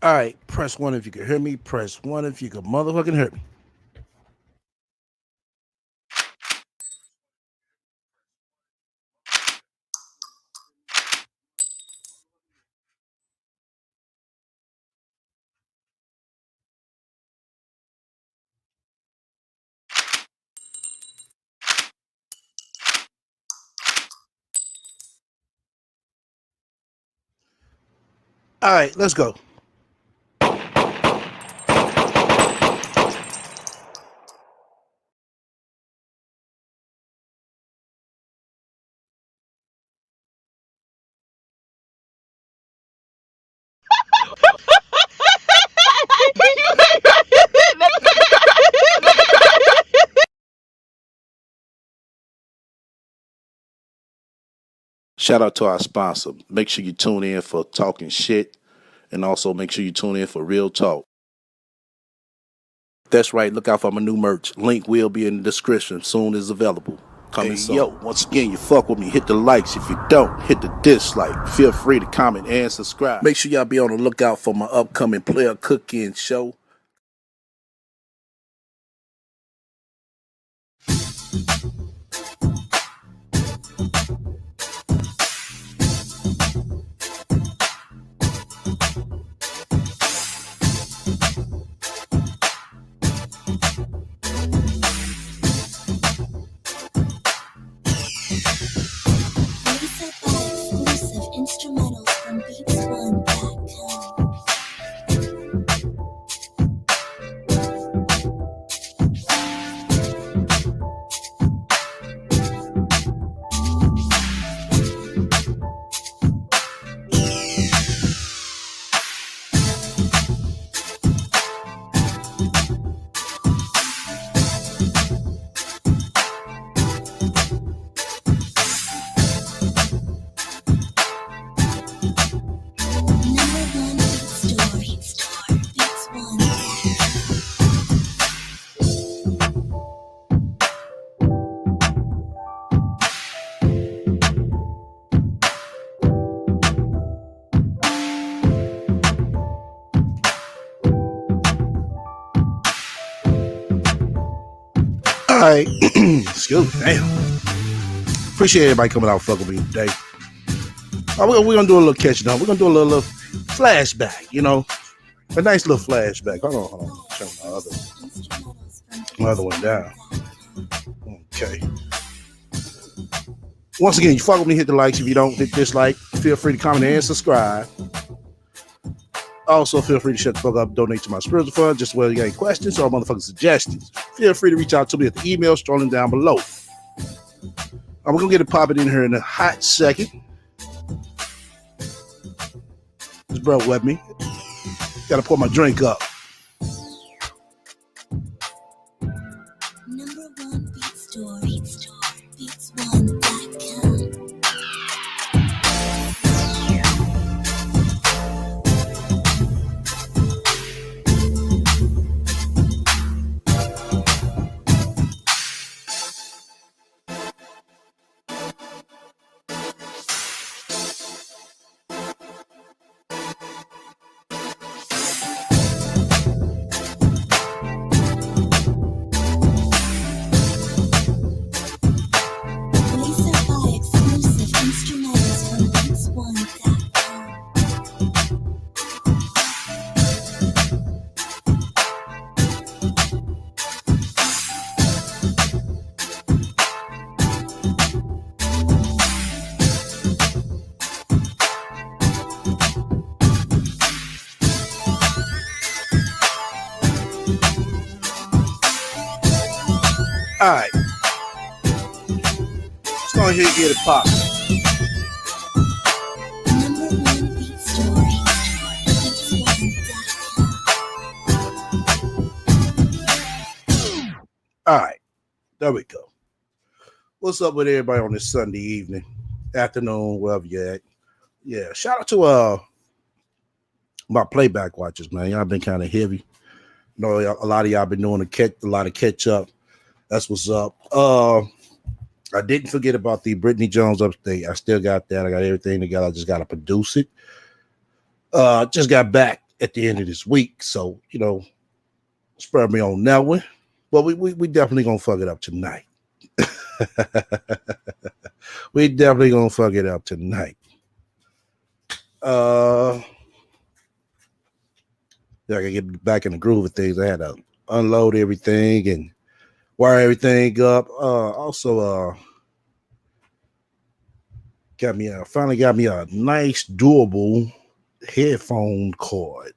All right, press one if you can hear me. Press one if you can motherfucking hear me. All right, let's go. Shout out to our sponsor. Make sure you tune in for talking shit, and also make sure you tune in for real talk. That's right. Look out for my new merch. Link will be in the description soon as available. Coming soon. Yo, once again, you fuck with me. Hit the likes. If you don't, hit the dislike. Feel free to comment and subscribe. Make sure y'all be on the lookout for my upcoming player cooking show. Exclusive instrumentals from BeatsOne.com. All right, excuse me. Damn. Appreciate everybody coming out fucking with me today. We're gonna do a little catching up. We're gonna do a little flashback. You know, a nice little flashback. Hold on. Turn my other one down. Okay. Once again, you fuck with me, hit the likes. If you don't, hit dislike. Feel free to comment and subscribe. Also, feel free to shut the fuck up, donate to my spiritual fund, just whether you got any questions or motherfucking suggestions. Feel free to reach out to me at the email scrolling down below. We're going to get it popping in here in a hot second. Just bro with me. Got to pour my drink up. Number one beat store, BeatsOne.com. All right. Let's go ahead and get it popping. All right. There we go. What's up with everybody on this Sunday evening, afternoon, wherever you're at? Yeah. Shout out to my playback watchers, man. Y'all been kind of heavy. You know, a lot of y'all been doing a lot of catch up. That's what's up. I didn't forget about the Brittany Jones update. I still got that. I got everything together. I just got to produce it. Just got back at the end of this week. So, spur me on that one. But we definitely gonna fuck it up tonight. We definitely gonna fuck it up tonight. Uh yeah, I gotta get back in the groove of things. I had to unload everything and wire everything up. Also finally got me a nice durable headphone cord.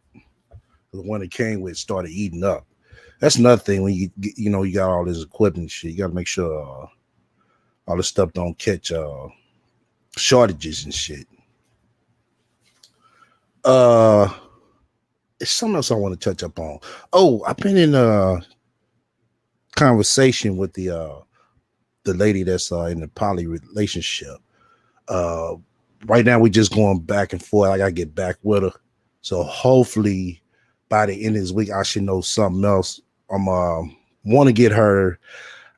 The one that came with started eating up. That's another thing when you got all this equipment and shit. You got to make sure all this stuff don't catch shortages and shit. It's something else I want to touch up on. Oh, I've been in a conversation with the lady that's in the poly relationship. Right now we just going back and forth. I gotta get back with her. So hopefully by the end of this week I should know something else. I'm want to get her.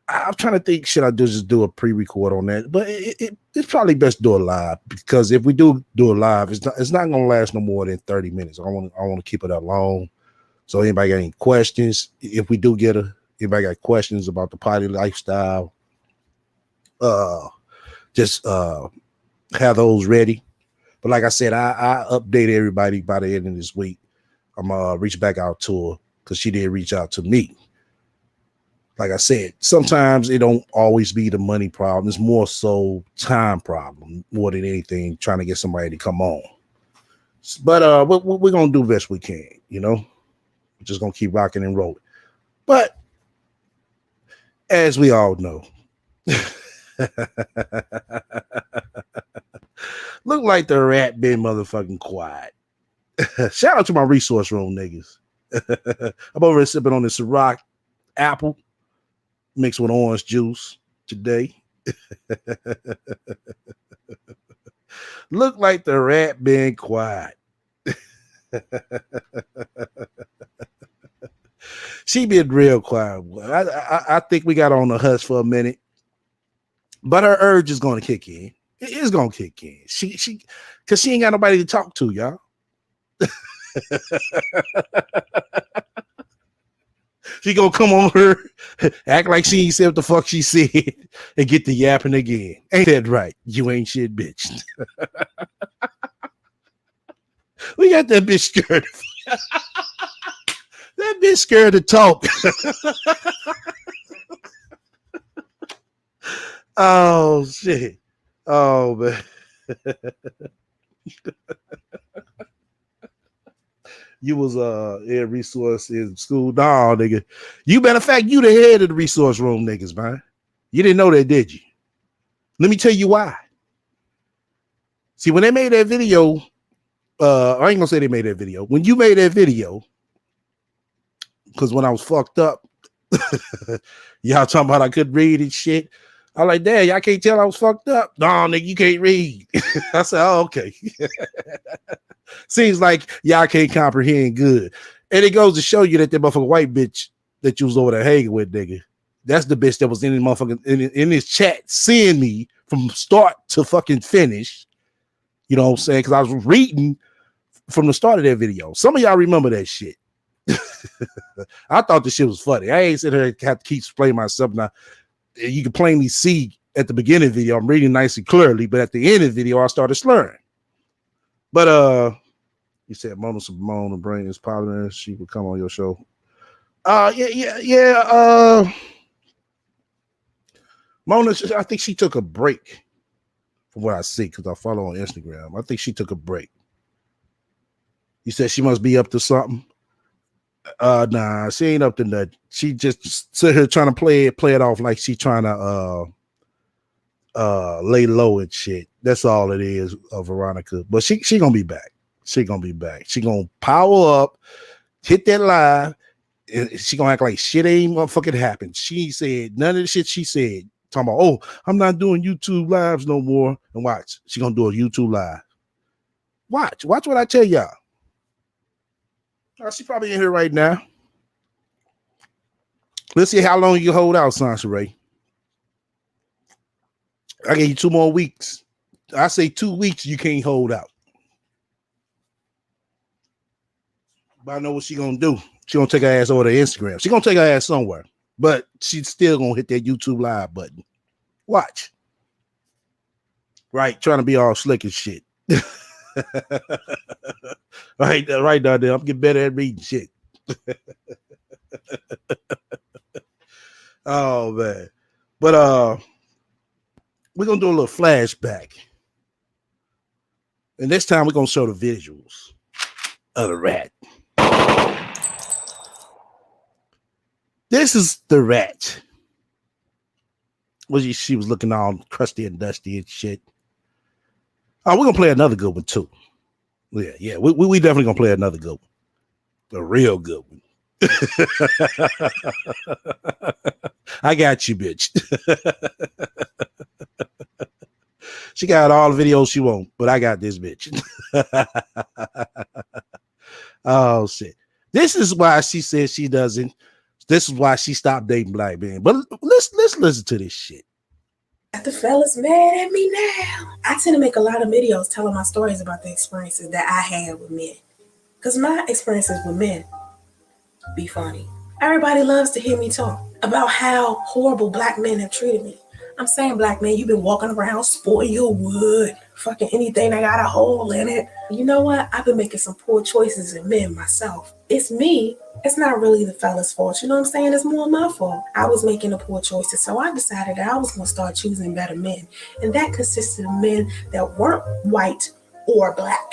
I'm trying to think, should I just do a pre-record on that? But it's probably best to do it live, because if we do it live, it's not gonna last no more than 30 minutes. I want to keep it that long. So anybody got any questions? If we do get her, anybody got questions about the party lifestyle, just have those ready. But like I said, I update everybody by the end of this week. I'm gonna reach back out to her because she did reach out to me. Like I said, sometimes it don't always be the money problem. It's more so time problem more than anything, trying to get somebody to come on. But we're going to do the best we can, We're just going to keep rocking and rolling. But as we all know, look like the rat been motherfucking quiet. Shout out to my resource room niggas. I'm over here sipping on this Ciroc apple mixed with orange juice today. Look like the rat been quiet. She been real quiet. I think we got on the hush for a minute, but her urge is going to kick in. It is going to kick in. She because she ain't got nobody to talk to, y'all. She gonna come over, act like she ain't said what the fuck she said, and get the yapping again. Ain't that right? You ain't shit, bitch. We got that bitch scared. That bitch scared to talk. Oh shit. Oh man. You was in resource in school. No, nigga. Matter of fact, you the head of the resource room, niggas, man. You didn't know that, did you? Let me tell you why. See, when they made that video, I ain't gonna say they made that video. When you made that video, because when I was fucked up, y'all talking about I couldn't read and shit. I was like, damn, y'all can't tell I was fucked up. No, nigga, you can't read. I said, oh, okay. Seems like y'all can't comprehend good. And it goes to show you that that motherfucking white bitch that you was over there hanging with, nigga. That's the bitch that was in the motherfucking in this chat seeing me from start to fucking finish. You know what I'm saying? Because I was reading from the start of that video. Some of y'all remember that shit. I thought the shit was funny. I ain't sitting here have to keep explaining myself. Now you can plainly see at the beginning of the video I'm reading nice and clearly, but at the end of the video I started slurring. But you said Mona Simone and Brain is popular. She would come on your show. Yeah. Mona, I think she took a break from what I see because I follow on Instagram. I think she took a break. You said she must be up to something. Nah, she ain't up to nothing. She just sit here trying to play it off like she trying to lay low and shit. That's all it is, Veronica. But she gonna be back. She gonna be back. She gonna power up, hit that live, and she gonna act like shit ain't motherfucking happened. She said none of the shit she said. Talking about, oh, I'm not doing YouTube lives no more. And watch, she gonna do a YouTube live. Watch what I tell y'all. She probably in here right now. Let's see how long you hold out, Sansa Ray. I gave you 2 more weeks. I say 2 weeks you can't hold out. But I know what she gonna do. She gonna take her ass over to Instagram. She gonna take her ass somewhere, but she's still gonna hit that YouTube live button. Watch. Right, trying to be all slick and shit. right down there. I'm getting better at reading shit. Oh man. But we're gonna do a little flashback. And this time we're gonna show the visuals of the rat. This is the rat. She was looking all crusty and dusty and shit. Oh, we're gonna play another good one too. Yeah. We definitely gonna play another good one. A real good one. I got you, bitch. She got all the videos she wants, but I got this bitch. Oh shit. This is why she says she doesn't. This is why she stopped dating black men. But let's listen to this shit. The fellas mad at me now. I tend to make a lot of videos telling my stories about the experiences that I had with men. Because my experiences with men be funny. Everybody loves to hear me talk about how horrible black men have treated me. I'm saying, black man, you've been walking around spoiling your wood, fucking anything that got a hole in it. You know what? I've been making some poor choices in men myself. It's me. It's not really the fella's fault. You know what I'm saying? It's more my fault. I was making the poor choices, so I decided that I was going to start choosing better men. And that consisted of men that weren't white or black.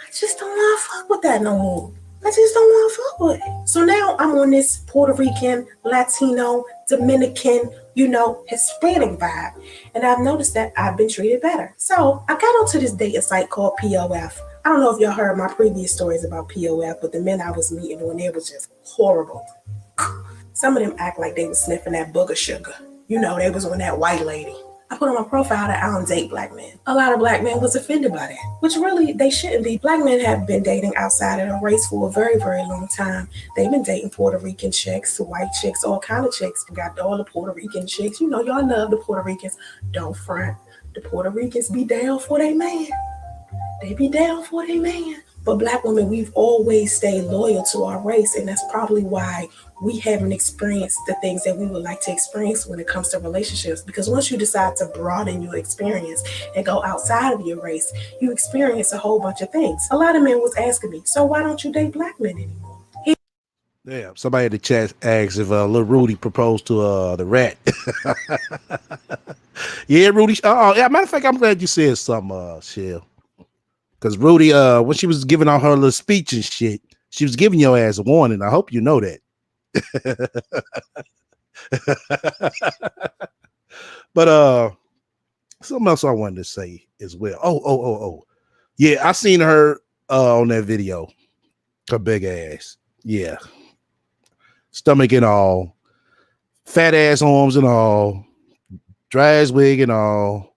I just don't want to fuck with that no more. I just don't want to fuck with it. So now I'm on this Puerto Rican, Latino, Dominican, Hispanic vibe. And I've noticed that I've been treated better. So I got onto this dating site called POF. I don't know if y'all heard my previous stories about POF, but the men I was meeting when they was just horrible. Some of them act like they was sniffing that booger sugar. They was on that white lady. I put on my profile that I don't date black men. A lot of black men was offended by that, which really they shouldn't be. Black men have been dating outside of the race for a very, very long time. They've been dating Puerto Rican chicks, white chicks, all kind of chicks. We got all the Puerto Rican chicks. Y'all love the Puerto Ricans. Don't front. The Puerto Ricans be down for their man. They be down for their man. But black women, we've always stayed loyal to our race, and that's probably why we haven't experienced the things that we would like to experience when it comes to relationships. Because once you decide to broaden your experience and go outside of your race, you experience a whole bunch of things. A lot of men was asking me, so why don't you date black men anymore? Yeah, somebody in the chat asked if Lil Rudy proposed to the rat. Yeah, Rudy. Oh, yeah. Matter of fact, I'm glad you said something, Shell. Because Rudy, when she was giving out her little speech and shit, she was giving your ass a warning. I hope you know that. But something else I wanted to say as well. Oh. Yeah, I seen her on that video. Her big ass. Yeah. Stomach and all. Fat ass arms and all. Dry ass wig and all.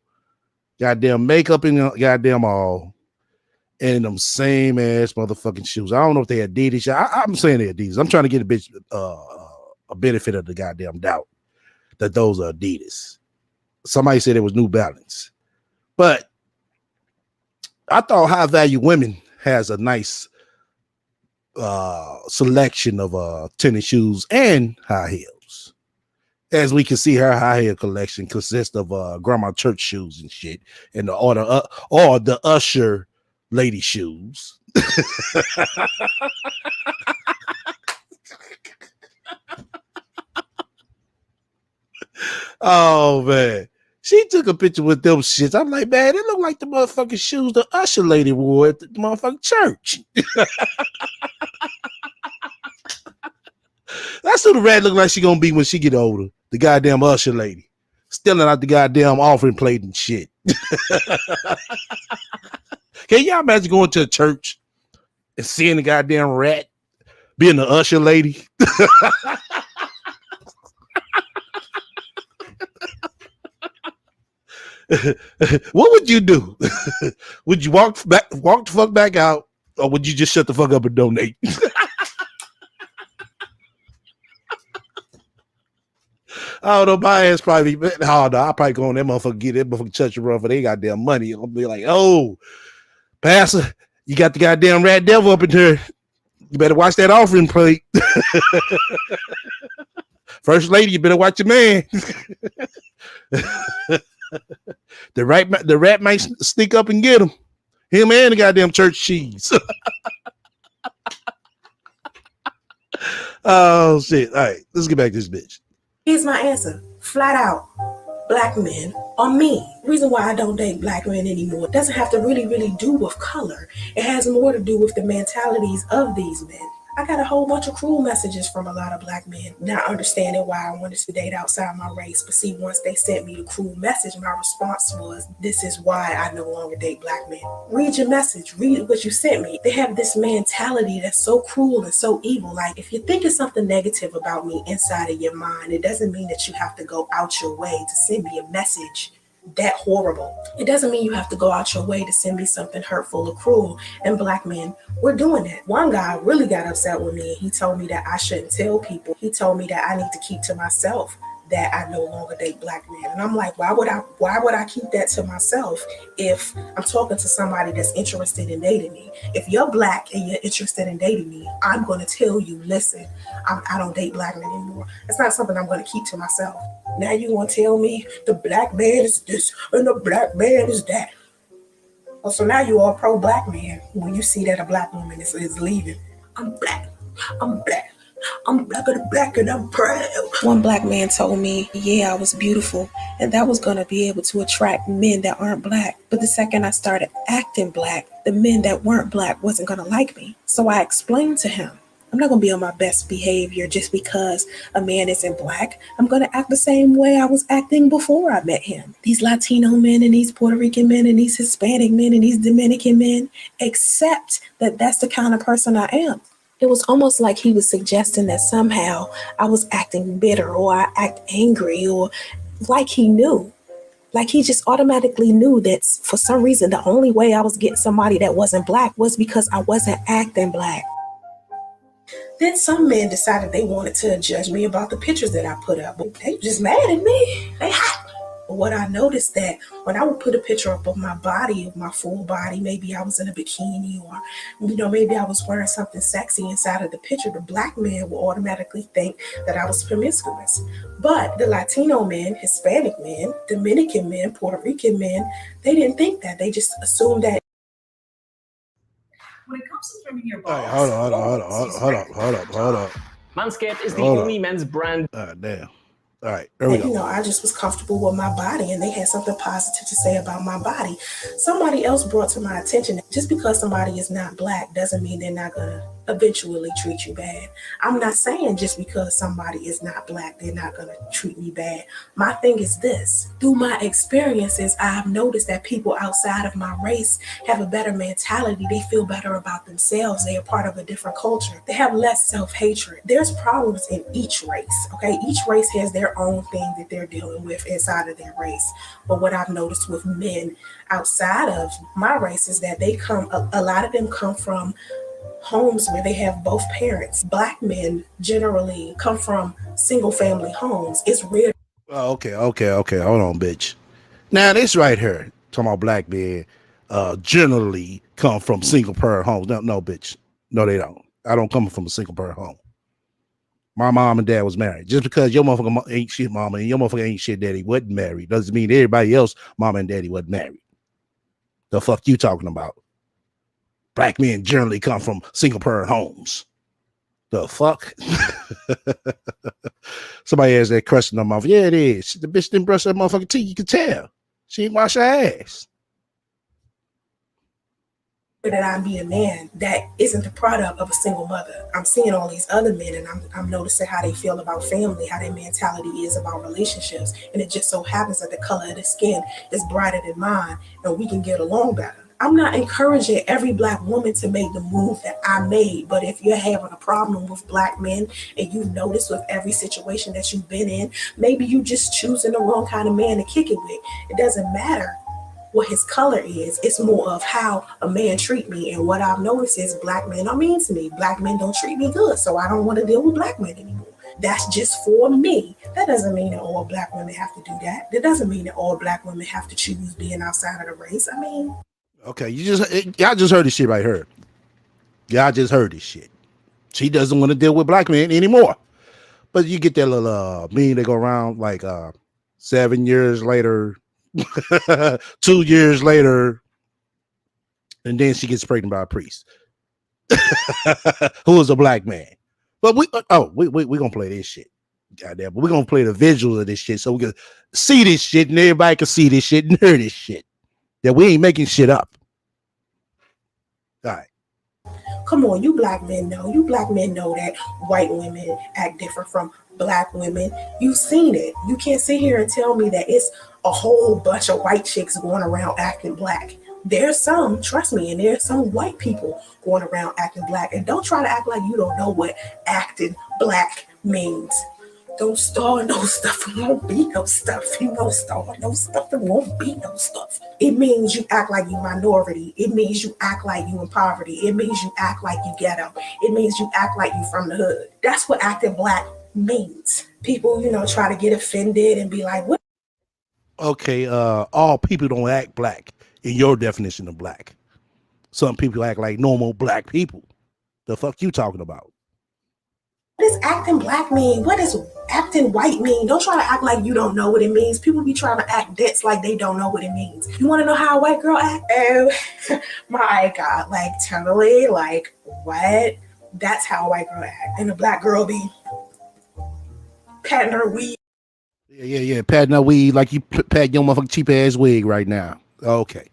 Goddamn makeup and goddamn all. And them same ass motherfucking shoes. I don't know if they Adidas. I'm saying they're Adidas. I'm trying to get a bitch a benefit of the goddamn doubt that those are Adidas. Somebody said it was New Balance. But I thought High Value Women has a nice selection of tennis shoes and high heels. As we can see, her high heel collection consists of grandma church shoes and shit, and or the Usher lady shoes. Oh man, she took a picture with them shits. I'm like, man, it look like the motherfucking shoes the Usher lady wore at the motherfucking church. That's who the rat look like she gonna be when she get older. The goddamn Usher lady, stealing out the goddamn offering plate and shit. Can y'all imagine going to a church and seeing the goddamn rat being the Usher lady? What would you do? Would you walk the fuck back out, or would you just shut the fuck up and donate? I don't know. My ass probably. Oh no, I probably go on that motherfucker, get that motherfucker church run for their goddamn money. I'll be like, oh, Pastor, you got the goddamn rat devil up in here You better watch that offering plate. First lady, you better watch your man. The rat might sneak up and get him. Him and the goddamn church cheese. Oh shit. All right, let's get back to this bitch. Here's my answer. Flat out. Black men are mean. The reason why I don't date black men anymore doesn't have to really do with color. It has more to do with the mentalities of these men. I got a whole bunch of cruel messages from a lot of black men, not understanding why I wanted to date outside my race. But see, once they sent me the cruel message, my response was, this is why I no longer date black men. Read your message. Read what you sent me. They have this mentality that's so cruel and so evil. Like, if you're thinking something negative about me inside of your mind, it doesn't mean that you have to go out your way to send me a message that horrible. It doesn't mean you have to go out your way to send me something hurtful or cruel. And black men, we're doing that. One guy really got upset with me. He told me that I shouldn't tell people. He told me that I need to keep to myself that I no longer date black men. And I'm like, why would I keep that to myself if I'm talking to somebody that's interested in dating me? If you're black and you're interested in dating me, I'm going to tell you, listen, I don't date black men anymore. It's not something I'm going to keep to myself. Now you want to tell me the black man is this and the black man is that. Oh, so now you are pro-black man when you see that a black woman is leaving. I'm black. I'm black. I'm blacker than black and I'm proud. One black man told me, yeah, I was beautiful and that was going to be able to attract men that aren't black. But the second I started acting black, the men that weren't black wasn't going to like me. So I explained to him, I'm not going to be on my best behavior just because a man isn't black. I'm going to act the same way I was acting before I met him. These Latino men and these Puerto Rican men and these Hispanic men and these Dominican men accept that that's the kind of person I am. It was almost like he was suggesting that somehow I was acting bitter or I act angry or like he knew. Like he just automatically knew that for some reason the only way I was getting somebody that wasn't black was because I wasn't acting black. Then some men decided they wanted to judge me about the pictures that I put up. They just mad at me. They hot. But what I noticed that when I would put a picture up of my body, of my full body, maybe I was in a bikini or, maybe I was wearing something sexy inside of the picture, the black man will automatically think that I was promiscuous. But the Latino men, Hispanic men, Dominican men, Puerto Rican men, they didn't think that. They just assumed that. When it comes to trimming your balls, Hold on. Manscaped is the only men's brand. Damn. All right, there we go. I just was comfortable with my body and they had something positive to say about my body. Somebody else brought to my attention that just because somebody is not black doesn't mean they're not going to eventually treat you bad. I'm not saying just because somebody is not black, they're not going to treat me bad. My thing is this. Through my experiences, I've noticed that people outside of my race have a better mentality. They feel better about themselves. They are part of a different culture. They have less self-hatred. There's problems in each race, okay? Each race has their own thing that they're dealing with inside of their race. But what I've noticed with men outside of my race is that a lot of them come from homes where they have both parents. Black men generally come from single family homes. It's rare. Oh, okay. Hold on, bitch. Now this right here, talking about black men, generally come from single parent homes. No, bitch. No, they don't. I don't come from a single parent home. My mom and dad was married. Just because your motherfucker ain't shit mama and your motherfucker ain't shit daddy wasn't married doesn't mean everybody else mama and daddy wasn't married. The fuck you talking about? Black men generally come from single parent homes. The fuck? Somebody has that crust in their mouth. Yeah, it is. The bitch didn't brush her motherfucking teeth. You can tell. She ain't wash her ass. That I'm being a man that isn't the product of a single mother. I'm seeing all these other men and I'm noticing how they feel about family, how their mentality is about relationships. And it just so happens that the color of the skin is brighter than mine and we can get along better. I'm not encouraging every black woman to make the move that I made, but if you're having a problem with black men and you notice with every situation that you've been in, maybe you just choosing the wrong kind of man to kick it with. It doesn't matter what his color is. It's more of how a man treat me. And what I've noticed is black men are mean to me. Black men don't treat me good, so I don't want to deal with black men anymore. That's just for me. That doesn't mean that all black women have to do that. That doesn't mean that all black women have to choose being outside of the race. I mean, okay, y'all just heard this shit right here. Y'all just heard this shit. She doesn't want to deal with black men anymore. But you get that little meme that go around like 7 years later, 2 years later, and then she gets pregnant by a priest who is a black man. But we gonna play this shit. Goddamn, but we're gonna play the visuals of this shit so we can see this shit and everybody can see this shit and hear this shit. That we ain't making shit up. All right. Come on, you black men know. You black men know that white women act different from black women. You've seen it. You can't sit here and tell me that it's a whole bunch of white chicks going around acting black. There's some, trust me, and there's some white people going around acting black. And don't try to act like you don't know what acting black means. Don't start no stuff. It won't be no stuff. You don't start no stuff. It won't be no stuff. It means you act like you minority. It means you act like you in poverty. It means you act like you ghetto. It means you act like you from the hood. That's what acting black means. People, try to get offended and be like, what? Okay, all people don't act black in your definition of black. Some people act like normal black people. The fuck you talking about? What does acting black mean? What does acting white mean? Don't try to act like you don't know what it means. People be trying to act dense like they don't know what it means. You want to know how a white girl act? Oh my God, like totally, like what? That's how a white girl act. And a black girl be patting her weave. Yeah, patting her weave like you patting your motherfucking cheap ass wig right now. Okay.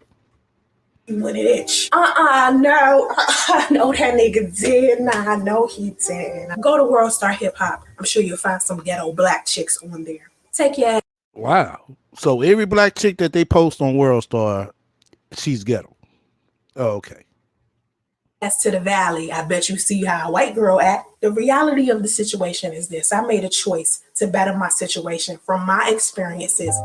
When it itch. No. I know that nigga did. Nah, I know he did. Go to World Star Hip Hop. I'm sure you'll find some ghetto black chicks on there. Take your ass. Wow. So every black chick that they post on World Star, she's ghetto. Oh, okay. To the valley. I bet you see how a white girl act. The reality of the situation is this. I made a choice to better my situation from my experiences.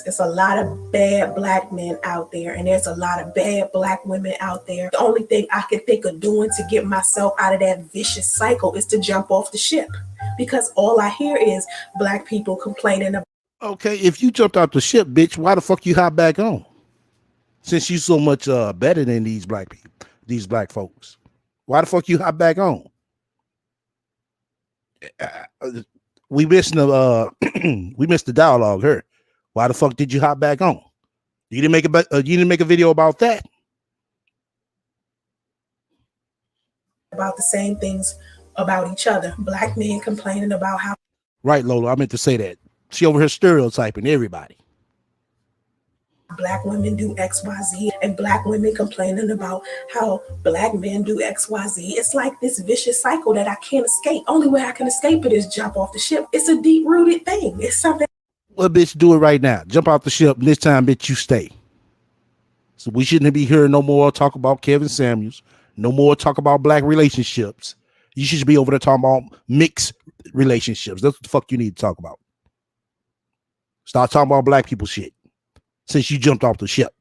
It's a lot of bad black men out there, and there's a lot of bad black women out there. The only thing I can think of doing to get myself out of that vicious cycle is to jump off the ship, because all I hear is black people complaining about. Okay, if you jumped off the ship, bitch, why the fuck you hop back on? Since you so much better than these black people. These black folks, why the fuck you hop back on? We missed the dialogue here. Why the fuck did you hop back on? You didn't make a video about that. About the same things about each other. Black men complaining about how. Right, Lola. I meant to say that. She over here stereotyping everybody. Black women do XYZ, and black women complaining about how black men do XYZ. It's like this vicious cycle that I can't escape. Only way I can escape it is jump off the ship. It's a deep-rooted thing. It's something. Well, bitch, do it right now. Jump off the ship. And this time, bitch, you stay. So we shouldn't be hearing no more talk about Kevin Samuels. No more talk about black relationships. You should be over there talking about mixed relationships. That's what the fuck you need to talk about. Start talking about black people shit. Since you jumped off the ship.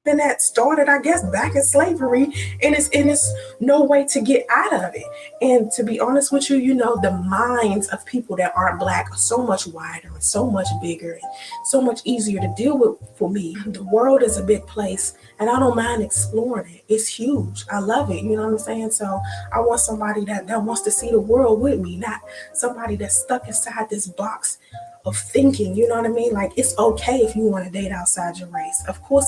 Then that started, I guess, back in slavery, and it's no way to get out of it. And to be honest with you, the minds of people that aren't black are so much wider and so much bigger and so much easier to deal with for me. The world is a big place, and I don't mind exploring it. It's huge. I love it. You know what I'm saying? So I want somebody that wants to see the world with me, not somebody that's stuck inside this box of thinking, you know what I mean? Like, it's okay if you want to date outside your race. Of course,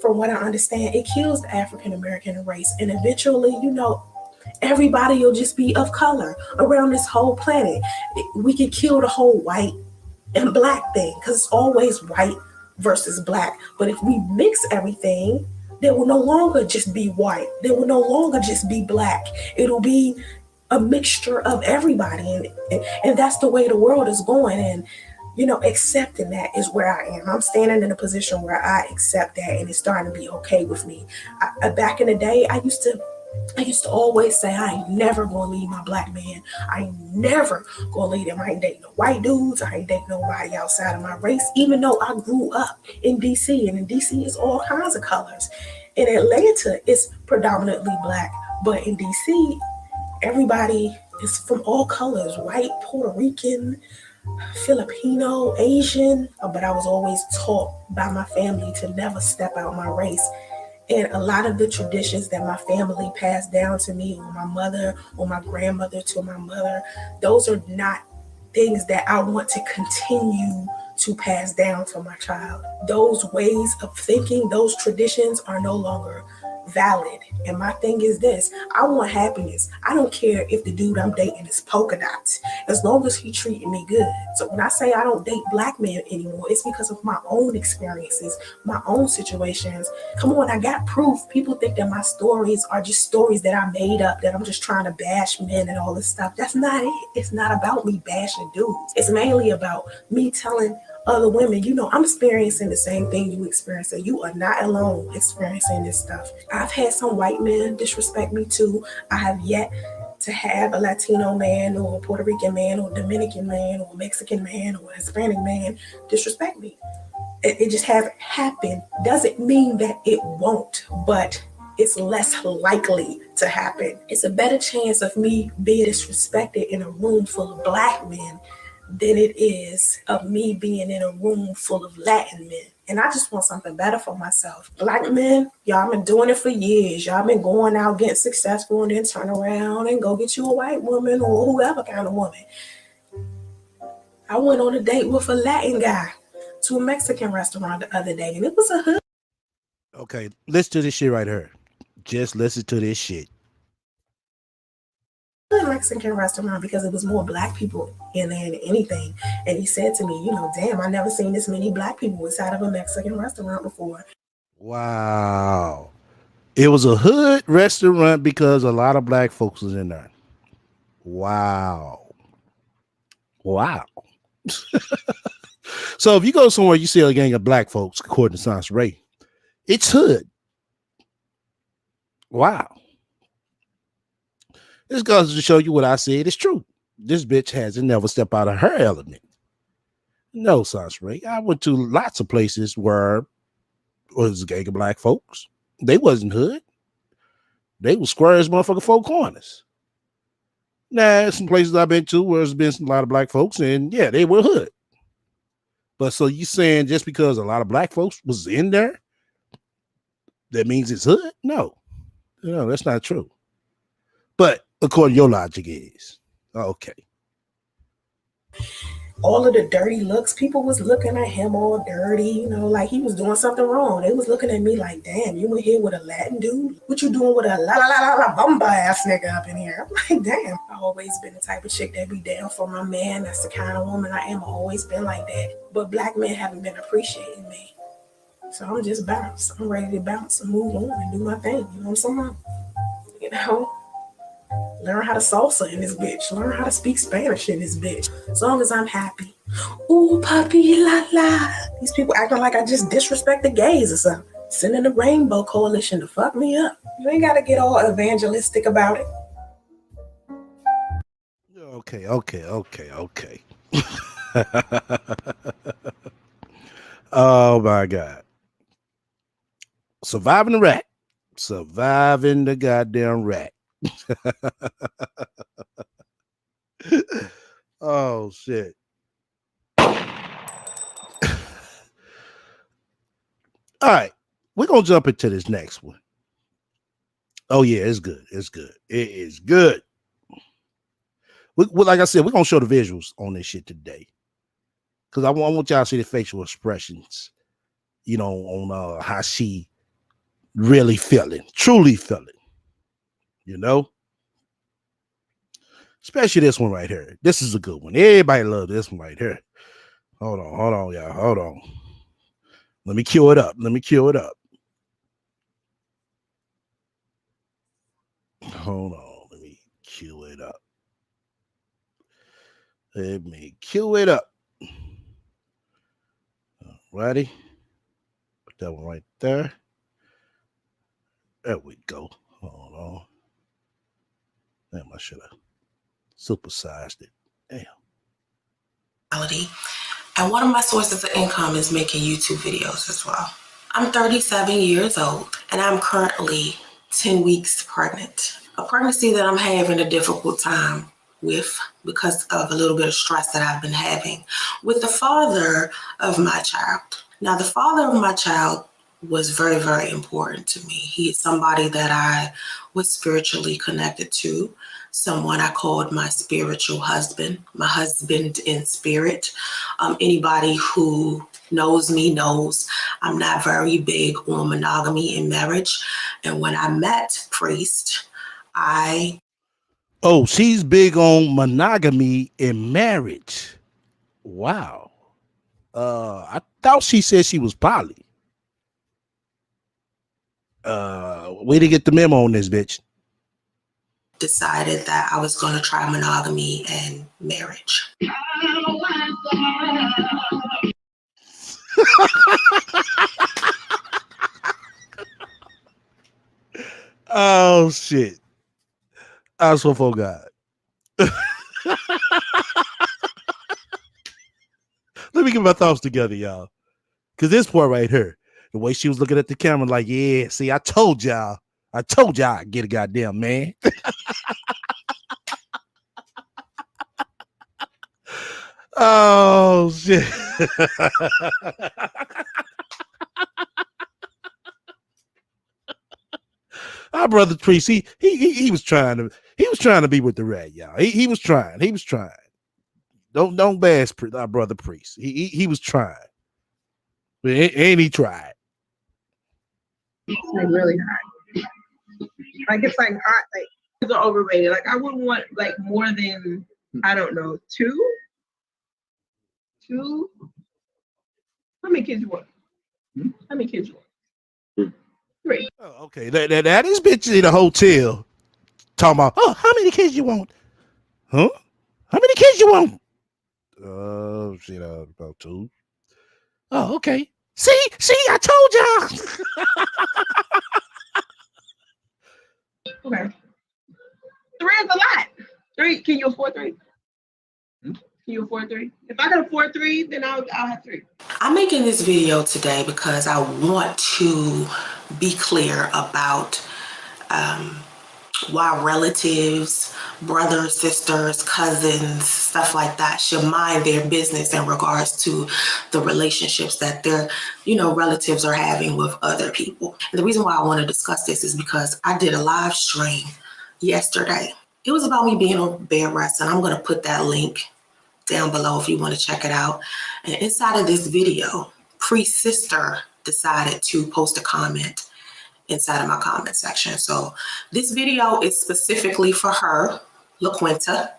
from what I understand, it kills the African-American race. And eventually, everybody will just be of color around this whole planet. We could kill the whole white and black thing, because it's always white versus black. But if we mix everything, there will no longer just be white. There will no longer just be black. It'll be a mixture of everybody, and that's the way the world is going. And accepting that is where I am. I'm standing in a position where I accept that, and it's starting to be okay with me. Back in the day, I used to always say I ain't never gonna leave my black man. I ain't never gonna leave him. I ain't dating no white dudes. I ain't dating nobody outside of my race, even though I grew up in DC, and in DC is all kinds of colors. In Atlanta, it's predominantly black, but in DC, everybody is from all colors: white, Puerto Rican, Filipino, Asian. But I was always taught by my family to never step out my race. And a lot of the traditions that my family passed down to me, or my mother or my grandmother to my mother, those are not things that I want to continue to pass down to my child. Those ways of thinking, those traditions are no longer valid. And my thing is this: I want happiness. I don't care if the dude I'm dating is polka dots, as long as he treating me good. So when I say I don't date black men anymore, it's because of my own experiences, my own situations. Come on, I got proof. People think that my stories are just stories that I made up, that I'm just trying to bash men and all this stuff. That's not it. It's not about me bashing dudes. It's mainly about me telling other women, you know, I'm experiencing the same thing you experiencing. You are not alone experiencing this stuff. I've had some white men disrespect me too. I have yet to have a Latino man or a Puerto Rican man or a Dominican man or a Mexican man or a Hispanic man disrespect me. It just hasn't happened. Doesn't mean that it won't, but it's less likely to happen. It's a better chance of me being disrespected in a room full of black men than it is of me being in a room full of Latin men. And I just want something better for myself. Black men, y'all been doing it for years. Y'all been going out, getting successful, and then turn around and go get you a white woman or whoever kind of woman. I went on a date with a Latin guy to a Mexican restaurant the other day, and it was a hood. Okay, listen to this shit right here. Just listen to this shit. Mexican restaurant because it was more black people in there than anything. And he said to me, you know, damn, I never seen this many black people inside of a Mexican restaurant before. Wow. It was a hood restaurant because a lot of black folks was in there. Wow. Wow. So if you go somewhere, you see a gang of black folks, according to Sans Ray, it's hood. Wow. This goes to show you what I said is true. This bitch hasn't never stepped out of her element. No, Sans Ray. I went to lots of places where it was a gang of black folks. They wasn't hood. They were square as motherfucking four corners. Now, some places I've been to where there's been a lot of black folks, and yeah, they were hood. But so you saying just because a lot of black folks was in there, that means it's hood? No, that's not true. But according to your logic is, okay. All of the dirty looks, people was looking at him all dirty, you know, like he was doing something wrong. They was looking at me like, damn, you in here with a Latin dude? What you doing with a la bumba ass nigga up in here? I'm like, damn. I've always been the type of chick that be down for my man. That's the kind of woman I am. I've always been like that. But black men haven't been appreciating me. So I'm just bounce. I'm ready to bounce and move on and do my thing. You know what I'm saying? You know? Learn how to salsa in this bitch. Learn how to speak Spanish in this bitch. As long as I'm happy. Ooh, puppy, la la. These people acting like I just disrespect the gays or something. Sending the Rainbow Coalition to fuck me up. You ain't got to get all evangelistic about it. Okay. Oh my God. Surviving the rat. Surviving the goddamn rat. Oh shit. All right, we're gonna jump into this next one. Oh yeah, it's good. It's good. It is good. Like I said, we're gonna show the visuals on this shit today, because I want y'all to see the facial expressions, you know, on how she really feeling, truly feeling, you know. Especially this one right here. This is a good one. Everybody loves this one right here. Hold on, y'all. Hold on. Let me cue it up. Hold on. Let me cue it up. Alrighty. Put that one right there. There we go. Hold on. Damn, I should have supersized it. Damn. And one of my sources of income is making YouTube videos as well. I'm 37 years old and I'm currently 10 weeks pregnant. A pregnancy that I'm having a difficult time with because of a little bit of stress that I've been having with the father of my child. Now, the father of my child was very, very important to me. He is somebody that I was spiritually connected to, someone I called my spiritual husband, my husband in spirit. Anybody who knows me knows I'm not very big on monogamy in marriage. And when I met Priest, Oh, she's big on monogamy in marriage. Wow. I thought she said she was poly. Way to get the memo on this bitch. decided that I was going to try monogamy and marriage. Oh shit. I swear for God. Let me get my thoughts together, y'all. Cause this part right here, the way she was looking at the camera, like, yeah, see, I told y'all I'd get a goddamn man. Oh shit. Our brother Priest, he was trying to be with the rat, y'all. He was trying. Don't bash our brother Priest. He was trying. And he tried. It's like really hot. Like it's like hot, like it's overrated. Like I wouldn't want like more than, I don't know, two. How many kids you want? How many kids you want? 3. Oh, okay. That is bitch in a hotel talking about, oh, how many kids you want? Huh? How many kids you want? Oh, shit, about 2. Oh, okay. See, I told y'all. Okay. 3 is a lot. 3, can you afford 3? Can you afford 3? If I can afford 3, then I'll have 3. I'm making this video today because I want to be clear about why relatives, brothers, sisters, cousins, stuff like that should mind their business in regards to the relationships that their, relatives are having with other people. And the reason why I want to discuss this is because I did a live stream yesterday. It was about me being on bed rest, and I'm going to put that link down below if you want to check it out. And inside of this video, Priest's sister decided to post a comment inside of my comment section. So this video is specifically for her, LaQuinta.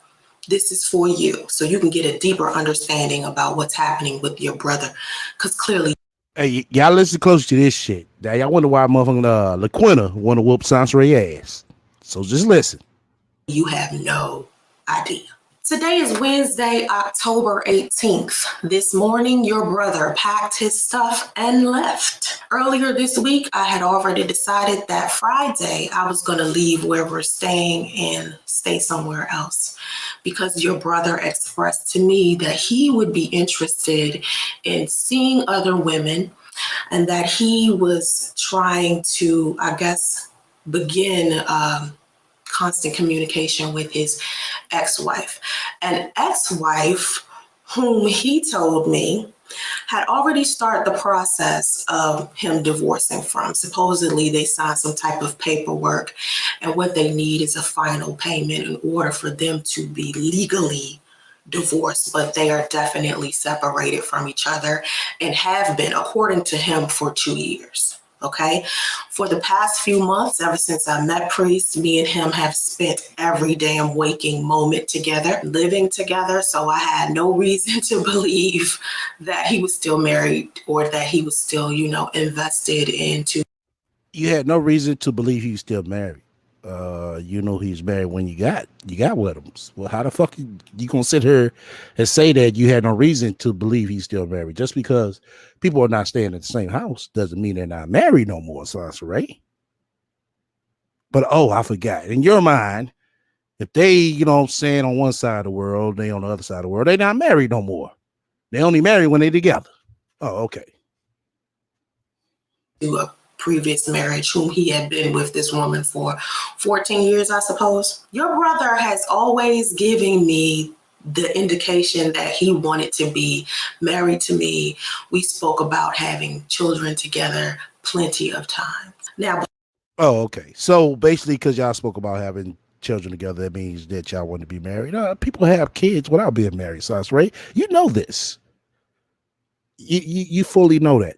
This is for you, so you can get a deeper understanding about what's happening with your brother. Because clearly, hey, y'all listen close to this shit. Now y'all wonder why motherfucking LaQuinta want to whoop Sansaray ass. So just listen. You have no idea. Today is Wednesday, October 18th. This morning, your brother packed his stuff and left. Earlier this week, I had already decided that Friday, I was going to leave where we're staying and stay somewhere else, because your brother expressed to me that he would be interested in seeing other women and that he was trying to, I guess, begin constant communication with his ex-wife. An ex-wife whom he told me had already started the process of him divorcing from. Supposedly they signed some type of paperwork, and what they need is a final payment in order for them to be legally divorced, but they are definitely separated from each other and have been, according to him, for 2 years. Okay, for the past few months, ever since I met Priest, me and him have spent every damn waking moment together, living together. So I had no reason to believe that he was still married or that he was still, invested into. You had no reason to believe he was still married. He's married when you got with him. Well, how the fuck you gonna sit here and say that you had no reason to believe he's still married? Just because people are not staying in the same house doesn't mean they're not married no more, Sansaray. But I forgot. In your mind, if they, on one side of the world, they on the other side of the world, they not married no more. They only married when they together. Oh, okay. A previous marriage, whom he had been with this woman for 14 years, I suppose. Your brother has always given me the indication that he wanted to be married to me. We spoke about having children together plenty of times. Now, oh, okay. So basically, because y'all spoke about having children together, that means that y'all want to be married. People have kids without being married, Sauce Ray. You know this. You fully know that.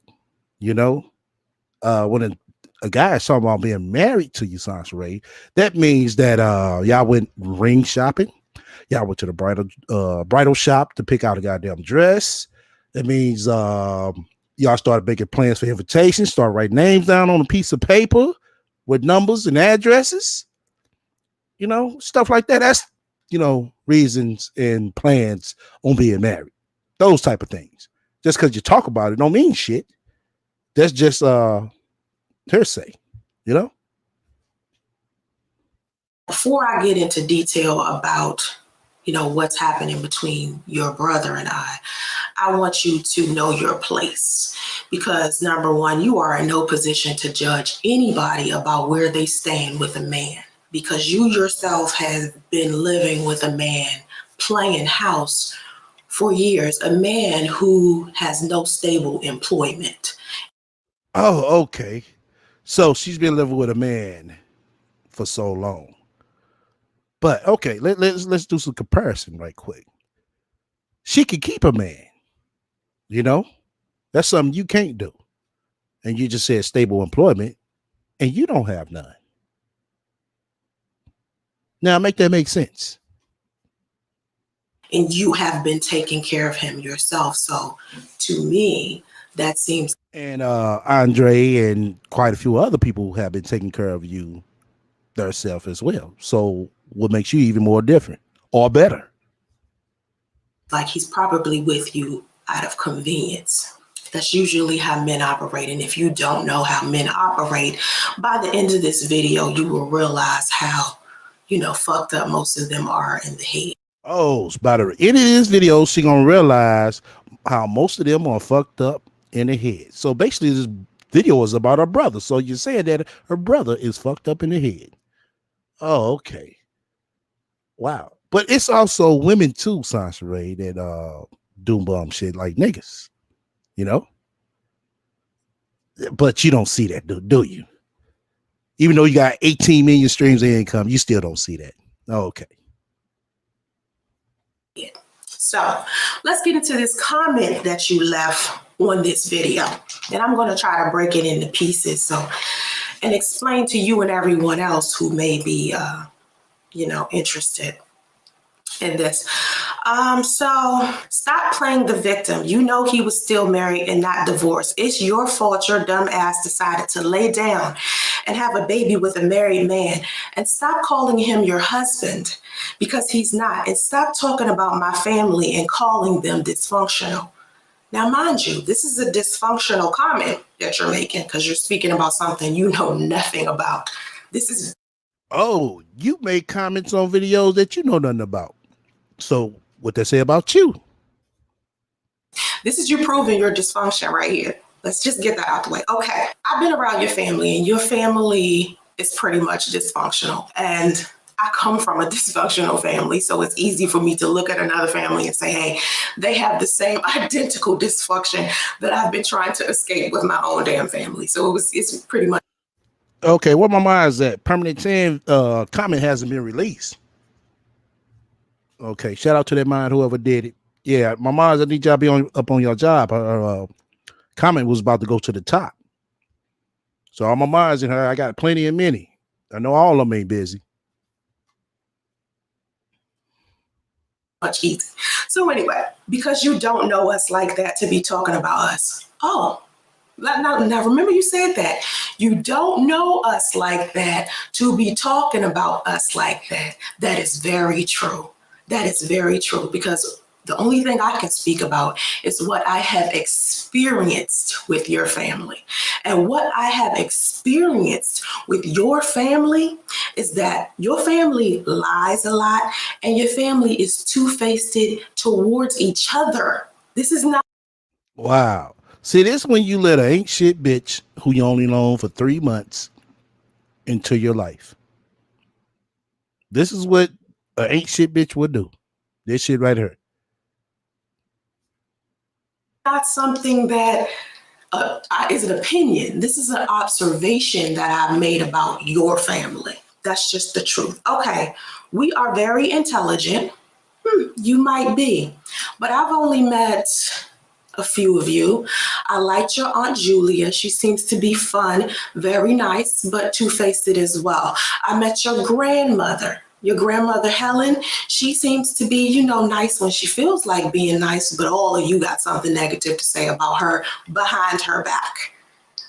You know, when a guy is talking about being married to you, Sauce Ray, that means that y'all went ring shopping. Y'all went to the bridal shop to pick out a goddamn dress. That means y'all started making plans for invitations, start writing names down on a piece of paper with numbers and addresses. You know, stuff like that. That's, you know, reasons and plans on being married. Those type of things. Just because you talk about it don't mean shit. That's just hearsay, you know? Before I get into detail about, you know, what's happening between your brother and I want you to know your place. Because number one, you are in no position to judge anybody about where they stand with a man. Because you yourself have been living with a man, playing house for years, a man who has no stable employment. Oh, okay. So she's been living with a man for so long. But okay, let's do some comparison right quick. She can keep a man, you know? That's something you can't do. And you just said stable employment, and you don't have none. Now make that make sense. And you have been taking care of him yourself. So to me, that seems. And Andre and quite a few other people have been taking care of you themselves as well. So what makes you even more different or better? Like he's probably with you out of convenience. That's usually how men operate. And if you don't know how men operate, by the end of this video, you will realize how, you know, fucked up most of them are in the head. Oh, by the end of this video, she gonna realize how most of them are fucked up in the head. So basically, this video is about her brother. So you're saying that her brother is fucked up in the head. Oh, okay. Wow. But it's also women too, Sasha Ray, that doom bum shit like niggas. You know? But you don't see that, do you? Even though you got 18 million streams of income, you still don't see that. Okay. So let's get into this comment that you left on this video. And I'm going to try to break it into pieces and explain to you and everyone else who may be, you know, interested in this. So stop playing the victim. You know he was still married and not divorced. It's your fault your dumb ass decided to lay down and have a baby with a married man. And stop calling him your husband because he's not. And stop talking about my family and calling them dysfunctional. Now, mind you, this is a dysfunctional comment that you're making because you're speaking about something you know nothing about. This is. Oh, you make comments on videos that you know nothing about. So what they say about you? This is you proving your dysfunction right here. Let's just get that out the way. Okay, I've been around your family and your family is pretty much dysfunctional. And I come from a dysfunctional family, so it's easy for me to look at another family and say, hey, they have the same identical dysfunction that I've been trying to escape with my own damn family. So it's pretty much. Okay, where my mind's at? Permanent 10 comment hasn't been released. Okay, shout out to that mind, whoever did it. Yeah, my mind's, I need y'all be up on your job. Her comment was about to go to the top. So all my minds in her, I got plenty of many. I know all of them ain't busy. Much easier. So anyway, because you don't know us like that to be talking about us. Oh, now remember you said that. You don't know us like that to be talking about us like that. That is very true. That is very true because the only thing I can speak about is what I have experienced with your family. And what I have experienced with your family is that your family lies a lot and your family is two-faced towards each other. This is not. Wow. See, this when you let an ain't shit bitch who you only known for 3 months into your life. This is what an ain't shit bitch would do. This shit right here. Not something that is an opinion. This is an observation that I've made about your family. That's just the truth. Okay, we are very intelligent. You might be, but I've only met a few of you. I liked your Aunt Julia. She seems to be fun, very nice, but two-faced as well. I met your grandmother. Your grandmother, Helen, she seems to be, you know, nice when she feels like being nice, but all of you got something negative to say about her behind her back.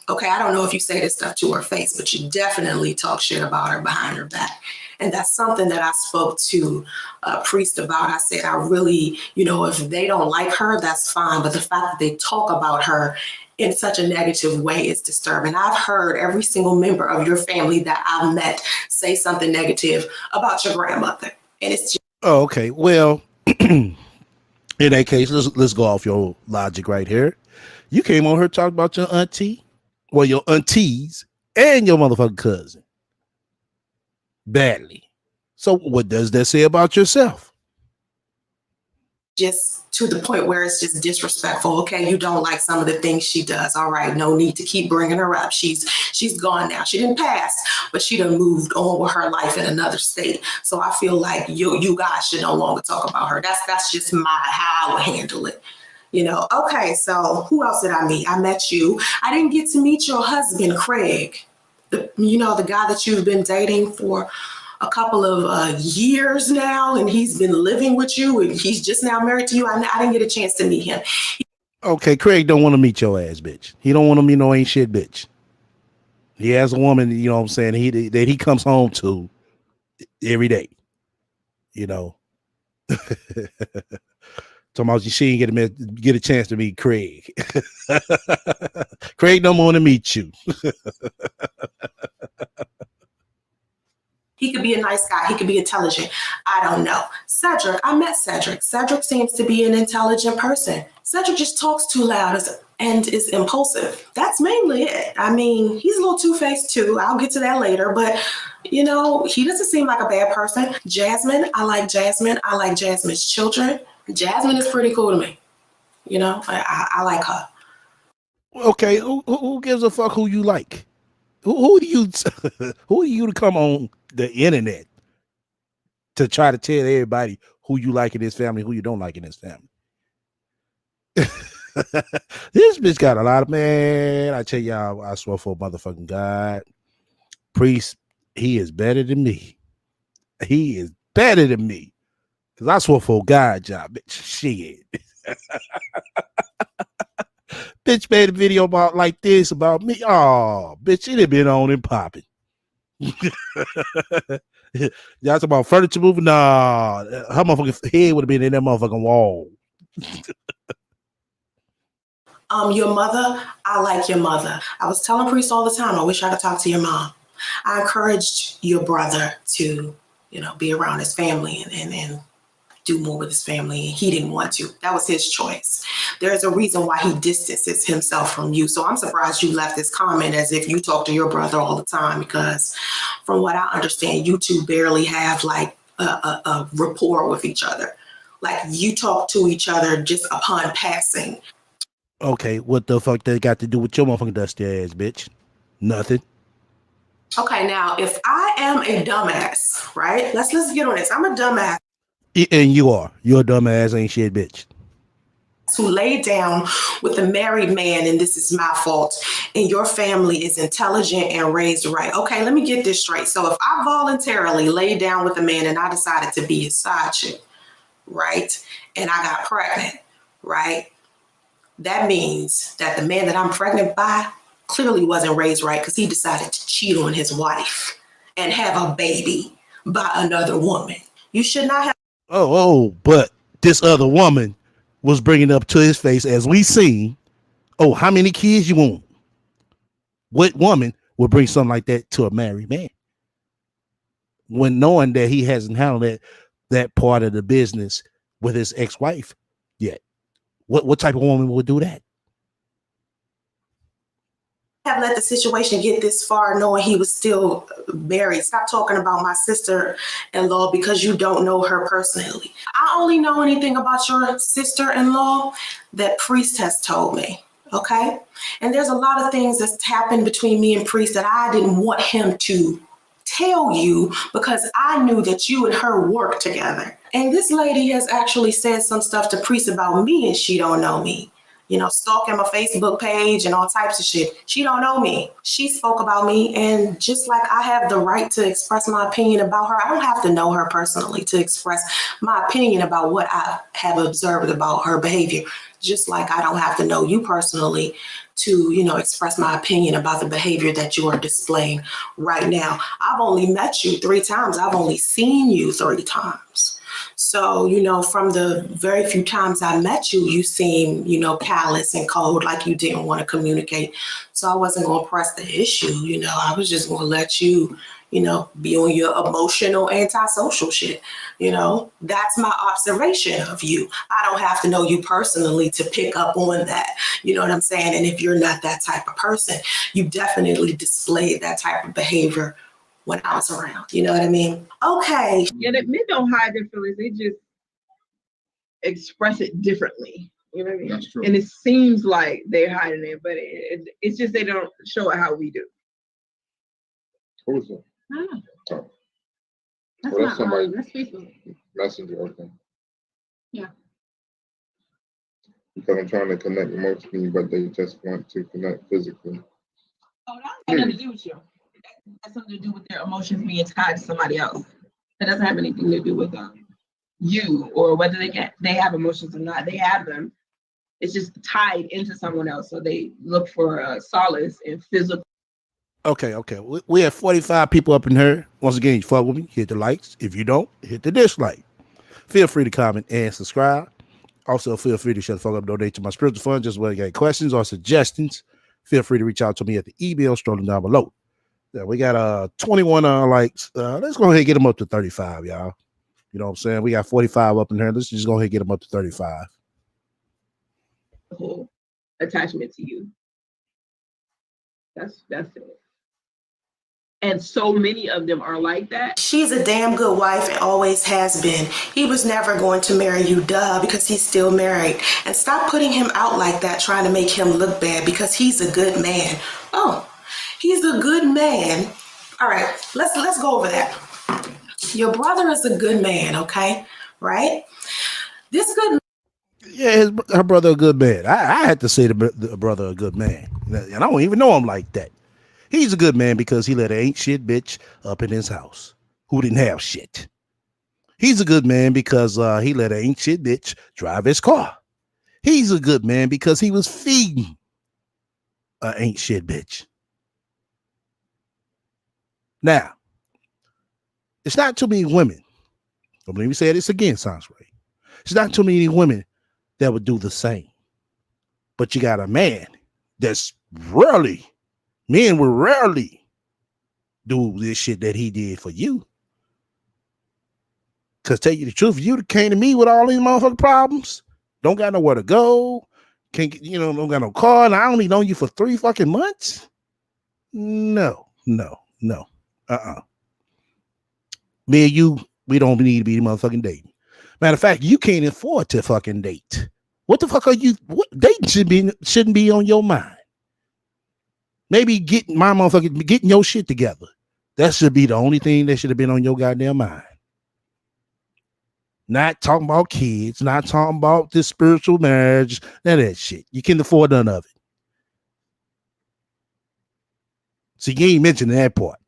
Okay, I don't know if you say this stuff to her face, but you definitely talk shit about her behind her back. And that's something that I spoke to a priest about. I said, I really, you know, if they don't like her, that's fine. But the fact that they talk about her in such a negative way is disturbing. I've heard every single member of your family that I've met say something negative about your grandmother. And it's just. Oh, okay. Well, in that case, let's go off your logic right here. You came on here talking about your auntie, well, your aunties, and your motherfucking cousin. Badly. So what does that say about yourself? Just to the point where it's just disrespectful. Okay, you don't like some of the things she does. All right, no need to keep bringing her up. She's gone now. She didn't pass, but she done moved on with her life in another state. So I feel like you guys should no longer talk about her. That's just how I would handle it. You know, okay, so who else did I meet? I met you. I didn't get to meet your husband, Craig. The guy that you've been dating for a couple of years now, and he's been living with you, and he's just now married to you. I didn't get a chance to meet him. Okay, Craig don't want to meet your ass, bitch. He don't want to meet no ain't shit, bitch. He has a woman, you know what I'm saying, that he comes home to every day. You know. Talking about she didn't get a chance to meet Craig. Craig don't want to meet you. He could be a nice guy. He could be intelligent. I don't know. Cedric, I met Cedric. Cedric seems to be an intelligent person. Cedric just talks too loud and is impulsive. That's mainly it. I mean, he's a little two-faced too. I'll get to that later. But, you know, he doesn't seem like a bad person. Jasmine, I like Jasmine. I like Jasmine's children. Jasmine is pretty cool to me. You know, I like her. Okay, who gives a fuck who you like? Who do you to come on the internet to try to tell everybody who you like in this family, who you don't like in this family? This bitch got a lot of, man. I tell y'all, I swear for motherfucking God, Priest, he is better than me. He is better than me. Cause I swear for God, job, bitch. Shit. Bitch made a video about like this about me. Oh, bitch, it had been on and popping. Y'all talking about furniture moving? Nah, her motherfucking head would have been in that motherfucking wall. Your mother, I like your mother. I was telling Priest all the time, I wish I could talk to your mom. I encouraged your brother to, you know, be around his family and do more with his family. He didn't want to. That was his choice. There's a reason why he distances himself from you. So I'm surprised you left this comment as if you talk to your brother all the time, because from what I understand, you two barely have like a rapport with each other. Like you talk to each other just upon passing. Okay, what the fuck that got to do with your motherfucking dusty ass, bitch? Nothing. Okay, now if I am a dumbass, right? Let's get on this. I'm a dumbass. And you are. You're a dumbass ain't shit, bitch. Who laid down with a married man, and this is my fault, and your family is intelligent and raised right. Okay, let me get this straight. So if I voluntarily laid down with a man and I decided to be his side chick, right, and I got pregnant, right, that means that the man that I'm pregnant by clearly wasn't raised right, because he decided to cheat on his wife and have a baby by another woman. You should not have. But this other woman was bringing up to his face, as we seen, oh, how many kids you want? What woman would bring something like that to a married man when knowing that he hasn't handled that part of the business with his ex-wife? yet. What type of woman would do that? have let the situation get this far knowing he was still married. Stop talking about my sister-in-law because you don't know her personally. I only know anything about your sister-in-law that Priest has told me, okay? And there's a lot of things that's happened between me and Priest that I didn't want him to tell you because I knew that you and her work together. And this lady has actually said some stuff to Priest about me and she don't know me. You know, stalking my Facebook page and all types of shit. She don't know me. She spoke about me, and just like I have the right to express my opinion about her, I don't have to know her personally to express my opinion about what I have observed about her behavior. Just like I don't have to know you personally to, you know, express my opinion about the behavior that you are displaying right now. I've only met you 3 times. I've only seen you 3 times. So, you know, from the very few times I met you, you seemed, you know, callous and cold, like you didn't want to communicate. So I wasn't going to press the issue, you know, I was just going to let you, you know, be on your emotional antisocial shit. You know, that's my observation of you. I don't have to know you personally to pick up on that. You know what I'm saying? And if you're not that type of person, you definitely displayed that type of behavior when I was around. You know what I mean? Okay. Yeah, that men don't hide their feelings. They just express it differently. You know what I mean? That's true. And it seems like they're hiding it, but it's just they don't show it how we do. Who is it? I don't know. Oh. That's Well, not that's somebody- that's Facebook. Messenger, okay. Yeah. Because I'm trying to connect emotionally, but they just want to connect physically. Oh, that has nothing to do with you. That has something to do with their emotions being tied to somebody else. That doesn't have anything to do with you or whether they have emotions or not. They have them. It's just tied into someone else. So they look for solace in physical. Okay. We have 45 people up in here. Once again, you fuck with me, hit the likes. If you don't, hit the dislike. Feel free to comment and subscribe. Also, feel free to shut the fuck up, donate to my spiritual fund. Just when you got questions or suggestions, feel free to reach out to me at the email scrolling down below. Yeah, we got 21 likes. Let's go ahead and get them up to 35, y'all. You know what I'm saying? We got 45 up in here. Let's just go ahead and get them up to 35. Attachment to you. That's it. And so many of them are like that. She's a damn good wife and always has been. He was never going to marry you, duh, because he's still married. And stop putting him out like that, trying to make him look bad because he's a good man. Oh, he's a good man. All right, let's go over that. Your brother is a good man, okay? Right? This good. Yeah, her brother a good man. I had to say the brother a good man, and I don't even know him like that. He's a good man because he let an ain't shit bitch up in his house who didn't have shit. He's a good man because he let an ain't shit bitch drive his car. He's a good man because he was feeding an ain't shit bitch. Now, it's not too many women. I believe we say this again, sounds right. It's not too many women that would do the same. But you got a man that's men will rarely do this shit that he did for you. Because tell you the truth, if you came to me with all these motherfucking problems, don't got nowhere to go, don't got no car, and I only known you for 3 fucking months. No. Me and you, we don't need to be motherfucking dating. Matter of fact, you can't afford to fucking date. What the fuck are you? What dating shouldn't be on your mind. Maybe getting your shit together. That should be the only thing that should have been on your goddamn mind. Not talking about kids, not talking about this spiritual marriage, none of that shit. You can't afford none of it. So you ain't mentioning that part.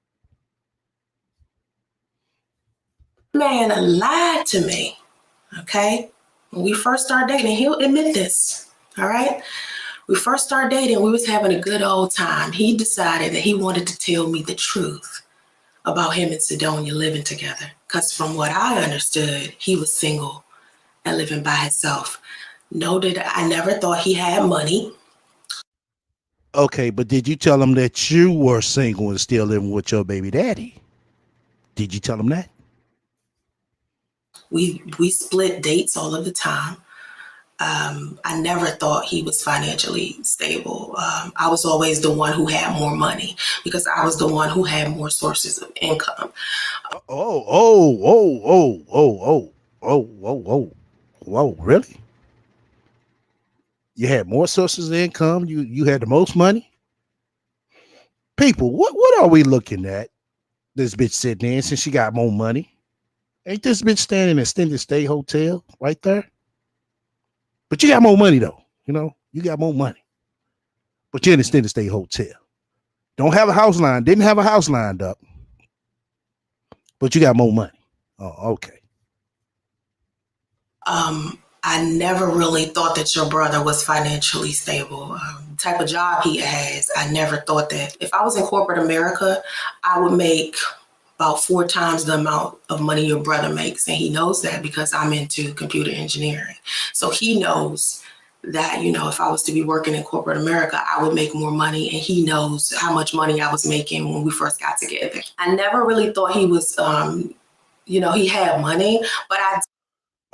Man lied to me, okay? When we first started dating, he'll admit this, all right? We first started dating, we was having a good old time. He decided that he wanted to tell me the truth about him and Sidonia living together. Because from what I understood, he was single and living by himself. I never thought he had money. Okay, but did you tell him that you were single and still living with your baby daddy? Did you tell him that? We split dates all of the time. I never thought he was financially stable. I was always the one who had more money because I was the one who had more sources of income. Whoa, really? You had more sources of income. You had the most money. People, what are we looking at? This bitch sitting there since she got more money. Ain't this bitch staying in an extended stay hotel right there? But you got more money though. You know, you got more money. But you're in an extended stay hotel. Don't have a house line. Didn't have a house lined up. But you got more money. Oh, okay. I never really thought that your brother was financially stable. Type of job he has, I never thought that. If I was in corporate America, I would make about 4 times the amount of money your brother makes. And he knows that because I'm into computer engineering. So he knows that, you know, if I was to be working in corporate America, I would make more money. And he knows how much money I was making when we first got together. I never really thought he was, you know, he had money, but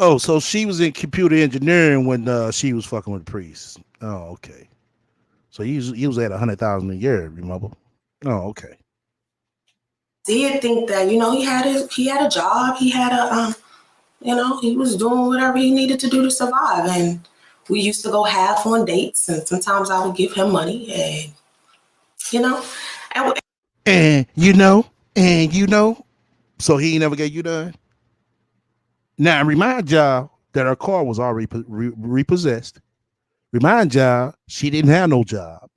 Oh, so she was in computer engineering when she was fucking with the priest. Oh, okay. So he was at 100,000 a year, remember? Oh, okay. did think that, you know, he had a job, he had a you know, he was doing whatever he needed to do to survive. And we used to go half on dates, and sometimes I would give him money, and you know, and you know, so he never gave you done. Now remind y'all that her car was already repossessed. Remind y'all she didn't have no job.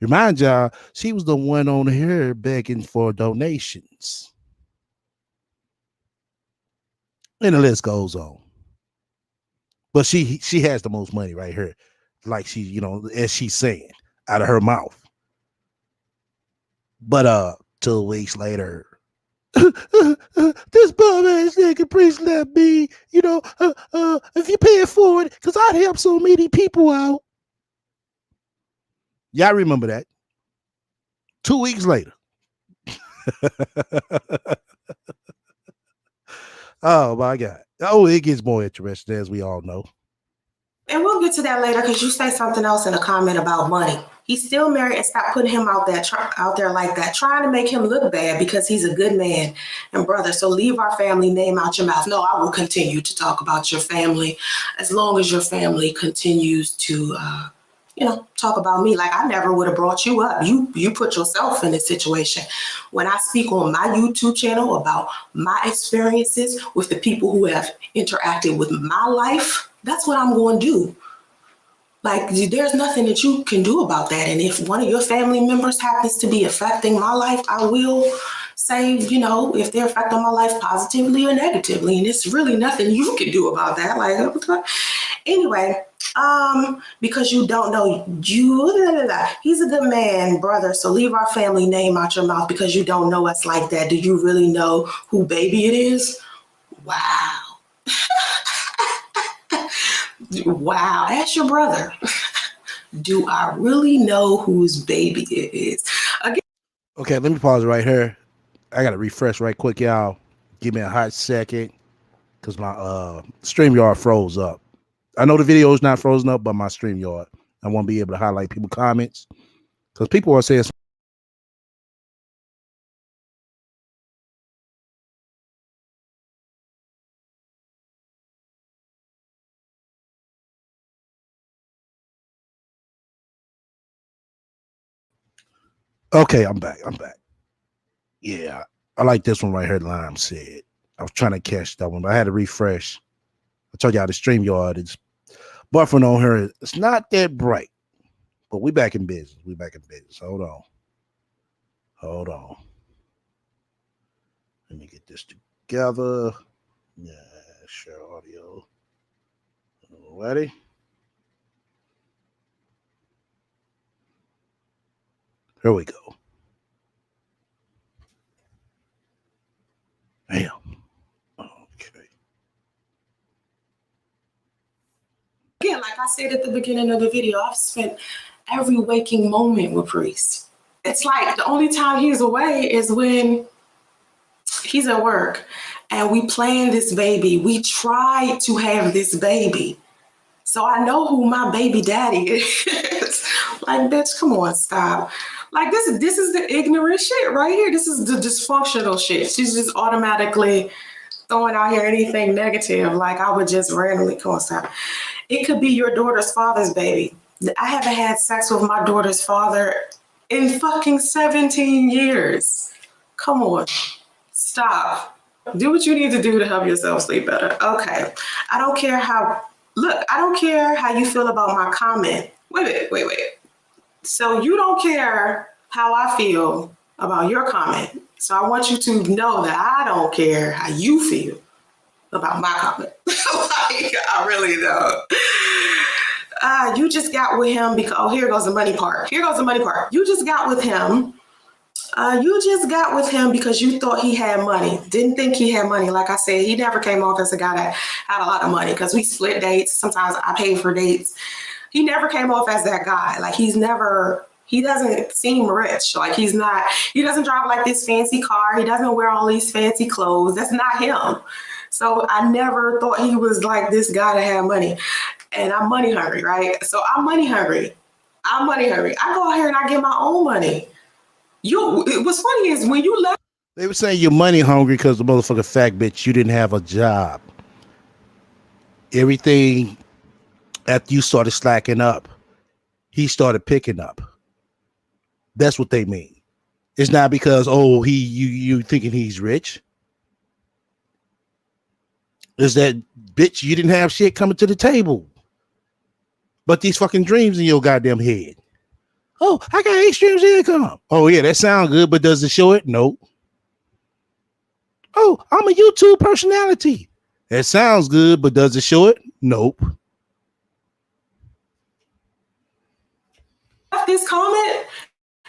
Remind y'all she was the one on here begging for donations. And the list goes on. But she has the most money right here. Like she, you know, as she's saying out of her mouth. But 2 weeks later, this bum ass nigga priest left me, you know, if you pay it forward, because I'd help so many people out. Y'all remember that? 2 weeks later. Oh my God. Oh, it gets more interesting, as we all know. And we'll get to that later because you say something else in a comment about money. He's still married, and stop putting him out there like that, trying to make him look bad because he's a good man and brother. So leave our family name out your mouth. No, I will continue to talk about your family as long as your family continues to, you know, talk about me. Like I never would have brought you up. You put yourself in this situation. When I speak on my YouTube channel about my experiences with the people who have interacted with my life, that's what I'm going to do. Like, there's nothing that you can do about that. And if one of your family members happens to be affecting my life, I will say, you know, if they're affecting my life positively or negatively. And it's really nothing you can do about that. Like, anyway, because you don't know, he's a good man, brother. So leave our family name out your mouth because you don't know us like that. Do you really know who baby it is? Wow. Wow, ask your brother. Do I really know whose baby it is? Again. Okay, let me pause right here. I gotta refresh right quick, y'all. Give me a hot second, cause my StreamYard froze up. I know the video is not frozen up, but my StreamYard. I won't be able to highlight people's comments, cause people are saying. Okay, I'm back. Yeah, I like this one right here. Lime said. I was trying to catch that one, but I had to refresh. I told y'all the StreamYard is buffering on her. It's not that bright, but we back in business. Hold on. Let me get this together. Yeah, share audio. Ready? Here we go. Damn. Okay. Again, like I said at the beginning of the video, I've spent every waking moment with Priest. It's like the only time he's away is when he's at work and we plan this baby. We try to have this baby So I know who my baby daddy is. Like, bitch, come on, stop. Like this is the ignorant shit right here. This is the dysfunctional shit. She's just automatically throwing out here anything negative. Like I would just randomly call stop. It could be your daughter's father's baby. I haven't had sex with my daughter's father in fucking 17 years. Come on, stop. Do what you need to do to help yourself sleep better. Okay. I don't care how you feel about my comment. Wait. So you don't care how I feel about your comment. So I want you to know that I don't care how you feel about my comment. Like, I really don't. You just got with him because, here goes the money part. You just got with him. Because you thought he had money. Didn't think he had money. Like I said, he never came off as a guy that had a lot of money because we split dates. Sometimes I paid for dates. He never came off as that guy. Like he doesn't seem rich. Like he doesn't drive like this fancy car. He doesn't wear all these fancy clothes. That's not him. So I never thought he was like this guy that had money. And I'm money hungry, right? So I'm money hungry. I go out here and I get my own money. What's funny is when you left. They were saying you're money hungry because the motherfucking fact, bitch, you didn't have a job. Everything after you started slacking up, he started picking up. That's what they mean. It's not because, you thinking he's rich. It's that, bitch, you didn't have shit coming to the table. But these fucking dreams in your goddamn head. Oh, I got 8 streams of income. Oh, yeah, that sounds good, but does it show it? No. Oh, I'm a YouTube personality. That sounds good, but does it show it? Nope. This comment,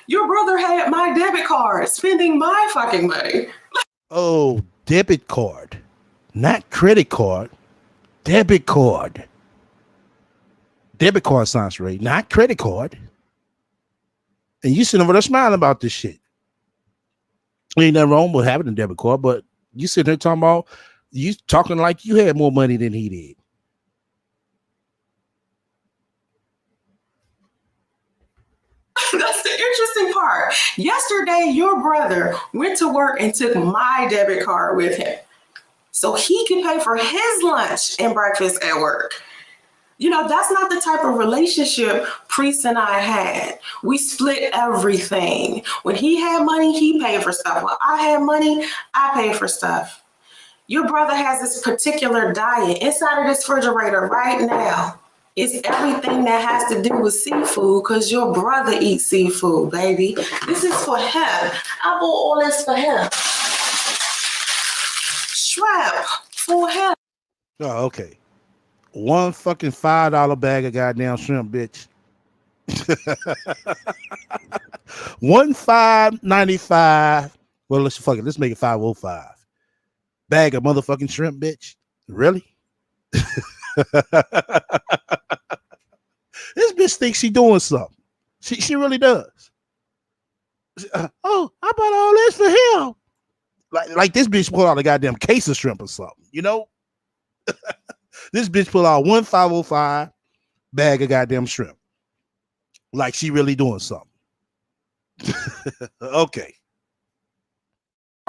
your brother had my debit card spending my fucking money. Oh, debit card. Not credit card. Debit card. Debit card sounds right, not credit card. And you sitting over there smiling about this shit. Ain't nothing wrong with having a debit card, but you sitting there talking like you had more money than he did. That's the interesting part. Yesterday, your brother went to work and took my debit card with him so he could pay for his lunch and breakfast at work. You know, that's not the type of relationship Priest and I had. We split everything. When he had money, he paid for stuff. When I had money, I paid for stuff. Your brother has this particular diet inside of this refrigerator right now. It's everything that has to do with seafood because your brother eats seafood, baby. This is for him. I bought all this for him. Shrimp for him. Oh, okay. One fucking $5 bag of goddamn shrimp, bitch. One $5.95. Well, let's make it $5.05. Bag of motherfucking shrimp, bitch. Really? This bitch thinks she doing something. She really does. I bought all this for him. Like this bitch pulled out a goddamn case of shrimp or something, you know? This bitch pulled out one $5.05 bag of goddamn shrimp. Like she really doing something. Okay.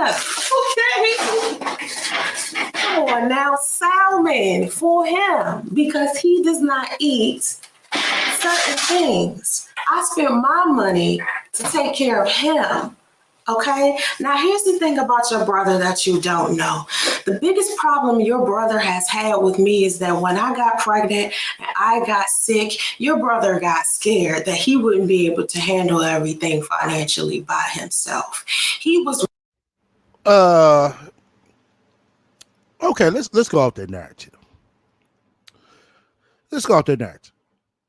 Okay. Come on now, salmon for him because he does not eat certain things. I spent my money to take care of him. Okay, now here's the thing about your brother that you don't know. The biggest problem your brother has had with me is that when I got pregnant and I got sick, your brother got scared that he wouldn't be able to handle everything financially by himself. He was okay, let's go off that narrative.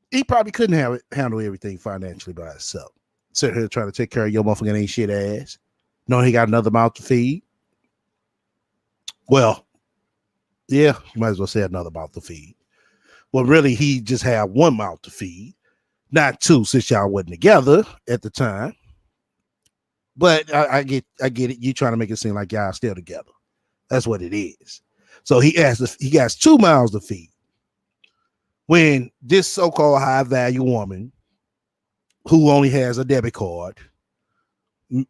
He probably couldn't handle everything financially by himself. Sitting here trying to take care of your motherfucking ain't shit ass. Knowing he got another mouth to feed. Well, yeah, you might as well say another mouth to feed. Well, really, he just had one mouth to feed, not two, since y'all wasn't together at the time. But I get it. You trying to make it seem like y'all still together. That's what it is. So he got 2 mouths to feed. when this so-called high-value woman who only has a debit card,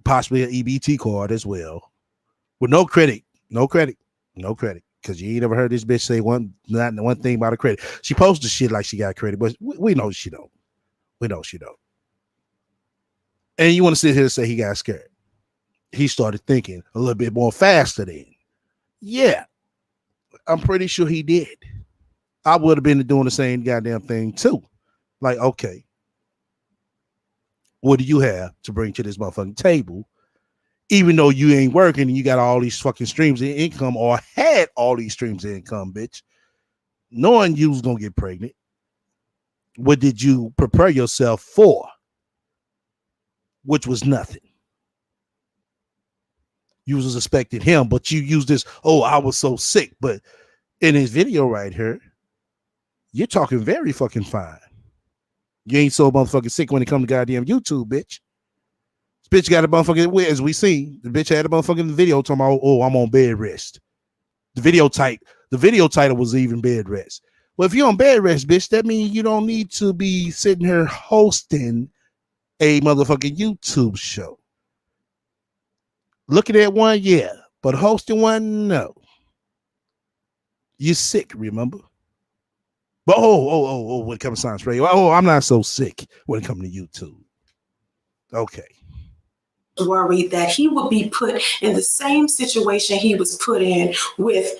possibly an EBT card as well, with no credit, because you ain't never heard this bitch say not one thing about a credit. She posts the shit like she got credit, but we know she don't. We know she don't. And you want to sit here and say he got scared. He started thinking a little bit more faster then. Yeah, I'm pretty sure he did. I would have been doing the same goddamn thing too. Like, okay, what do you have to bring to this motherfucking table? Even though you ain't working and you got all these fucking streams of income or had all these streams of income, bitch, knowing you was going to get pregnant, what did you prepare yourself for? Which was nothing. You was expecting him, but you used this, oh, I was so sick. But in his video right here, you're talking very fucking fine. You ain't so motherfucking sick when it comes to goddamn YouTube, bitch. This bitch got a motherfucking, as we see, the bitch had a motherfucking video talking about, oh, I'm on bed rest. The video title was even bed rest. Well, if you're on bed rest, bitch, that means you don't need to be sitting here hosting a motherfucking YouTube show. Looking at one, yeah, but hosting one, no. You're sick, remember? But when it comes to science radio, I'm not so sick when it comes to YouTube. Okay. Worried that he would be put in the same situation he was put in with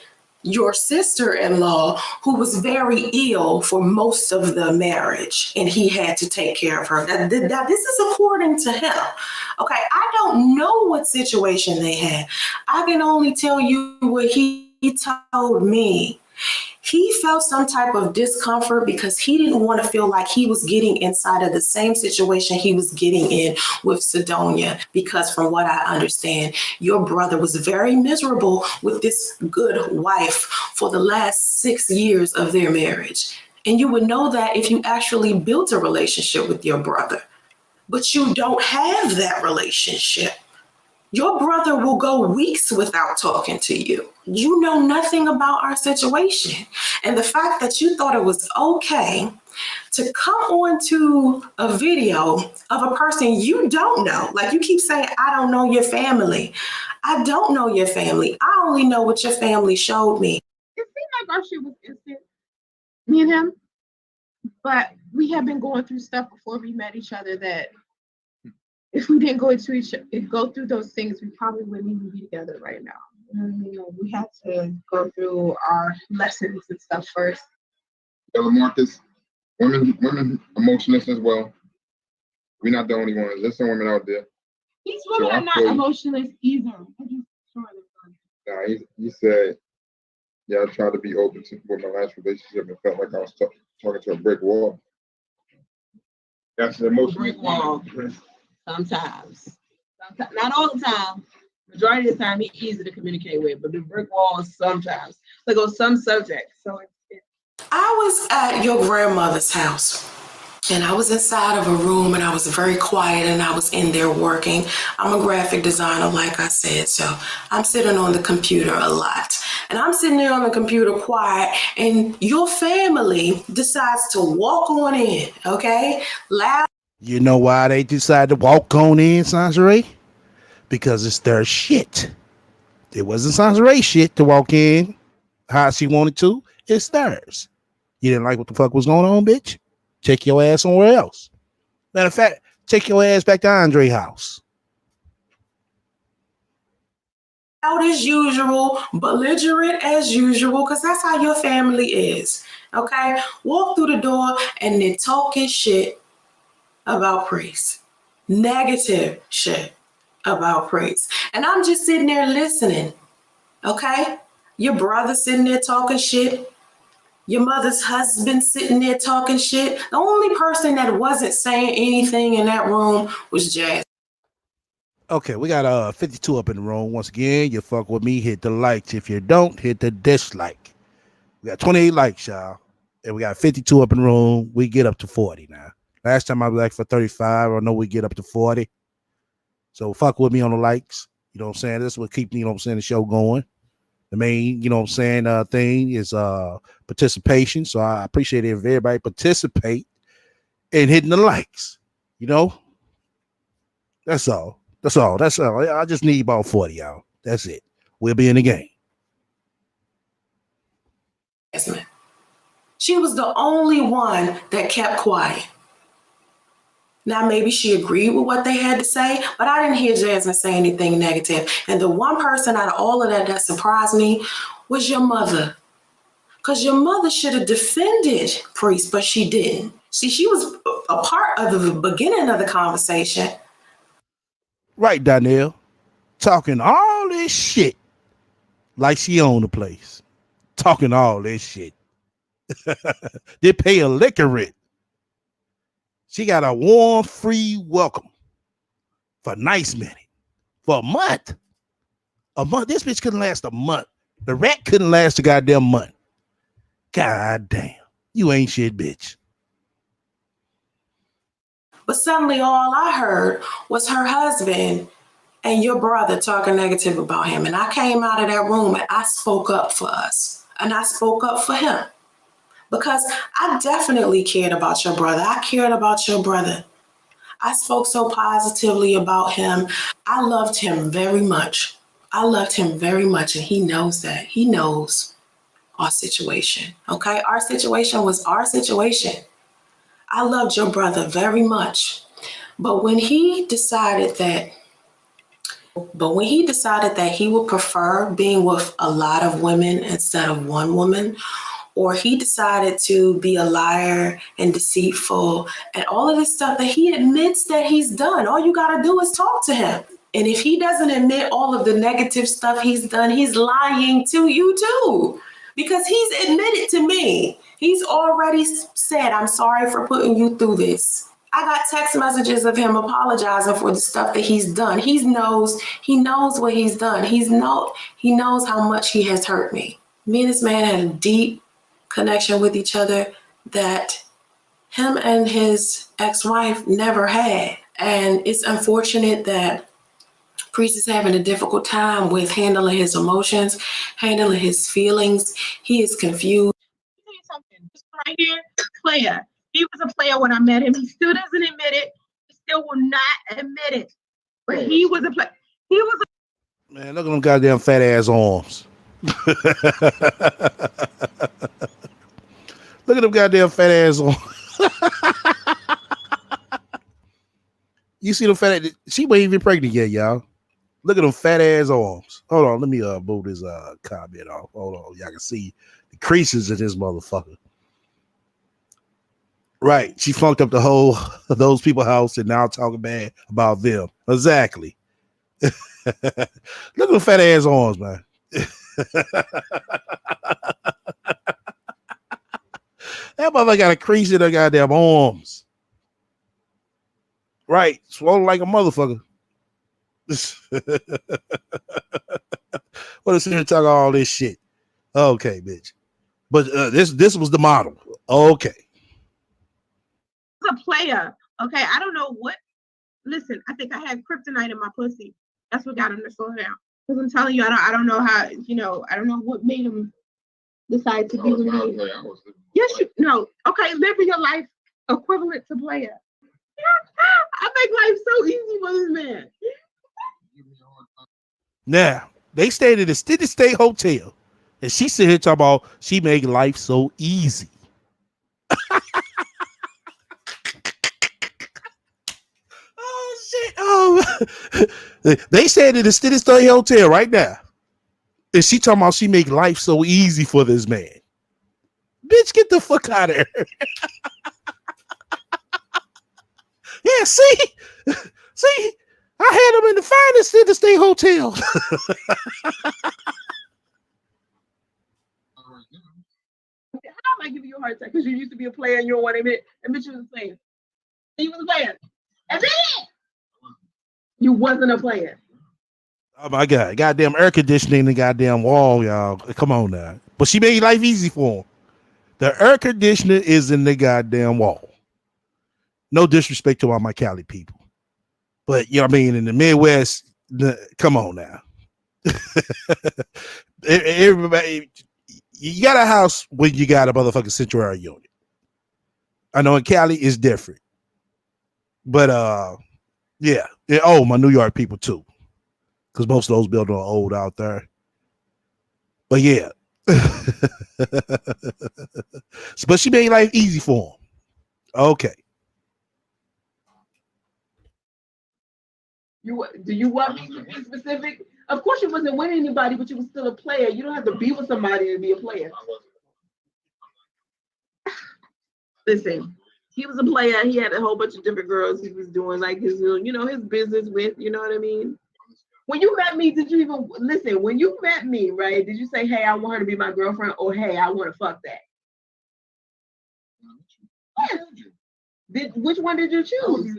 your sister-in-law, who was very ill for most of the marriage, and he had to take care of her. Now, this is according to him. Okay, I don't know what situation they had. I can only tell you what he told me. He felt some type of discomfort because he didn't want to feel like he was getting inside of the same situation he was getting in with Sidonia, because from what I understand, your brother was very miserable with this good wife for the last 6 years of their marriage. And you would know that if you actually built a relationship with your brother, but you don't have that relationship. Your brother will go weeks without talking to you. You know nothing about our situation. And the fact that you thought it was okay to come onto a video of a person you don't know, like you keep saying, I don't know your family. I don't know your family. I only know what your family showed me. It seemed like our shit was instant, me and him. But we had been going through stuff before we met each other that if we didn't go through those things, we probably wouldn't even be together right now. You know what I mean? Like, we had to go through our lessons and stuff first. Marcus, women emotionless as well. We're not the only ones. There's some women out there. These women are not emotionless either. I'm just sure they're fun. He said, yeah, I tried to be open to with my last relationship and felt like I was talking to a brick wall. That's an emotional brick wall. Sometimes. Not all the time. Majority of the time, he's easy to communicate with, but the brick wall is sometimes. Like on some subjects. So I was at your grandmother's house, and I was inside of a room, and I was very quiet, and I was in there working. I'm a graphic designer, like I said, so I'm sitting on the computer a lot. And I'm sitting there on the computer quiet, and your family decides to walk on in, okay? Loud. You know why they decided to walk on in, Sansaray? Because it's their shit. It wasn't Sansaray shit to walk in how she wanted to. It's theirs. You didn't like what the fuck was going on, bitch? Take your ass somewhere else. Matter of fact, take your ass back to Andre's house. Out as usual, belligerent as usual, because that's how your family is, okay? Walk through the door and they're talking shit about Priest. Negative shit about Priest. And I'm just sitting there listening, okay? Your brother sitting there talking shit. Your mother's husband sitting there talking shit. The only person that wasn't saying anything in that room was Jazz. Okay, we got 52 up in the room. Once again, you fuck with me, hit the likes. If you don't, hit the dislike. We got 28 likes, y'all. And we got 52 up in the room. We get up to 40 now. Last time I was like for 35. I know we get up to 40. So fuck with me on the likes. You know what I'm saying? This will keep, you know what I'm saying, the show going. The main, you know what I'm saying, thing is participation. So I appreciate it if everybody participate in hitting the likes. You know, that's all. That's all. That's all. I just need about 40, y'all. That's it. We'll be in the game. She was the only one that kept quiet. Now, maybe she agreed with what they had to say, but I didn't hear Jasmine say anything negative. And the one person out of all of that surprised me was your mother. Because your mother should have defended Priest, but she didn't. See, she was a part of the beginning of the conversation. Right, Donnell. Talking all this shit like she owned the place. Talking all this shit. They pay a liquor rent. She got a warm, free welcome for nice minute. For a month. A month. This bitch couldn't last a month. The rat couldn't last a goddamn month. God damn. You ain't shit, bitch. But suddenly all I heard was her husband and your brother talking negative about him. And I came out of that room and I spoke up for us. And I spoke up for him. Because I definitely cared about your brother. I cared about your brother. I spoke so positively about him. I loved him very much. I loved him very much, and he knows that. He knows our situation, okay? Our situation was our situation. I loved your brother very much. But when he decided that he would prefer being with a lot of women instead of one woman, or he decided to be a liar and deceitful and all of this stuff that he admits that he's done. All you got to do is talk to him. And if he doesn't admit all of the negative stuff he's done, he's lying to you too. Because he's admitted to me. He's already said, I'm sorry for putting you through this. I got text messages of him apologizing for the stuff that he's done. He knows what he's done. He knows how much he has hurt me. Me and this man had a deep connection with each other that him and his ex-wife never had. And it's unfortunate that Priest is having a difficult time with handling his emotions, handling his feelings. He is confused. I'll tell you something. This right here, player. He was a player when I met him. He still doesn't admit it. He still will not admit it. But he was a player. Man, look at them goddamn fat ass arms. Look at them goddamn fat ass arms. You see them fat ass, she wasn't even pregnant yet, y'all. Look at them fat ass arms. Hold on, let me move this comment off. Hold on, y'all can see the creases in this motherfucker. Right, she funked up the whole those people's house and now talking bad about them. Exactly. Look at them fat ass arms, man. That motherfucker got a crease in her goddamn arms. Right, swollen like a motherfucker. What is here talking all this shit? Okay, bitch. But this was the model. Okay. A player. Okay, I don't know what. Listen, I think I had kryptonite in my pussy. That's what got him to slow down. Because I'm telling you, I don't know how. I don't know what made him decide to be with me. Yes, okay, living your life equivalent to player. I make life so easy for this man. Now they stayed at the City State Hotel, and she sit here talking about she make life so easy. Oh, they said at the City State Hotel right now. And she talking about she make life so easy for this man. Bitch, get the fuck out of here. Yeah, see? I had him in the finest City State Hotel. How am I giving you a hard time? Because you used to be a player and you don't want to admit you was a player. You was a player. That's it. You wasn't a player. Oh my God. Goddamn air conditioning in the goddamn wall, y'all. Come on now. But she made life easy for him. The air conditioner is in the goddamn wall. No disrespect to all my Cali people. But you know what I mean, in the Midwest, come on now. Everybody, you got a house when you got a motherfucking sanctuary unit. I know in Cali it's different, but yeah. Oh, my New York people too, because most of those buildings are old out there. But yeah, but she made life easy for him. Okay. Do you want me to be specific? Of course, you wasn't with anybody, but you was still a player. You don't have to be with somebody to be a player. Listen, he was a player. He had a whole bunch of different girls he was doing like his, his business with. You know what I mean? When you met me, did you even listen? When you met me, right? Did you say, "Hey, I want her to be my girlfriend," or "Hey, I want to fuck that"? Yes. Which one did you choose?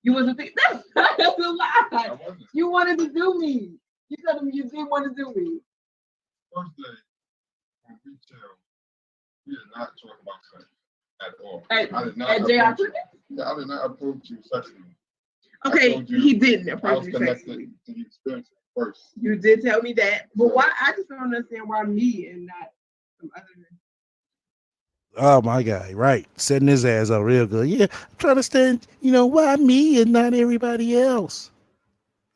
You wasn't thinking. That's a lie. You wanted to do me. You told me you didn't want to do me. First day, when we chill, we did not talk about sex at all. I did not. I did not approach you sexually. Okay, he didn't approach you sexually. To the experience first. You did tell me that, but why? I just don't understand why me and not some other. Oh my God, right. Setting his ass up real good. Yeah, I'm trying to understand, why me and not everybody else.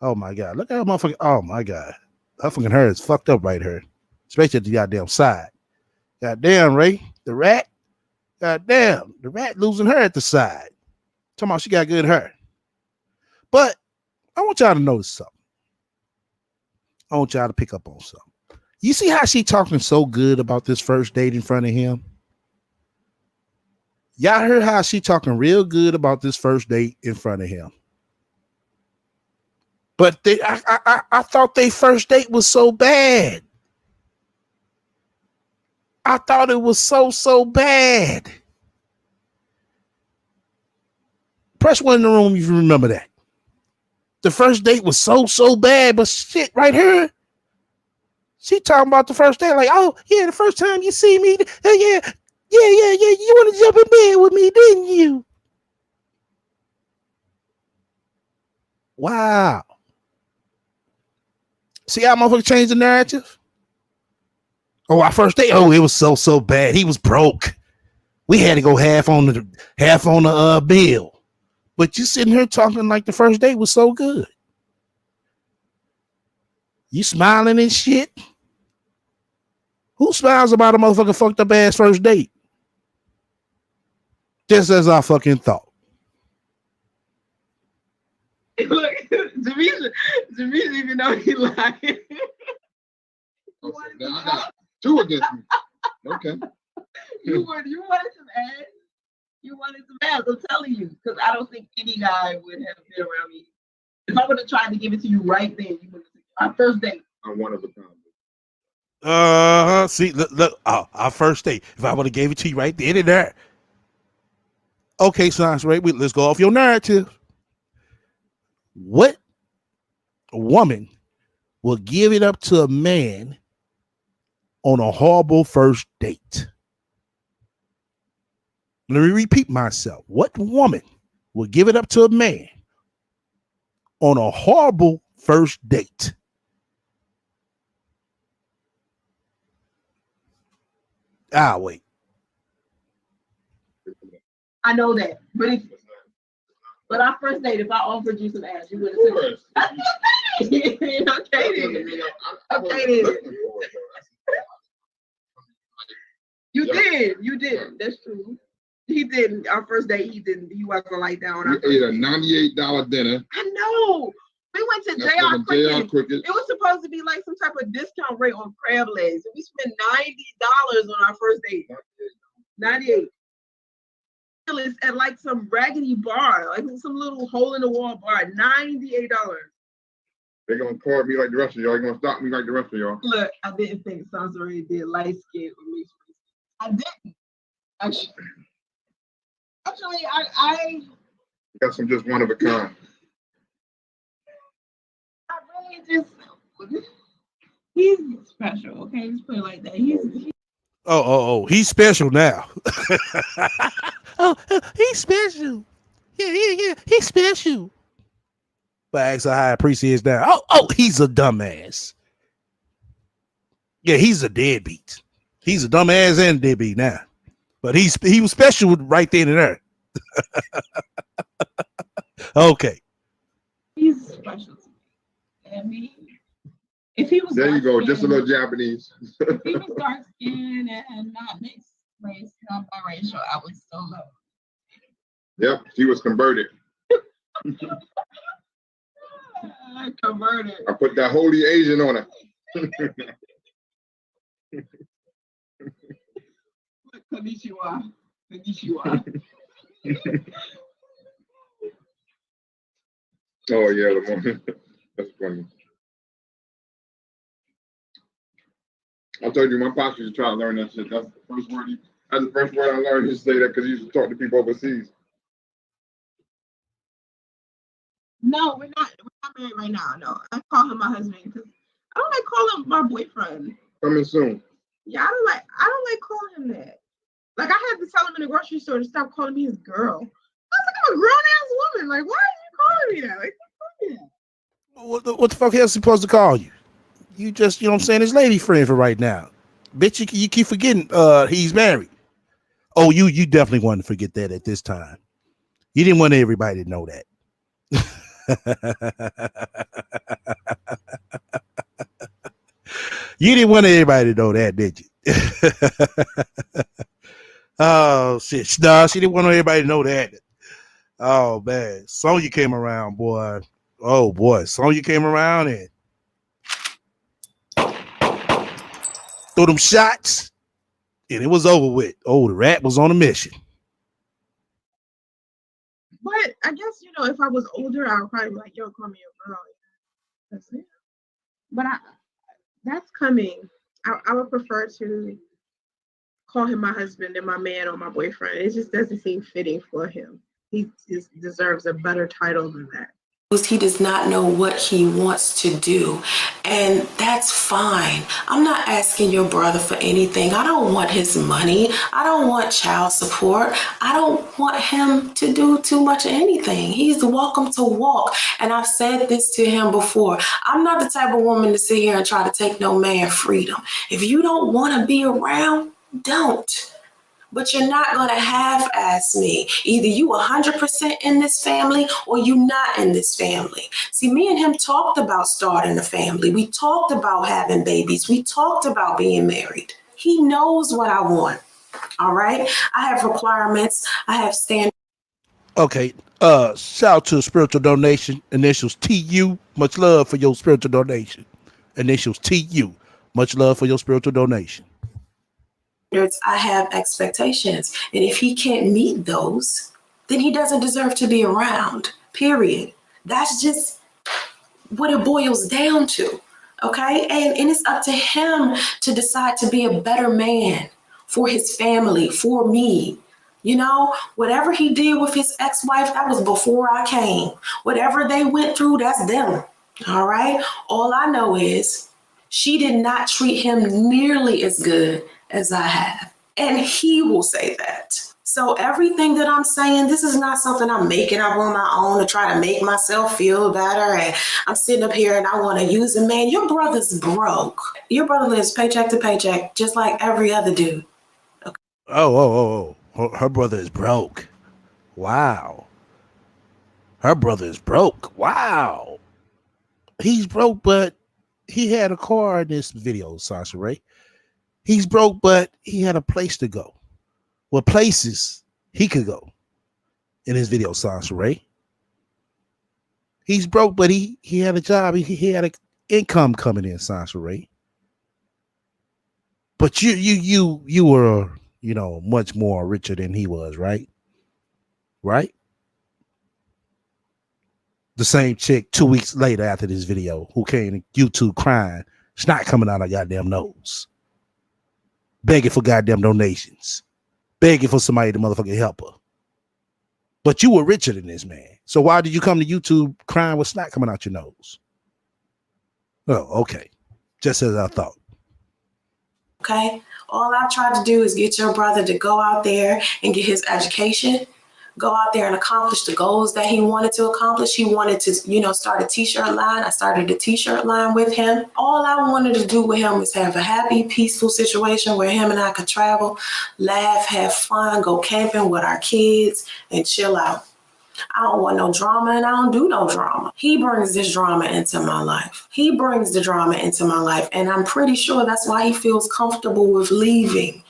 Oh my God. Look at how motherfucking, oh my God. That fucking hair is fucked up right here. Especially at the goddamn side. Goddamn, Ray. The rat. Goddamn. The rat losing her at the side. Talking about she got good hair. But I want y'all to notice something. I want y'all to pick up on something. You see how she talking so good about this first date in front of him? Y'all heard how she talking real good about this first date in front of him. But I thought their first date was so bad. I thought it was so bad. Press one in the room if you remember that. The first date was so bad, but shit right here. She talking about the first date like, oh, yeah, the first time you see me, yeah. You want to jump in bed with me, didn't you? Wow. See how motherfucker changed the narrative? Oh, our first date, oh, it was so bad. He was broke. We had to go half on the bill. But you sitting here talking like the first date was so good. You smiling and shit. Who smiles about a motherfucking fucked up ass first date? Just as I fucking thought. Look, Demetra even though he lied. Okay, now I got two against me. Okay. You wanted some ass. You wanted some ass. I'm telling you, because I don't think any guy would have been around me. If I would have tried to give it to you right then, you would have. Our first date. I'm one of a kind. See, look, our first date. If I would have gave it to you right then and there. Okay, Science Ray, let's go off your narrative. What woman will give it up to a man on a horrible first date? Let me repeat myself. What woman will give it up to a man on a horrible first date? Wait. I know that, but our first date, if I offered you some ass, you would have said, "Okay, then." Okay, then. You did. That's true. He didn't. Our first date, he didn't. He wasn't like that on our first date. We ate a $98 dinner. I know. We went to JR Cricket. It was supposed to be like some type of discount rate on crab legs. We spent $90 on our first date. 98. At like some raggedy bar, like some little hole in the wall bar. $98. They're gonna card me like the rest of y'all. They're gonna stop me like the rest of y'all. Look, I didn't think Sansaray did light skin or mixed race. I didn't. Actually, I got some just one of a kind. I really just he's special. Okay, just put it like that. He's he's special now. Oh, he's special. Yeah, he's special. But ask her how a priest is now. Oh, he's a dumbass. Yeah, he's a deadbeat. He's a dumbass and a deadbeat now. But he was special right then and there. Okay. He's special to me. I mean, if he was There you go, just a little dark-skinned- Japanese. if he was dark skinned and not mixed race, not biracial, I would still love Yep, he was converted. him. Converted. I put that holy Asian on it. Konnichiwa. Konnichiwa. Oh yeah, Lamar. That's funny. I told you my pops used to try to learn that shit. That's the first word. That's the first word I learned. He say that because he used to talk to people overseas. No, we're not married right now. No, I call him my husband because I don't like calling him my boyfriend. Coming soon. Yeah, I don't like calling him that. Like I had to tell him in the grocery store to stop calling me his girl. I was like, I'm a grown ass woman. Like, why are you calling me that? Like, What the fuck else is supposed to call you? You just, you know what I'm saying, his lady friend for right now. Bitch, you keep forgetting he's married. Oh, you definitely wanted to forget that at this time. You didn't want everybody to know that. You didn't want everybody to know that, did you? Oh shit. Nah, she didn't want everybody to know that. Oh man. Sonya came around, boy. Oh boy. Sonya came around and threw them shots, and it was over with. Oh, the rat was on a mission. but I guess if I was older, I would probably be like, yo, call me a girl. That's it. But that's coming. I would prefer to call him my husband than my man or my boyfriend. It just doesn't seem fitting for him. He just deserves a better title than that. He does not know what he wants to do, and that's fine. I'm not asking your brother for anything. I don't want his money. I don't want child support. I don't want him to do too much of anything. He's welcome to walk, and I've said this to him before. I'm not the type of woman to sit here and try to take no man freedom. If you don't want to be around, don't. But you're not going to half-ass me. Either you 100% in this family or you not in this family. See, me and him talked about starting a family. We talked about having babies. We talked about being married. He knows what I want. All right? I have requirements. I have standards. Okay. Shout out to spiritual donation. Initials TU. Much love for your spiritual donation. Initials TU. Much love for your spiritual donation. I have expectations. And if he can't meet those, then he doesn't deserve to be around, period. That's just what it boils down to, okay? And it's up to him to decide to be a better man for his family, for me. Whatever he did with his ex-wife, that was before I came. Whatever they went through, that's them, all right? All I know is she did not treat him nearly as good as I have. And he will say that. So everything that I'm saying, this is not something I'm making up on my own to try to make myself feel better. And I'm sitting up here and I want to use a man. Your brother's broke. Your brother lives paycheck to paycheck, just like every other dude. Okay. Oh. Her brother is broke. Wow. Her brother is broke. Wow. He's broke, but he had a car in this video, Sasha Ray. He's broke, but he had a place to go. Well, places he could go in his video, Sasha Ray. He's broke, but he had a job. He had an income coming in, Sasha Ray. But you were, much more richer than he was, right? Right? The same chick 2 weeks later after this video who came to YouTube crying, snot coming out of goddamn nose. Begging for goddamn donations. Begging for somebody to motherfucking help her. But you were richer than this man. So why did you come to YouTube crying with snot coming out your nose? Oh, okay. Just as I thought. Okay? All I tried to do is get your brother to go out there and get his education, go out there and accomplish the goals that he wanted to accomplish. He wanted to, start a t-shirt line. I started a t-shirt line with him. All I wanted to do with him was have a happy, peaceful situation where him and I could travel, laugh, have fun, go camping with our kids, and chill out. I don't want no drama, and I don't do no drama. He brings this drama into my life. He brings the drama into my life, and I'm pretty sure that's why he feels comfortable with leaving.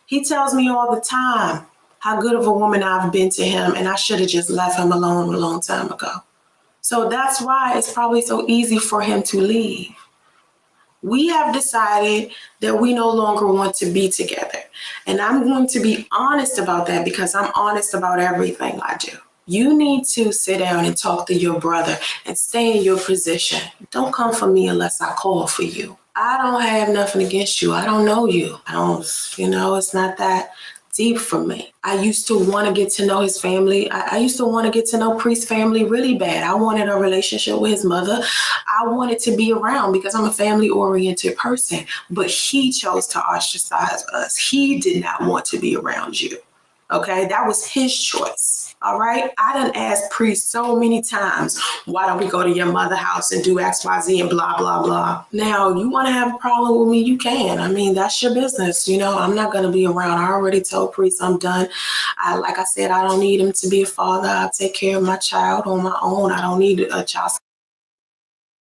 He tells me all the time how good of a woman I've been to him, and I should have just left him alone a long time ago. So that's why it's probably so easy for him to leave. We have decided that we no longer want to be together. And I'm going to be honest about that because I'm honest about everything I do. You need to sit down and talk to your brother and stay in your position. Don't come for me unless I call for you. I don't have nothing against you. I don't know you. It's not that deep for me. I used to want to get to know his family. I used to want to get to know Priest's family really bad. I wanted a relationship with his mother. I wanted to be around because I'm a family-oriented person. But he chose to ostracize us. He did not want to be around you. Okay, that was his choice. All right. I done asked Priest so many times, why don't we go to your mother's house and do X, Y, Z and blah, blah, blah. Now, you want to have a problem with me? You can. I mean, that's your business. I'm not going to be around. I already told Priest I'm done. Like I said, I don't need him to be a father. I'll take care of my child on my own. I don't need a child.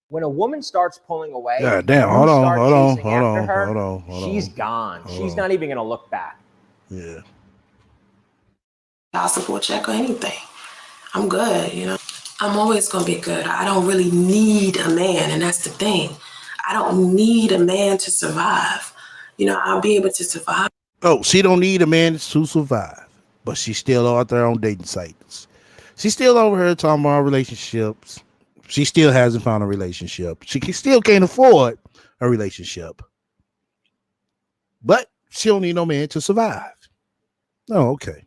When a woman starts pulling away, God damn, hold on. She's gone. She's not even going to look back. Yeah. Child support check or anything. I'm good, I'm always going to be good. I don't really need a man, and that's the thing. I don't need a man to survive. I'll be able to survive. Oh, she don't need a man to survive, but she's still out there on dating sites. She's still over here talking about relationships. She still hasn't found a relationship. She still can't afford a relationship, but she don't need no man to survive. Oh, okay.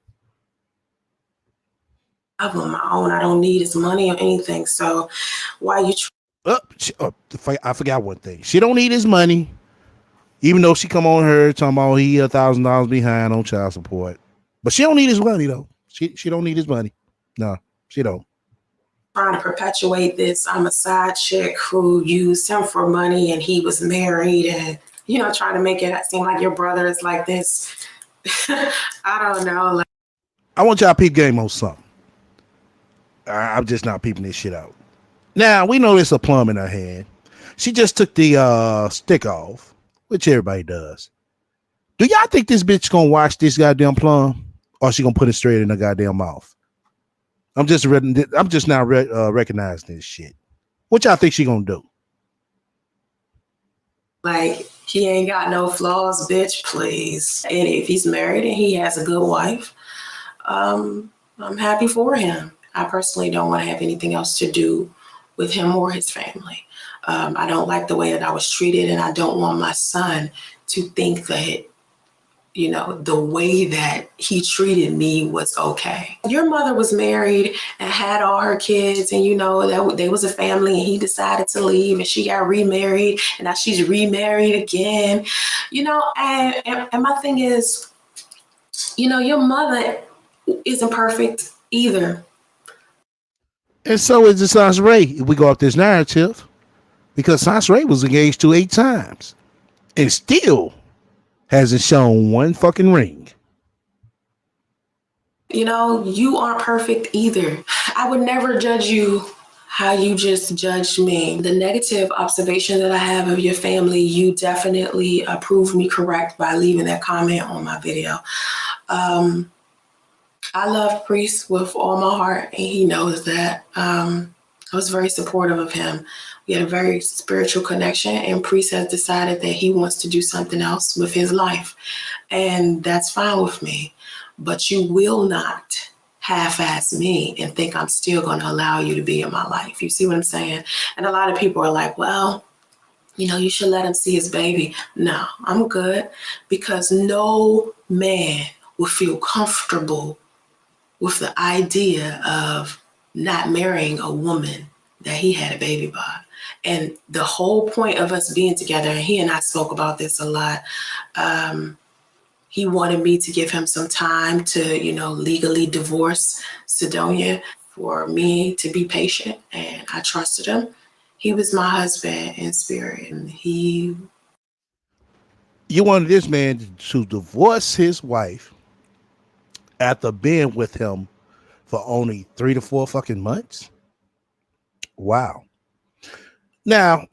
On my own. I don't need his money or anything. So why you I forgot one thing. She don't need his money, even though she come on her talking about he $1,000 behind on child support. But she don't need his money though. She don't need his money. No, she don't. Trying to perpetuate this. I'm a side chick who used him for money and he was married and trying to make it seem like your brother is like this. I don't know. I want y'all to peep game on something. I'm just not peeping this shit out. Now, we know there's a plum in her hand. She just took the stick off, which everybody does. Do y'all think this bitch gonna wash this goddamn plum, or she gonna put it straight in her goddamn mouth? I'm just now recognizing this shit. What y'all think she gonna do? Like, he ain't got no flaws, bitch, please. And if he's married and he has a good wife, I'm happy for him. I personally don't want to have anything else to do with him or his family. I don't like the way that I was treated, and I don't want my son to think that, the way that he treated me was okay. Your mother was married and had all her kids, and that they was a family, and he decided to leave, and she got remarried, and now she's remarried again. And my thing is, your mother isn't perfect either. And so is the Sansaray, if we go off this narrative, because Sansaray was engaged to 8 times and still hasn't shown one fucking ring. You aren't perfect either. I would never judge you how you just judged me. The negative observation that I have of your family, you definitely proved me correct by leaving that comment on my video. I love Priest with all my heart, and he knows that. I was very supportive of him. We had a very spiritual connection, and Priest has decided that he wants to do something else with his life, and that's fine with me. But you will not half-ass me and think I'm still going to allow you to be in my life. You see what I'm saying? And a lot of people are like, well, you should let him see his baby. No, I'm good, because no man will feel comfortable with the idea of not marrying a woman that he had a baby by. And the whole point of us being together, and he and I spoke about this a lot, He wanted me to give him some time to, legally divorce Sidonia, for me to be patient, and I trusted him. He was my husband in spirit, and you wanted this man to divorce his wife after being with him for only 3 to 4 fucking months? Wow. Now,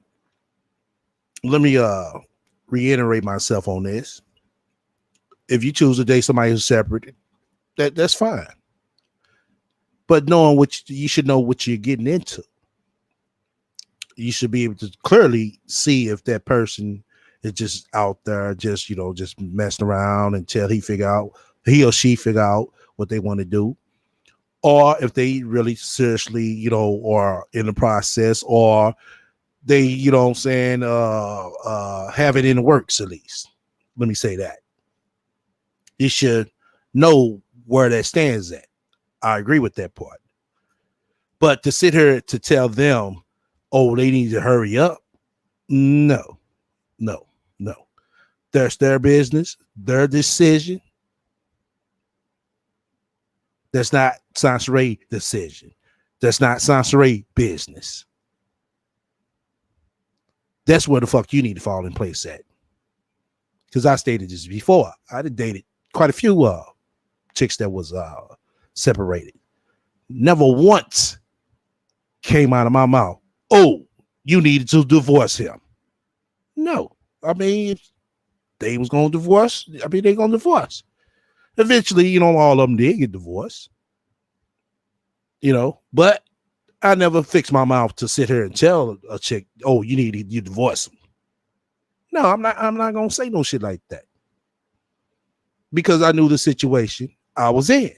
let me reiterate myself on this. If you choose to date somebody who's separate, that's fine. But knowing you should know what you're getting into. You should be able to clearly see if that person is just out there, just messing around until he or she figure out what they want to do, or if they really seriously, are in the process, or they, have it in the works at least. Let me say that. You should know where that stands at. I agree with that part. But to sit here to tell them, oh, they need to hurry up. No. That's their business, their decision. That's not Sansaray decision. That's not Sansaray business. That's where the fuck you need to fall in place at. Because I stated this before. I done dated quite a few chicks that was separated. Never once came out of my mouth, oh, you needed to divorce him. No. I mean, if they was going to divorce, they going to divorce. Eventually, all of them did get divorced. But I never fixed my mouth to sit here and tell a chick, oh, you divorce him. No, I'm not going to say no shit like that. Because I knew the situation I was in.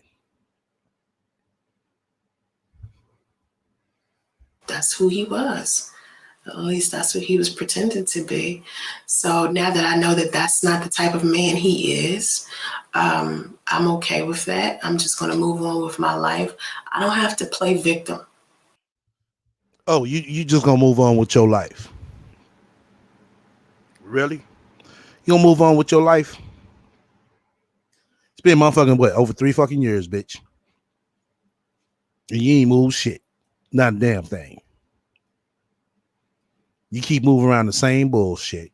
That's who he was. At least that's what he was pretending to be. So now that I know that that's not the type of man he is, I'm okay with that. I'm just going to move on with my life. I don't have to play victim. Oh, you just going to move on with your life? Really? You going to move on with your life? It's been motherfucking over 3 fucking years, bitch. And you ain't moved shit. Not a damn thing. You keep moving around the same bullshit.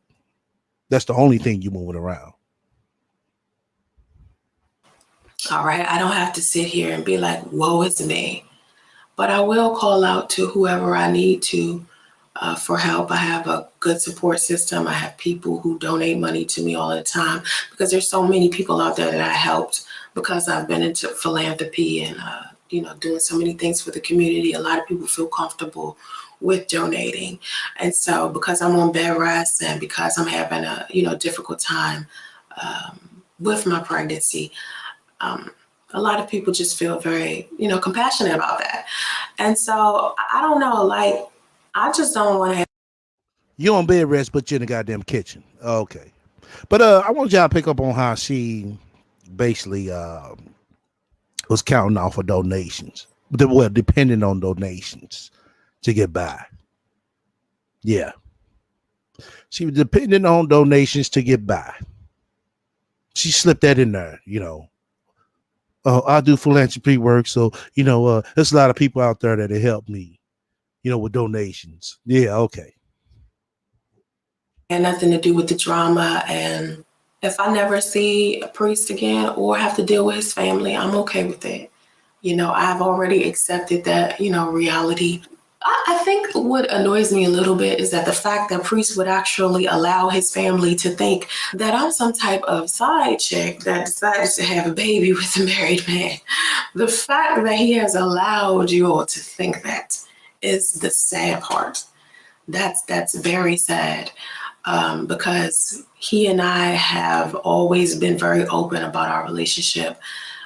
That's the only thing you moving around. All right. I don't have to sit here and be like, woe is me. But I will call out to whoever I need to for help. I have a good support system. I have people who donate money to me all the time, because there's so many people out there that I helped because I've been into philanthropy and, doing so many things for the community. A lot of people feel comfortable with donating. And so because I'm on bed rest and because I'm having a, difficult time with my pregnancy, a lot of people just feel very, compassionate about that. And so I don't know, I just don't want to have. You on bed rest, but you're in the goddamn kitchen. Okay. But I want y'all to pick up on how she basically was counting off of donations. Well, depending on donations to get by. Yeah. She was depending on donations to get by. She slipped that in there, I do philanthropy work, so there's a lot of people out there that help me, with donations. Yeah, okay. And nothing to do with the drama. And if I never see a priest again or have to deal with his family, I'm okay with it. I've already accepted that, reality. I think what annoys me a little bit is that the fact that priest would actually allow his family to think that I'm some type of side chick that decided to have a baby with a married man. The fact that he has allowed you all to think that is the sad part. That's very sad, because he and I have always been very open about our relationship,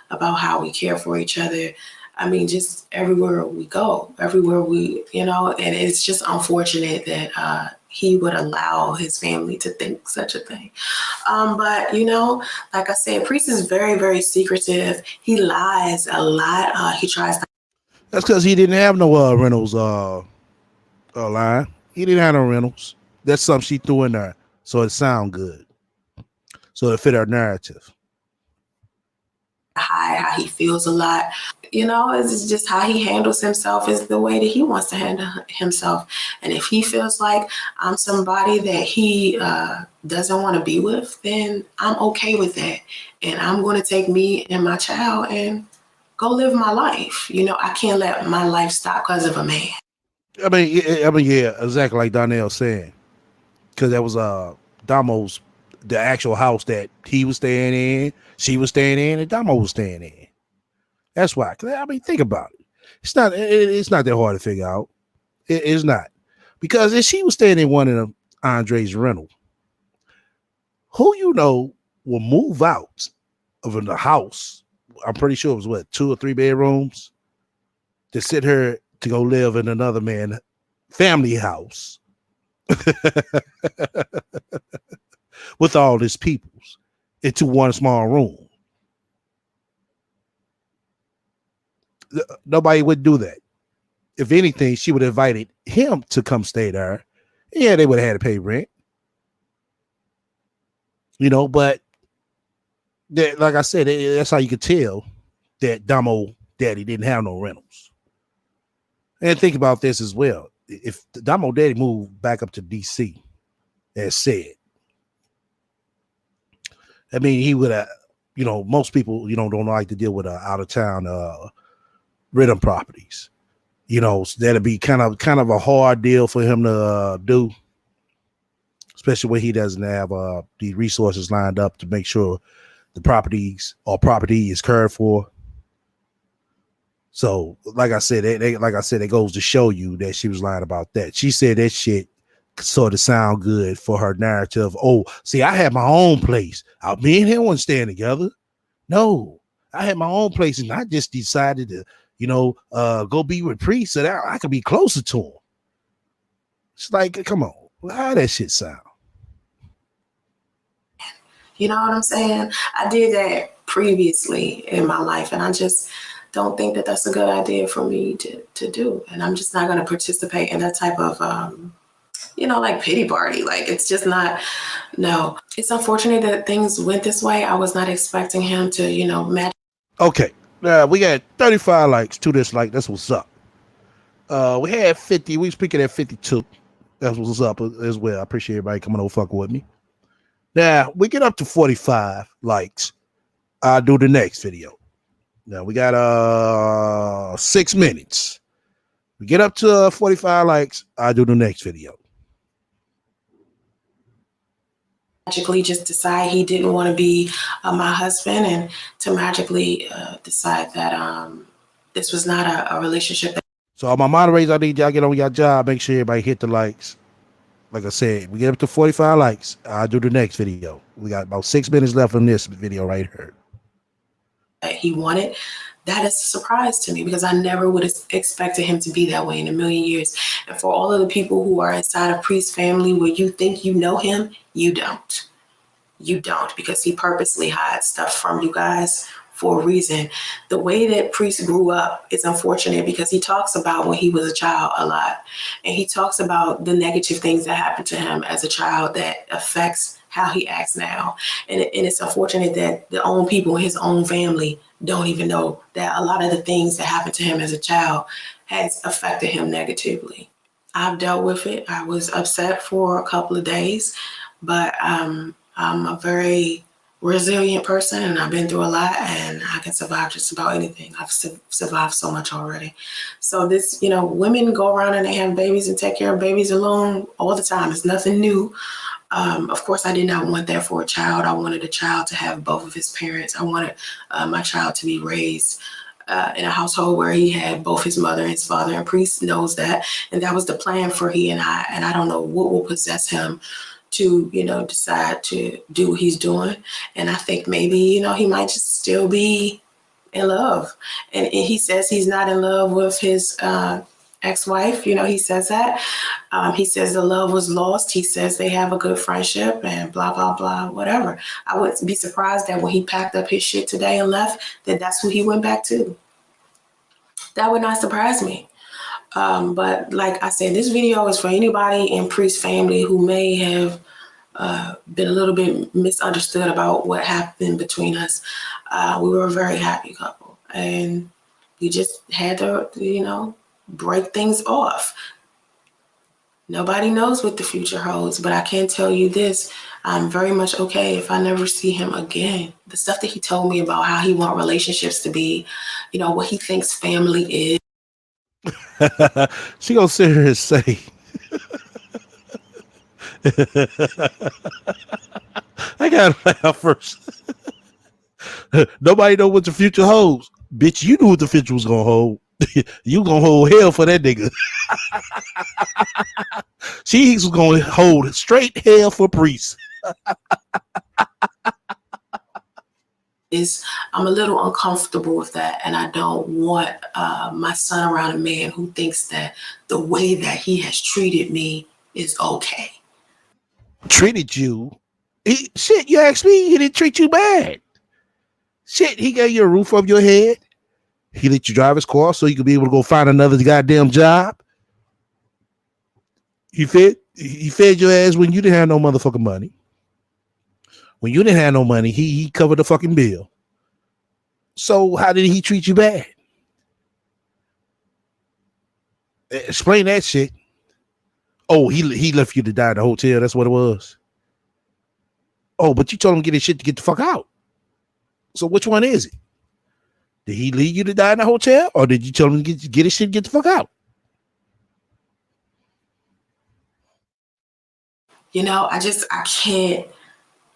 about how we care for each other. I mean, just everywhere we go, everywhere we, and it's just unfortunate that he would allow his family to think such a thing. But, like I said, Priest is very, very secretive. He lies a lot. He tries to. That's because he didn't have no rentals line. He didn't have no rentals. That's something she threw in there so it sound good. So it fit her narrative. hide how he feels a lot. You know, it's just how he handles himself is the way that he wants to handle himself. And if he feels like I'm somebody that he doesn't want to be with, then I'm okay with that. And I'm going to take me and my child and go live my life. You know, I can't let my life stop because of a man. I mean, yeah, exactly like Donnell saying, because that was Damo's, the actual house that he was staying in, she was staying in, and Damo was staying in. That's why. I mean, think about it. It's not that hard to figure out. It's not, because if she was staying in one of Andre's rental, who you know will move out of the house? I'm pretty sure it was what, 2 or 3 bedrooms, to sit her to go live in another man's family house with all his peoples into one small room. Nobody would do that. If anything, she would have invited him to come stay there. Yeah, they would have had to pay rent. You know, but like I said, that's how you could tell that Damo daddy didn't have no rentals. And think about this as well. If Damo daddy moved back up to DC, as said, I mean, he would have, you know, most people, you know, don't like to deal with out of town rental properties. You know, so that'd be kind of a hard deal for him to do, especially when he doesn't have the resources lined up to make sure the property is cared for. So, like I said, it goes to show you that she was lying about that. She said that shit sort of sound good for her narrative. Oh, see, I had my own place. Me and him weren't staying together. No, I had my own place, and I just decided to, you know, go be with Priest so that I could be closer to him. It's like, come on, how that shit sound? You know what I'm saying? I did that previously in my life, and I just don't think that that's a good idea for me to do. And I'm just not going to participate in that type of, you know, like pity party. Like, it's just not, no. It's unfortunate that things went this way. I was not expecting him to, you know, match. Okay. We got 35 likes, 2 dislikes. That's what's up. We had 50. We speaking at 52. That's what's up as well. I appreciate everybody coming over fucking with me. Now, we get up to 45 likes. I'll do the next video. Now, we got 6 minutes. We get up to 45 likes. I'll do the next video. Magically just decide he didn't want to be my husband, and to magically decide that this was not a relationship. So all my moderators, I need y'all get on your job. Make sure everybody hit the likes. Like I said, we get up to 45 likes. I'll do the next video. We got about 6 minutes left on this video right here. He wanted. That is a surprise to me, because I never would have expected him to be that way in a million years. And for all of the people who are inside of Priest's family where you think you know him, you don't. You don't, because he purposely hides stuff from you guys for a reason. The way that Priest grew up is unfortunate, because he talks about when he was a child a lot. And he talks about the negative things that happened to him as a child that affects how he acts now. And it's unfortunate that the own people in his own family don't even know that a lot of the things that happened to him as a child has affected him negatively. I've dealt with it. I was upset for a couple of days, but I'm a very resilient person, and I've been through a lot, and I can survive just about anything. I've survived so much already. So this, you know, women go around and they have babies and take care of babies alone all the time. It's nothing new. Of course, I did not want that for a child. I wanted a child to have both of his parents. I wanted my child to be raised in a household where he had both his mother and his father, and Priest knows that. And that was the plan for he and I. And I don't know what will possess him to, you know, decide to do what he's doing. And I think maybe, you know, he might just still be in love. And he says he's not in love with his ex-wife. You know, he says that. He says the love was lost. He says they have a good friendship and blah, blah, blah, whatever. I wouldn't be surprised that when he packed up his shit today and left, that that's who he went back to. That would not surprise me. But like I said, this video is for anybody in Priest's family who may have been a little bit misunderstood about what happened between us. We were a very happy couple, and we just had to, break things off. Nobody knows what the future holds, but I can tell you this. I'm very much okay if I never see him again. The stuff that he told me about how he wants relationships to be, what he thinks family is. She gonna sit here and say, I gotta laugh first. Nobody know what the future holds. Bitch, you knew what the future was gonna hold. You gonna hold hell for that nigga. She's gonna hold straight hell for Priest. I'm a little uncomfortable with that, and I don't want my son around a man who thinks that the way that he has treated me is okay. Treated you? Shit, you asked me, he didn't treat you bad. Shit, he gave you a roof over your head. He let you drive his car so you could be able to go find another goddamn job. He fed your ass when you didn't have no motherfucking money. When you didn't have no money, he covered the fucking bill. So how did he treat you bad? Explain that shit. Oh, he left you to die at the hotel. That's what it was. Oh, but you told him to get his shit to get the fuck out. So which one is it? Did he leave you to die in the hotel, or did you tell him to get his shit and get the fuck out? I can't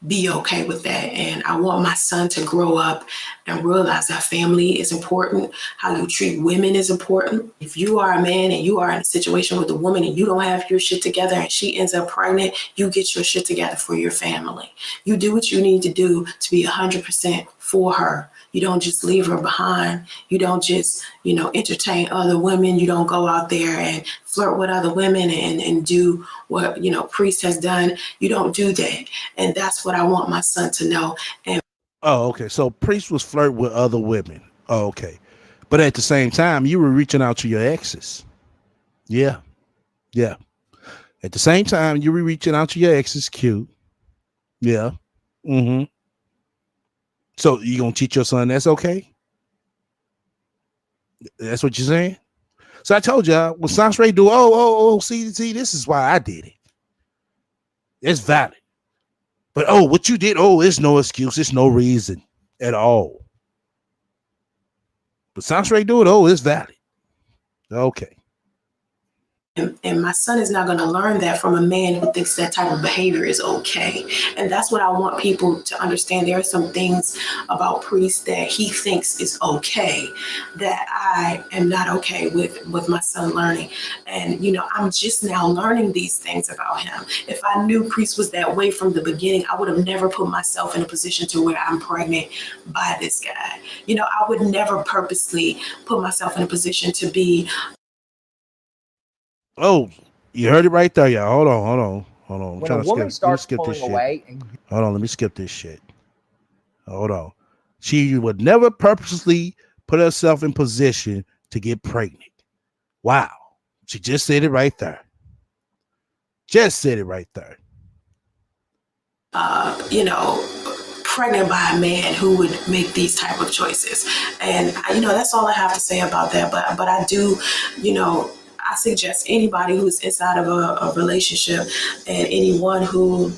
be okay with that. And I want my son to grow up and realize that family is important. How you treat women is important. If you are a man and you are in a situation with a woman and you don't have your shit together and she ends up pregnant, you get your shit together for your family. You do what you need to do to be 100% for her. You don't just leave her behind. You don't just, entertain other women. You don't go out there and flirt with other women and do what, Priest has done. You don't do that. And that's what I want my son to know. And okay. So Priest was flirting with other women. Oh, okay. But at the same time, you were reaching out to your exes. Yeah. Yeah. At the same time, you were reaching out to your exes, Q. Yeah. Mm-hmm. So you gonna teach your son that's okay? That's what you're saying? So I told y'all, when Sansray do, see, this is why I did it. It's valid. But what you did, it's no excuse, it's no reason at all. But Sansray do it, it's valid. Okay. And my son is not going to learn that from a man who thinks that type of behavior is okay. And that's what I want people to understand. There are some things about Priest that he thinks is okay that I am not okay with my son learning. And, I'm just now learning these things about him. If I knew Priest was that way from the beginning, I would have never put myself in a position to where I'm pregnant by this guy. I would never purposely put myself in a position to be. Oh, you heard it right there, y'all. Hold on. I'm when a woman starts skip pulling away, hold on, let me skip this shit. Hold on. She would never purposely put herself in position to get pregnant. Wow. She just said it right there. Pregnant by a man who would make these type of choices. And, that's all I have to say about that. But I do, I suggest anybody who's inside of a relationship and anyone who,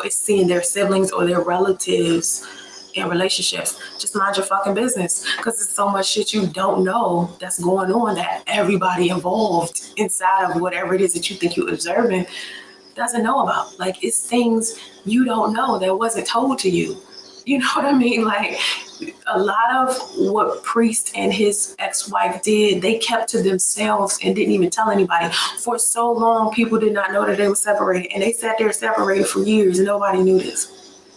is seeing their siblings or their relatives in relationships, just mind your fucking business, because there's so much shit you don't know that's going on that everybody involved inside of whatever it is that you think you're observing doesn't know about. Like, it's things you don't know that wasn't told to you. You know what I mean? Like, a lot of what Priest and his ex-wife did, they kept to themselves and didn't even tell anybody. For so long, people did not know that they were separated, and they sat there separated for years and nobody knew this.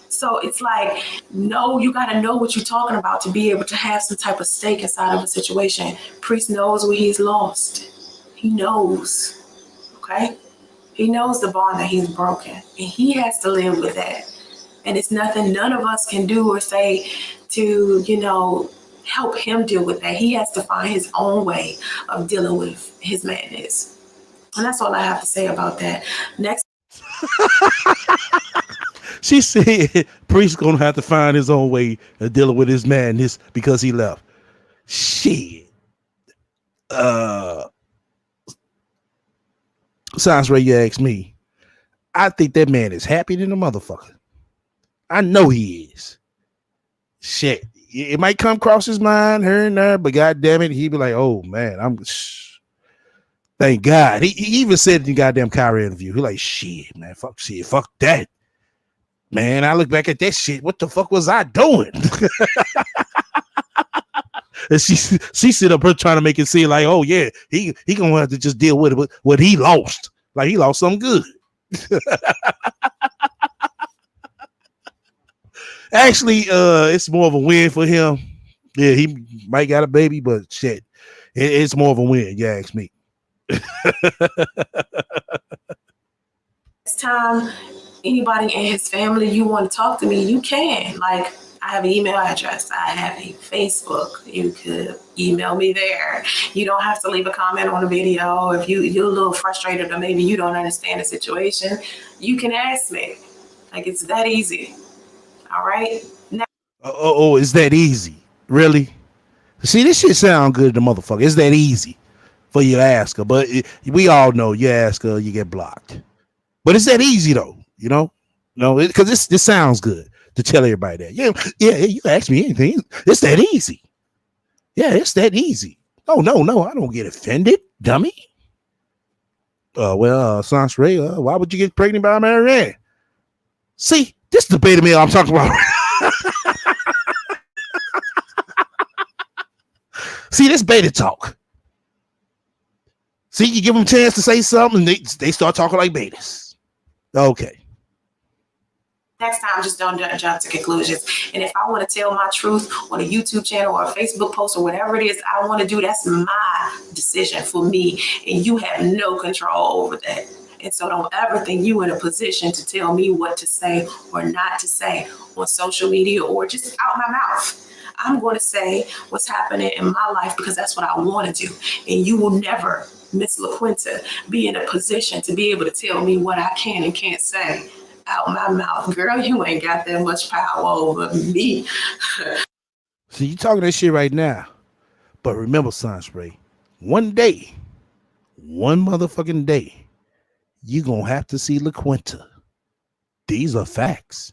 So it's like, no, you got to know what you're talking about to be able to have some type of stake inside of a situation. Priest knows what he's lost. He knows, okay? He knows the bond that he's broken, and he has to live with that. And it's nothing none of us can do or say to, help him deal with that. He has to find his own way of dealing with his madness. And that's all I have to say about that. Next. She said Priest gonna have to find his own way of dealing with his madness because he left. Shit. Sounds right, you ask me. I think that man is happy than a motherfucker. I know he is. Shit. It might come across his mind here and there, but god damn it, he'd be like, oh man, thank God. He even said in the goddamn Kyrie interview, he like, shit, man, fuck that. Man, I look back at that shit. What the fuck was I doing? And she sit up here trying to make it seem like, oh yeah, he gonna have to just deal with it, what he lost. Like he lost something good. Actually, it's more of a win for him. Yeah, he might got a baby, but shit, it's more of a win. You ask me. Next time anybody in his family you want to talk to me, you can. Like, I have an email address. I have a Facebook. You could email me there. You don't have to leave a comment on a video. If you're a little frustrated or maybe you don't understand the situation, you can ask me. Like, it's that easy. All right? Now, oh, it's that easy? Really? See, this shit sound good to motherfucker. It's that easy for you to ask her, but we all know you ask her, you get blocked. But it's that easy though, you know? No, because this sounds good to tell everybody that. Yeah, you ask me anything. It's that easy. Yeah, it's that easy. No, I don't get offended, dummy. Sans Ray, why would you get pregnant by Mary Ann? See, this is the beta male I'm talking about. See, this beta talk. See, you give them a chance to say something, and they start talking like betas. Okay. next time, just don't jump to conclusions. And if I want to tell my truth on a YouTube channel or a Facebook post or whatever it is I want to do, that's my decision for me. And you have no control over that. And so don't ever think you in a position to tell me what to say or not to say on social media or just out my mouth. I'm going to say what's happening in my life because that's what I want to do. And you will never, Miss LaQuinta, be in a position to be able to tell me what I can and can't say out my mouth. Girl, you ain't got that much power over me. See, you talking that shit right now. But remember, Sunspray, one day, one motherfucking day, you gonna have to see LaQuinta. These are facts.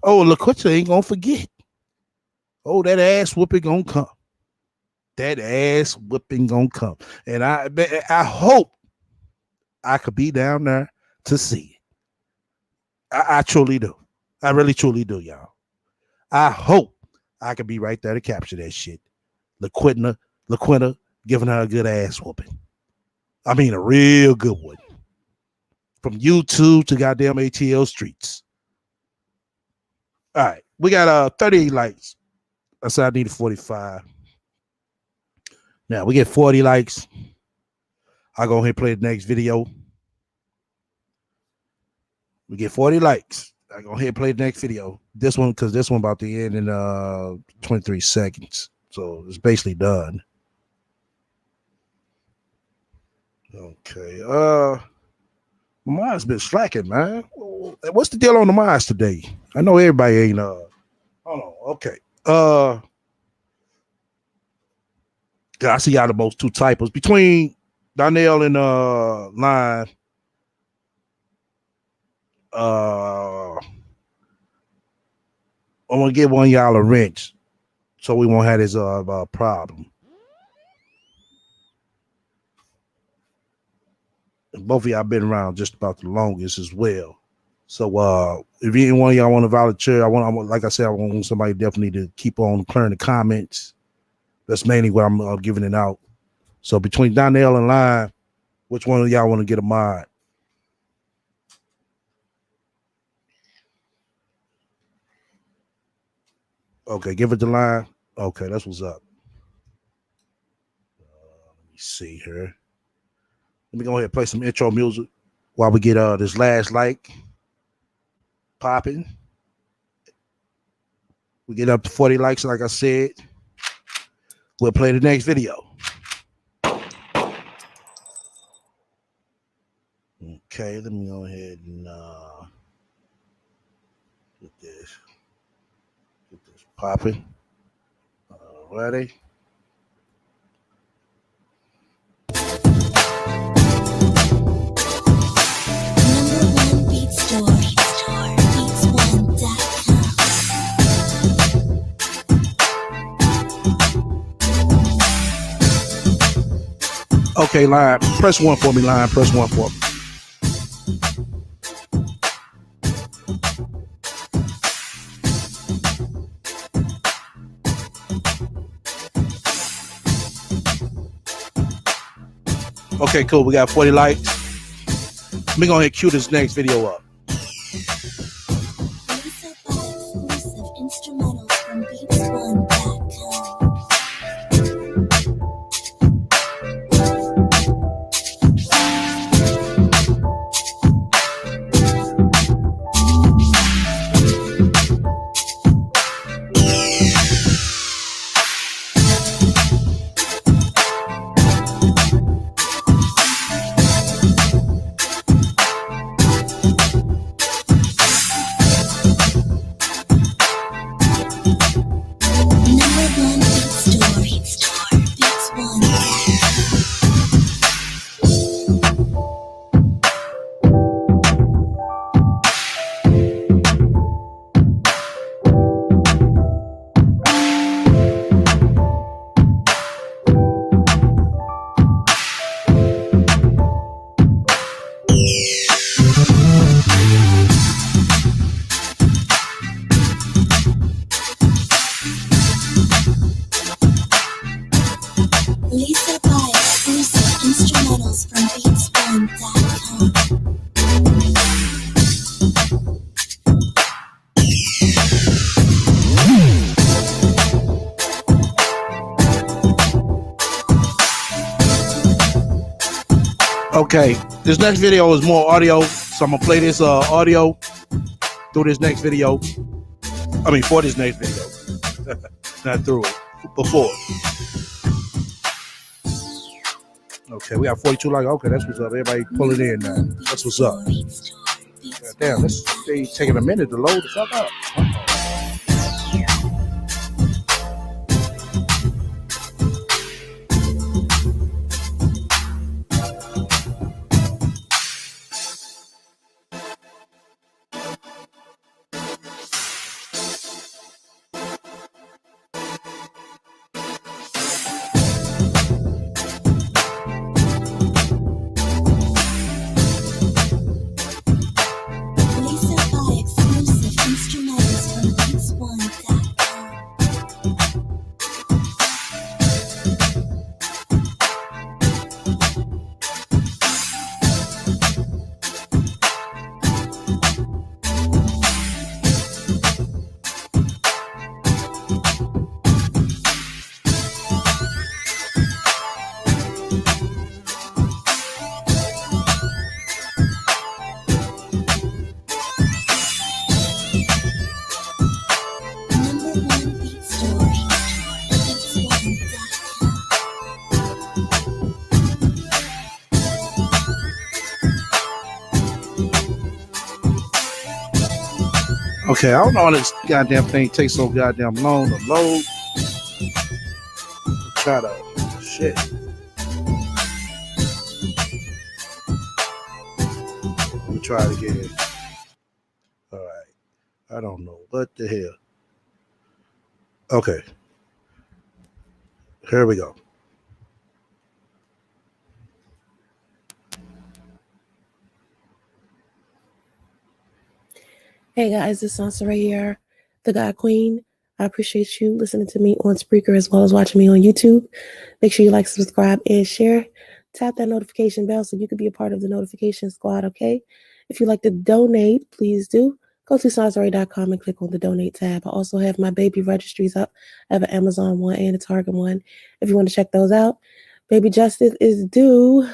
Oh, LaQuinta ain't gonna forget. Oh, that ass whooping gonna come. That ass whipping gonna come. And I hope I could be down there to see it. I truly do. I really truly do, y'all. I hope I could be right there to capture that shit. LaQuinta giving her a good ass whooping. I mean, a real good one. From YouTube to goddamn ATL streets. All right. We got 38 likes. I said I needed 45. Now we get 40 likes. I'll go ahead and play the next video. We get 40 likes. I'll go ahead and play the next video. This one, because this one about to end in 23 seconds. So it's basically done. Okay. My mind's been slacking, man. What's the deal on the minds today? I know everybody ain't hold on. Okay. I see y'all the most two typos between Donnell and Line. I'm gonna give one of y'all a wrench so we won't have this problem. And both of y'all been around just about the longest as well. So if any one of y'all want to volunteer, I want like I said, I want somebody definitely to keep on clearing the comments. That's mainly what I'm giving it out. So between Donnell and Line, which one of y'all want to get a mod? Okay, give it to Line. Okay, that's what's up. Let me see here. Let me go ahead and play some intro music while we get this last like popping. We get up to 40 likes, like I said. We'll play the next video. Okay, let me go ahead and get this popping. Alrighty. #1 Beat Store, beats1.com. Okay, line. Press 1 for me, line. Press 1 for me. Okay, cool. We got 40 likes. Let me go ahead and cue this next video up. Lisa by exclusive instrumentals from beats1.com. #1 Beat Store, Lisa by exclusive instrumentals from beats1.com. Okay, this next video is more audio, so I'm gonna play this audio through this next video. I mean, for this next video, not through it, before. Okay, we got 42 likes. Okay, that's what's up. Everybody pull it in now. That's what's up. God damn, this they taking a minute to load the fuck up. Lisa by exclusive instrumentals from beats1.com. #1 Beat Store, beats1.com. Okay, I don't know why this goddamn thing takes so goddamn long to load. Try to shit. Let me try it again. All right. I don't know what the hell. Okay. Here we go. Hey guys, this is Sansa here, the God Queen. I appreciate you listening to me on Spreaker as well as watching me on YouTube. Make sure you like, subscribe, and share. Tap that notification bell so you can be a part of the notification squad, okay? If you'd like to donate, please do. Go to sansaray.com and click on the donate tab. I also have my baby registries up. I have an Amazon one and a Target one. If you want to check those out, Baby Justice is due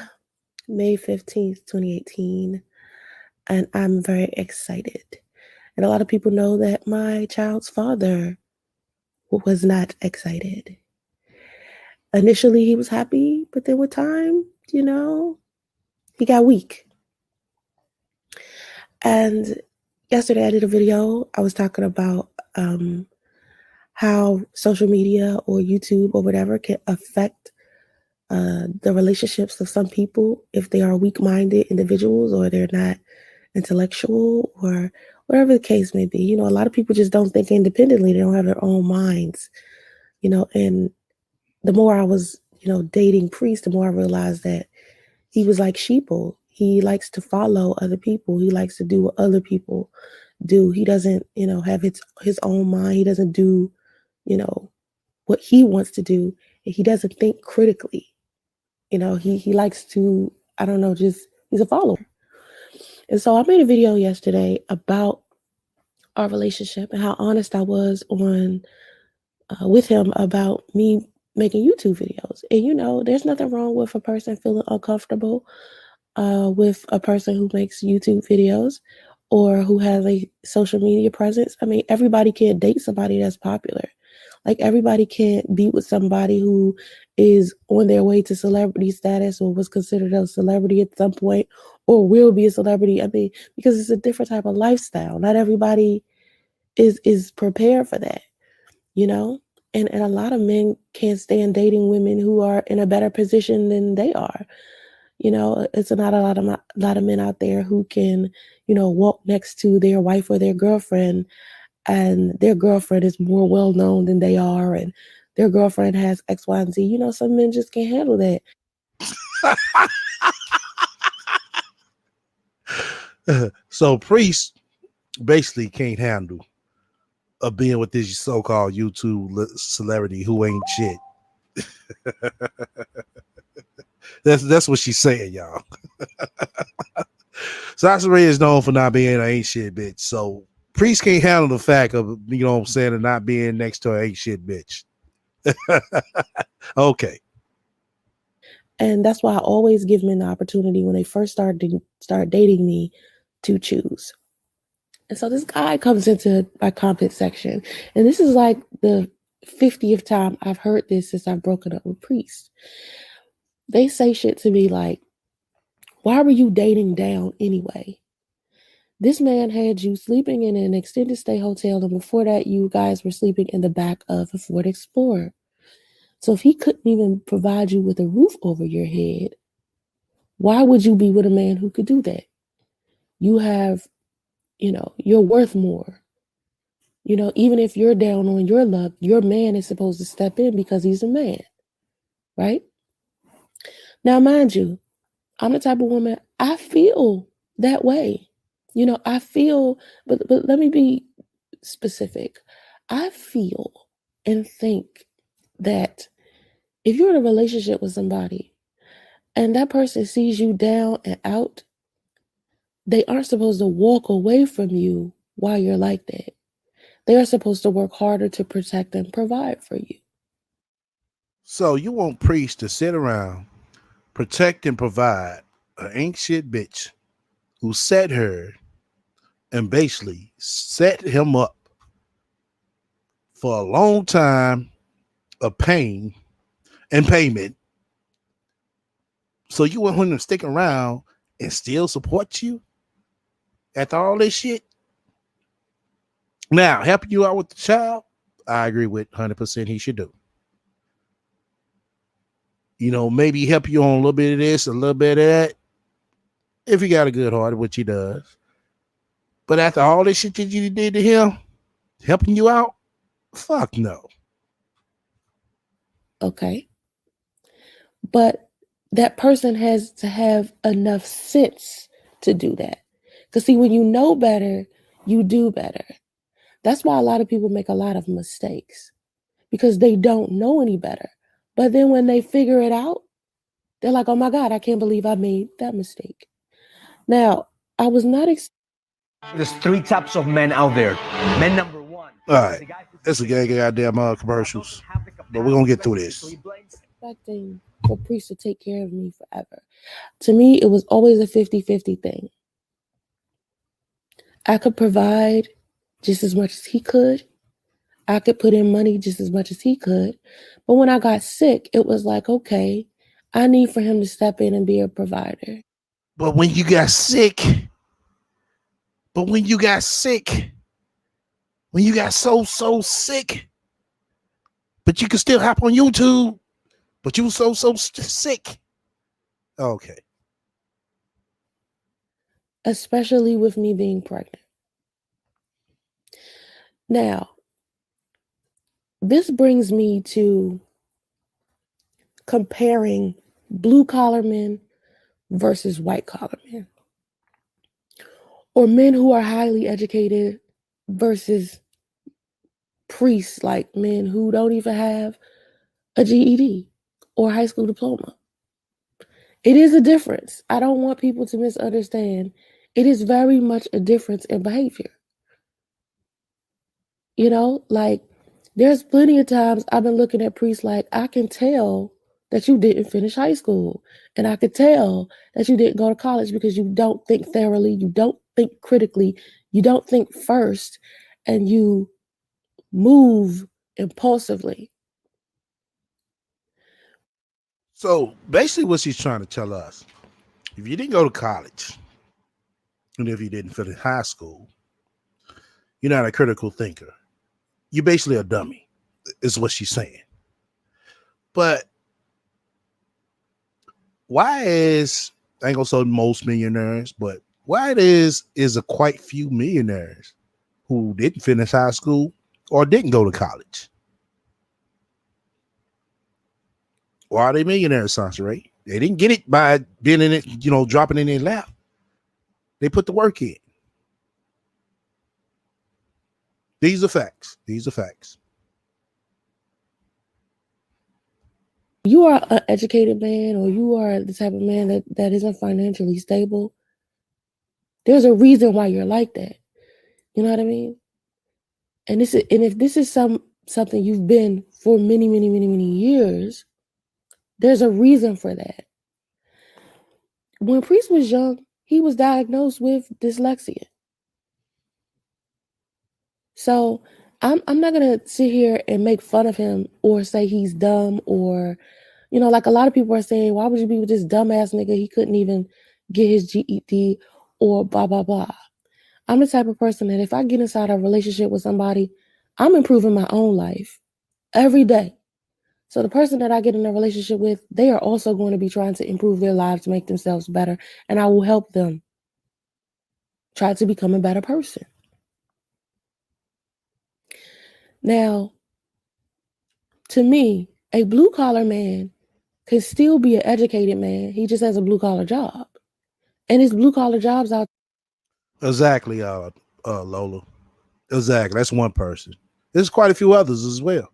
May 15th, 2018. And I'm very excited. And a lot of people know that my child's father was not excited. Initially, he was happy, but then with time, he got weak. And yesterday I did a video. I was talking about how social media or YouTube or whatever can affect the relationships of some people if they are weak-minded individuals or they're not intellectual or whatever the case may be. You know, a lot of people just don't think independently. They don't have their own minds, you know, and the more I was, you know, dating Priest, the more I realized that he was like sheeple. He likes to follow other people. He likes to do what other people do. He doesn't, you know, have his own mind. He doesn't do, you know, what he wants to do. He doesn't think critically. You know, he likes to, I don't know, just he's a follower. And so I made a video yesterday about our relationship and how honest I was on with him about me making YouTube videos. And you know, there's nothing wrong with a person feeling uncomfortable with a person who makes YouTube videos or who has a social media presence. I mean, everybody can't date somebody that's popular. Like everybody can't be with somebody who is on their way to celebrity status or was considered a celebrity at some point or will be a celebrity. I mean, because it's a different type of lifestyle. Not everybody is prepared for that, you know? And a lot of men can't stand dating women who are in a better position than they are. You know, it's not a lot of men out there who can, you know, walk next to their wife or their girlfriend and their girlfriend is more well known than they are, and their girlfriend has X, Y, and Z. You know, some men just can't handle that. So Priest basically can't handle being with this so-called YouTube celebrity who ain't shit. That's what she's saying, y'all. Sasha Ray is known for not being an ain't shit bitch. So Priest can't handle the fact of, you know what I'm saying, of not being next to an ain't shit bitch. Okay. And that's why I always give men the opportunity when they first start dating me to choose. And so this guy comes into my comment section, and this is like the 50th time I've heard this since I've broken up with Priest. They say shit to me like, why were you dating down anyway? This man had you sleeping in an extended stay hotel, and before that, you guys were sleeping in the back of a Ford Explorer. So if he couldn't even provide you with a roof over your head, why would you be with a man who could do that? You have, you know, you're worth more. You know, even if you're down on your luck, your man is supposed to step in because he's a man, right? Now, mind you, I'm the type of woman, I feel that way. You know, I feel, but let me be specific. I feel and think that if you're in a relationship with somebody and that person sees you down and out, they aren't supposed to walk away from you while you're like that. They are supposed to work harder to protect and provide for you. So you want Priest to sit around, protect and provide an ain't shit bitch who set her and basically set him up for a long time of pain and payment. So you want him to stick around and still support you after all this shit? Now, helping you out with the child, I agree with 100% he should do. You know, maybe help you on a little bit of this, a little bit of that, if he got a good heart, which he does. But after all this shit that you did to him, helping you out, fuck no. Okay. But that person has to have enough sense to do that. Because see, when you know better, you do better. That's why a lot of people make a lot of mistakes, because they don't know any better. But then when they figure it out, they're like, oh my God, I can't believe I made that mistake. Now, I was not There's three types of men out there. Men number one. All right. That's a gang of goddamn commercials. But we're going to get through this. Expecting for Priest to take care of me forever. To me, it was always a 50-50 thing. I could provide just as much as he could. I could put in money just as much as he could. But when I got sick, it was like, okay, I need for him to step in and be a provider. But when you got sick, But when you got sick, when you got so sick, but you can still hop on YouTube, but you so sick. Okay. Especially with me being pregnant. Now, this brings me to comparing blue collar men versus white collar men, or men who are highly educated versus priests, like men who don't even have a GED or high school diploma. It is a difference. I don't want people to misunderstand. It is very much a difference in behavior. You know, like there's plenty of times I've been looking at priests like, I can tell that you didn't finish high school. And I could tell that you didn't go to college because you don't think thoroughly, you don't think critically, you don't think first, and you move impulsively. So basically what she's trying to tell us, if you didn't go to college, and if you didn't finish high school, you're not a critical thinker. You're basically a dummy, is what she's saying. But why is, I ain't gonna say most millionaires, but why it is a quite few millionaires who didn't finish high school or didn't go to college? Why are they millionaires, Sansaray? They didn't get it by being in it, you know, dropping in their lap. They put the work in. These are facts. These are facts. You are an educated man, or you are the type of man that isn't financially stable. There's a reason why you're like that. You know what I mean? And if this is something you've been for many, many, many, many years, there's a reason for that. When Priest was young, he was diagnosed with dyslexia. So I'm not gonna sit here and make fun of him or say he's dumb, or, you know, like a lot of people are saying, why would you be with this dumbass nigga? He couldn't even get his GED or blah, blah, blah. I'm the type of person that if I get inside a relationship with somebody, I'm improving my own life every day. So the person that I get in a relationship with, they are also going to be trying to improve their lives to make themselves better. And I will help them try to become a better person. Now, to me, a blue collar man can still be an educated man. He just has a blue collar job. And his blue collar jobs out. Exactly, Lola. Exactly. That's one person. There's quite a few others as well.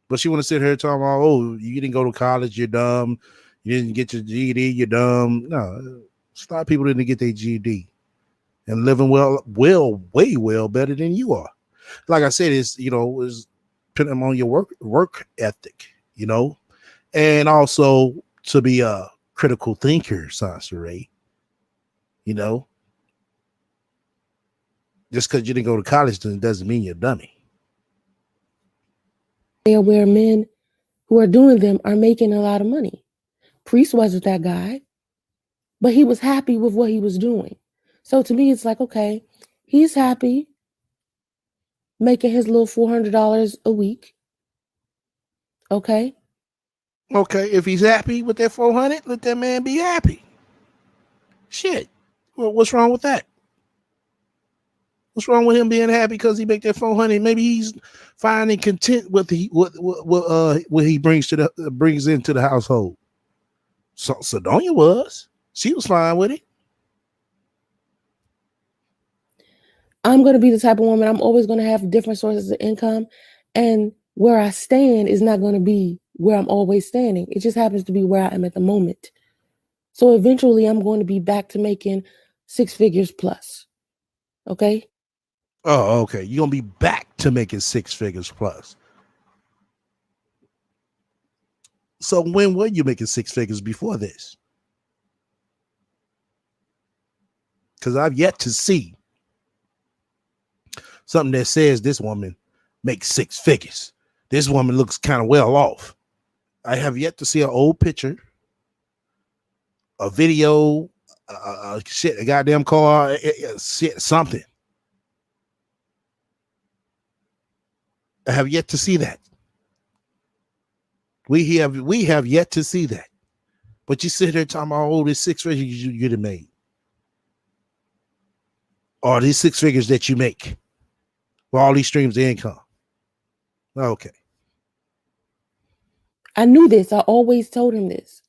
But she want to sit here talking about, oh, you didn't go to college, you're dumb. You didn't get your GED, you're dumb. No, a lot of people didn't get their GED and living way better than you are. Like I said, it's, you know, is depending on your work ethic, you know, and also to be a critical thinker, Sansaray. You know, just because you didn't go to college doesn't mean you're a dummy. Where men who are doing them are making a lot of money. Priest wasn't that guy, but he was happy with what he was doing. So to me, it's like, okay, he's happy making his little $400 a week. Okay. Okay, if he's happy with that 400, let that man be happy. Shit, well, what's wrong with that? What's wrong with him being happy because he make that 400? Maybe he's finding content with what he brings into the household. So Sodonia was. She was fine with it. I'm going to be the type of woman, I'm always going to have different sources of income. And where I stand is not going to be where I'm always standing. It just happens to be where I am at the moment. So eventually I'm going to be back to making 6 figures plus. Okay? Oh, okay. You're going to be back to making 6 figures plus. So when were you making 6 figures before this? Because I've yet to see something that says this woman makes 6 figures. This woman looks kind of well off. I have yet to see an old picture, a video shit, a goddamn car, shit, something. I have yet to see that. We have yet to see that. But you sit there talking about, oh, this 6 figures you'd have made. Or these 6 figures that you make. With all these streams of income. Okay. I knew this. I always told him this.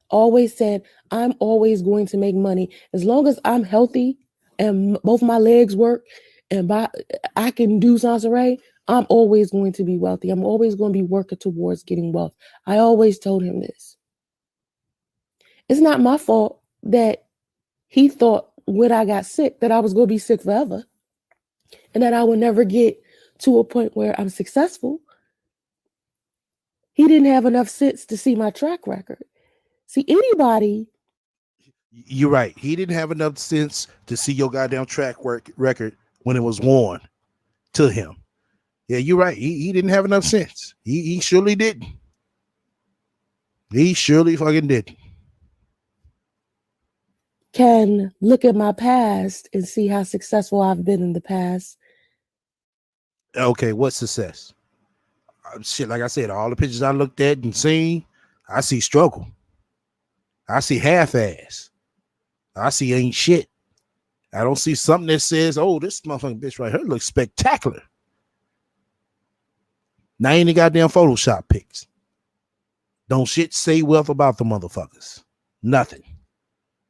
Always said, I'm always going to make money. As long as I'm healthy and both my legs work and I can do Sansaray, I'm always going to be wealthy. I'm always going to be working towards getting wealth. I always told him this. It's not my fault that he thought when I got sick that I was going to be sick forever and that I would never get to a point where I'm successful. He didn't have enough sense to see my track record. See, anybody. You're right. He didn't have enough sense to see your goddamn track record when it was worn to him. Yeah, you're right. He didn't have enough sense. He surely didn't. He surely fucking didn't. Can look at my past and see how successful I've been in the past. Okay, what success? Shit, like I said, all the pictures I looked at and seen, I see struggle. I see half-ass. I see ain't shit. I don't see something that says, oh, this motherfucking bitch right here looks spectacular. Now ain't the goddamn Photoshop pics. Don't shit say wealth about the motherfuckers. Nothing.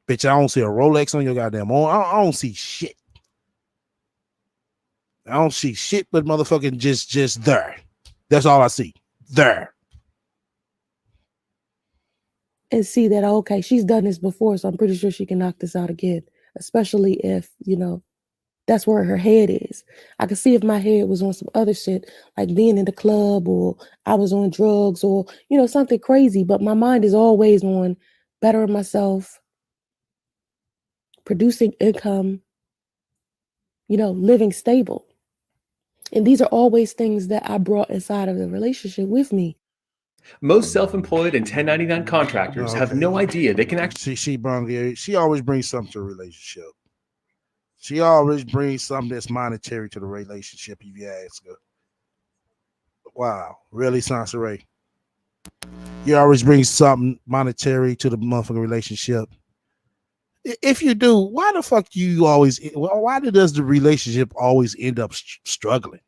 Bitch, I don't see a Rolex on your goddamn arm. I don't see shit. I don't see shit but motherfucking just there. That's all I see. There. And see that, okay, she's done this before, so I'm pretty sure she can knock this out again, especially if, that's where her head is. I could see if my head was on some other shit, like being in the club or I was on drugs or, something crazy, but my mind is always on bettering myself, producing income, living stable. And these are always things that I brought inside of the relationship with me. Most self-employed and 1099 contractors have no idea they can actually. She always brings something to a relationship. She always brings something that's monetary to the relationship, if you ask her. Wow, really, Sansaray? You always bring something monetary to the motherfucking relationship. If you do, why the fuck do you always? Why does the relationship always end up struggling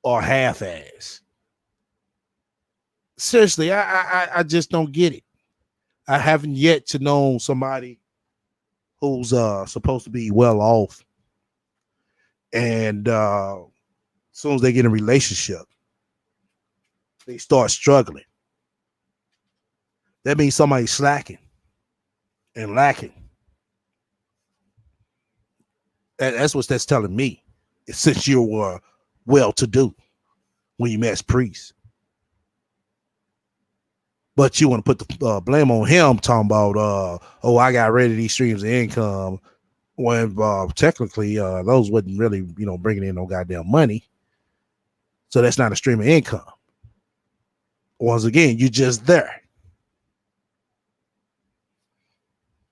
or half-ass? Seriously, I just don't get it. I haven't yet to know somebody who's supposed to be well off, and as soon as they get in a relationship, they start struggling. That means somebody's slacking and lacking. That's what that's telling me. Since you were well-to-do when you met Priest. But you want to put the blame on him, talking about, I got rid of these streams of income, when technically those wasn't really, bringing in no goddamn money. So that's not a stream of income. Once again, you're just there.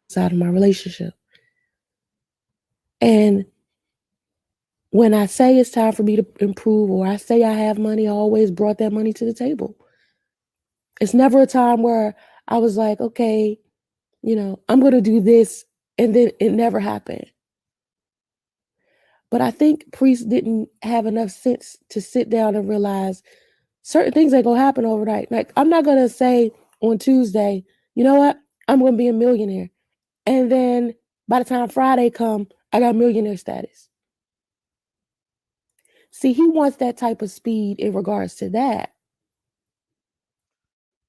Side of my relationship. And when I say it's time for me to improve, or I say I have money, I always brought that money to the table. It's never a time where I was like, okay, I'm going to do this, and then it never happened. But I think Priest didn't have enough sense to sit down and realize certain things ain't going to happen overnight. Like, I'm not going to say on Tuesday, you know what? I'm going to be a millionaire. And then by the time Friday come, I got millionaire status. See, he wants that type of speed in regards to that.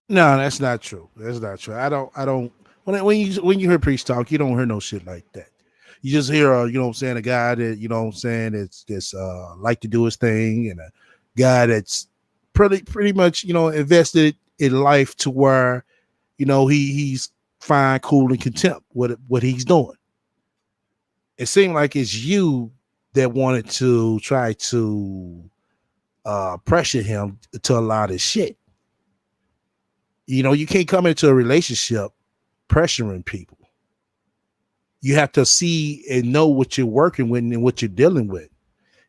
No, that's not true. That's not true. I don't. When you hear Priest talk, you don't hear no shit like that. You just hear, a guy that, it's like to do his thing, and a guy that's pretty much, invested in life to where, he's fine, cool, and content with what he's doing. It seemed like it's you that wanted to try to pressure him to a lot of shit. You can't come into a relationship pressuring people. You have to see and know what you're working with and what you're dealing with.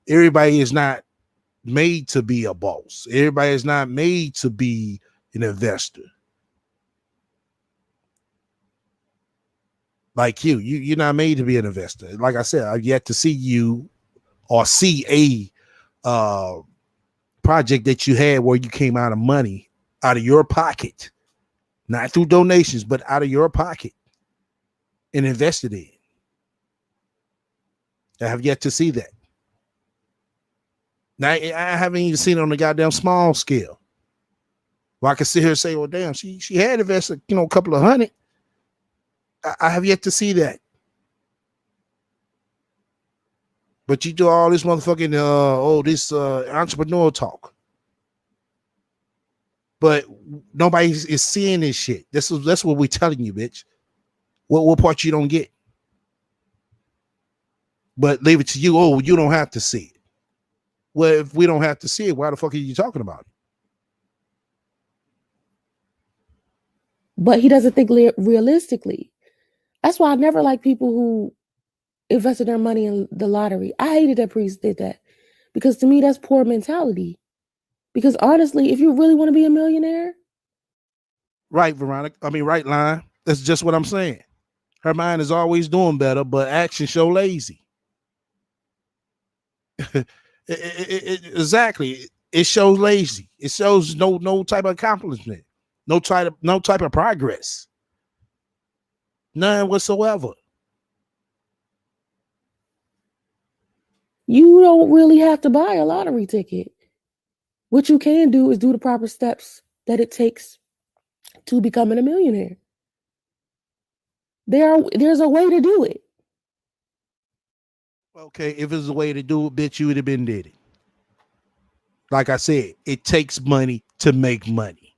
Everybody is not made to be a boss. Everybody is not made to be an investor. Like you're not made to be an investor. Like I said, I've yet to see you or see a project that you had where you came out of money out of your pocket, not through donations, but out of your pocket and invested in. I have yet to see that. Now, I haven't even seen it on the goddamn small scale. Well, I can sit here and say, well, damn, she had invested, a couple of hundred. I have yet to see that. But you do all this motherfucking this entrepreneur talk. But nobody is seeing this shit. That's what we're telling you, bitch. What part you don't get? But leave it to you. Oh, you don't have to see it. Well, if we don't have to see it, why the fuck are you talking about it? But he doesn't think realistically. That's why I never like people who invested their money in the lottery. I hated that Priest did that because to me, that's poor mentality. Because honestly, if you really want to be a millionaire. Right, Veronica. Right, Line. That's just what I'm saying. Her mind is always doing better, but actions show lazy. Exactly. It shows lazy. It shows no type of accomplishment, no type of progress. None whatsoever. You don't really have to buy a lottery ticket. What you can do is do the proper steps that it takes to becoming a millionaire. There's a way to do it. Okay, if there's a way to do it, bitch, you would have been did it. Like I said, it takes money to make money.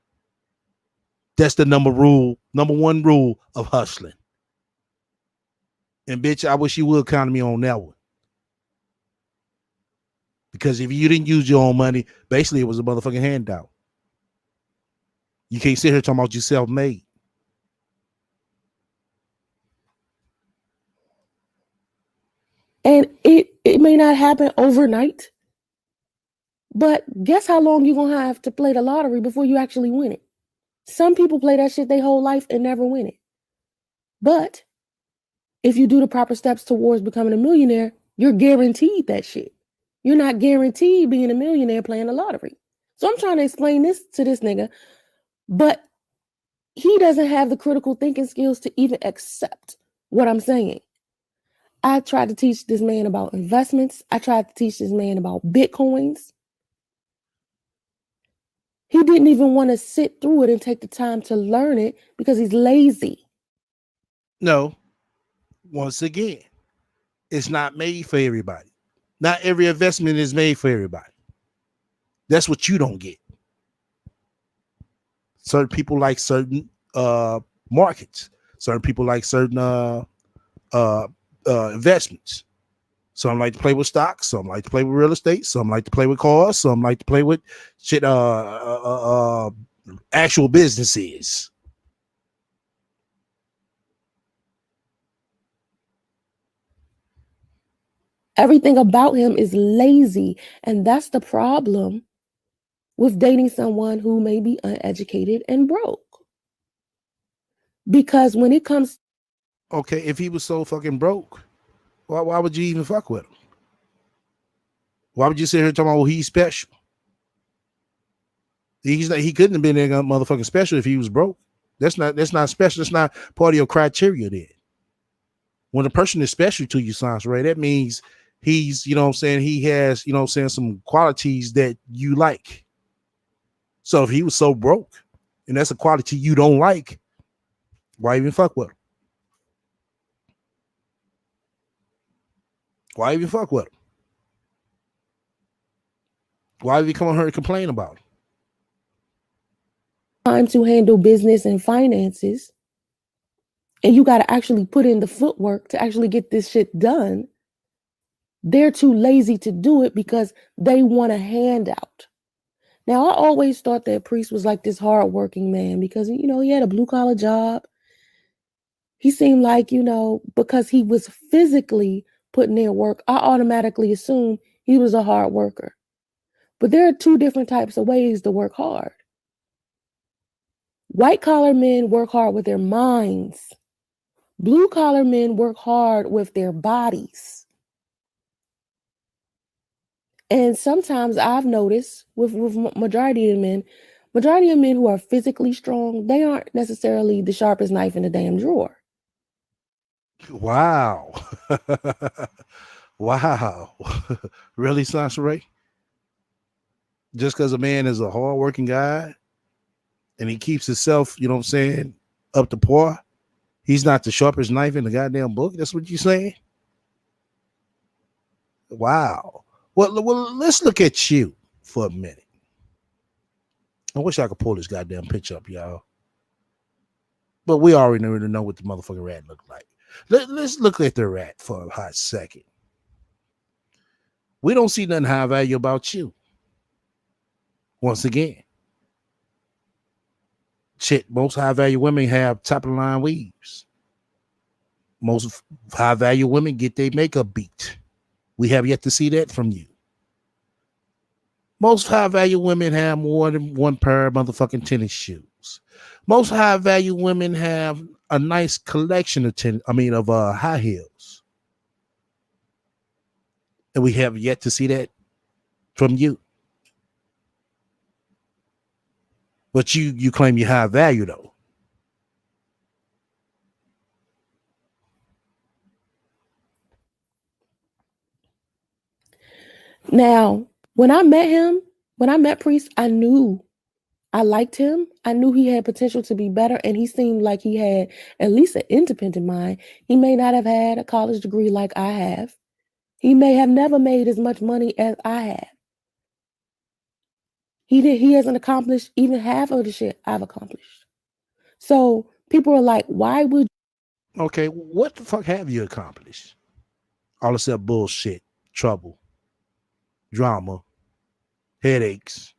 That's the number one rule of hustling. And bitch, I wish you would count me on that one. Because if you didn't use your own money, basically it was a motherfucking handout. You can't sit here talking about you self-made. And it may not happen overnight. But guess how long you're going to have to play the lottery before you actually win it? Some people play that shit their whole life and never win it. But if you do the proper steps towards becoming a millionaire, you're guaranteed that shit. You're not guaranteed being a millionaire playing the lottery. So I'm trying to explain this to this nigga, but he doesn't have the critical thinking skills to even accept what I'm saying. I tried to teach this man about investments. I tried to teach this man about Bitcoins. He didn't even want to sit through it and take the time to learn it because he's lazy. No. Once again, it's not made for everybody. Not every investment is made for everybody. That's what you don't get. Certain people like certain markets. Certain people like certain investments. Some like to play with stocks. Some like to play with real estate. Some like to play with cars. Some like to play with shit. Actual businesses. Everything about him is lazy. And that's the problem with dating someone who may be uneducated and broke. Because when it comes... Okay, if he was so fucking broke, why would you even fuck with him? Why would you sit here talking about, well, he's special? He couldn't have been that motherfucking special if he was broke. That's not special. That's not part of your criteria then. When a person is special to you, Sans Ray, that means he's, you know what I'm saying, he has, you know what I'm saying, some qualities that you like. So if he was so broke and that's a quality you don't like, why even fuck with him? Why even fuck with him? Why even come on here and complain about him? Time to handle business and finances, and you got to actually put in the footwork to actually get this shit done. They're too lazy to do it because they want a handout. Now, I always thought that Priest was like this hardworking man because, you know, he had a blue collar job. He seemed like, you know, because he was physically putting in work, I automatically assumed he was a hard worker. But there are two different types of ways to work hard. White collar men work hard with their minds. Blue collar men work hard with their bodies. And sometimes I've noticed with majority of men who are physically strong, they aren't necessarily the sharpest knife in the damn drawer. Wow. Wow. Really, Sansaray? Just because a man is a hardworking guy and he keeps himself, you know what I'm saying, up to par, he's not the sharpest knife in the goddamn book? That's what you're saying? Wow. Well, let's look at you for a minute. I wish I could pull this goddamn picture up, y'all. But we already know what the motherfucking rat looked like. Let's look at the rat for a hot second. We don't see nothing high value about you. Once again, shit, most high value women have top of the line weaves. Most high value women get their makeup beat. We have yet to see that from you. Most high value women have more than one pair of motherfucking tennis shoes. Most high value women have a nice collection of high heels. And we have yet to see that from you. But you claim you high value though. Now, when I met Priest, I knew I liked him. I knew he had potential to be better, and he seemed like he had at least an independent mind. He may not have had a college degree like I have. He may have never made as much money as I have. He hasn't accomplished even half of the shit I've accomplished. So people are like, why would Okay, what the fuck have you accomplished? All except bullshit, trouble, drama, headaches,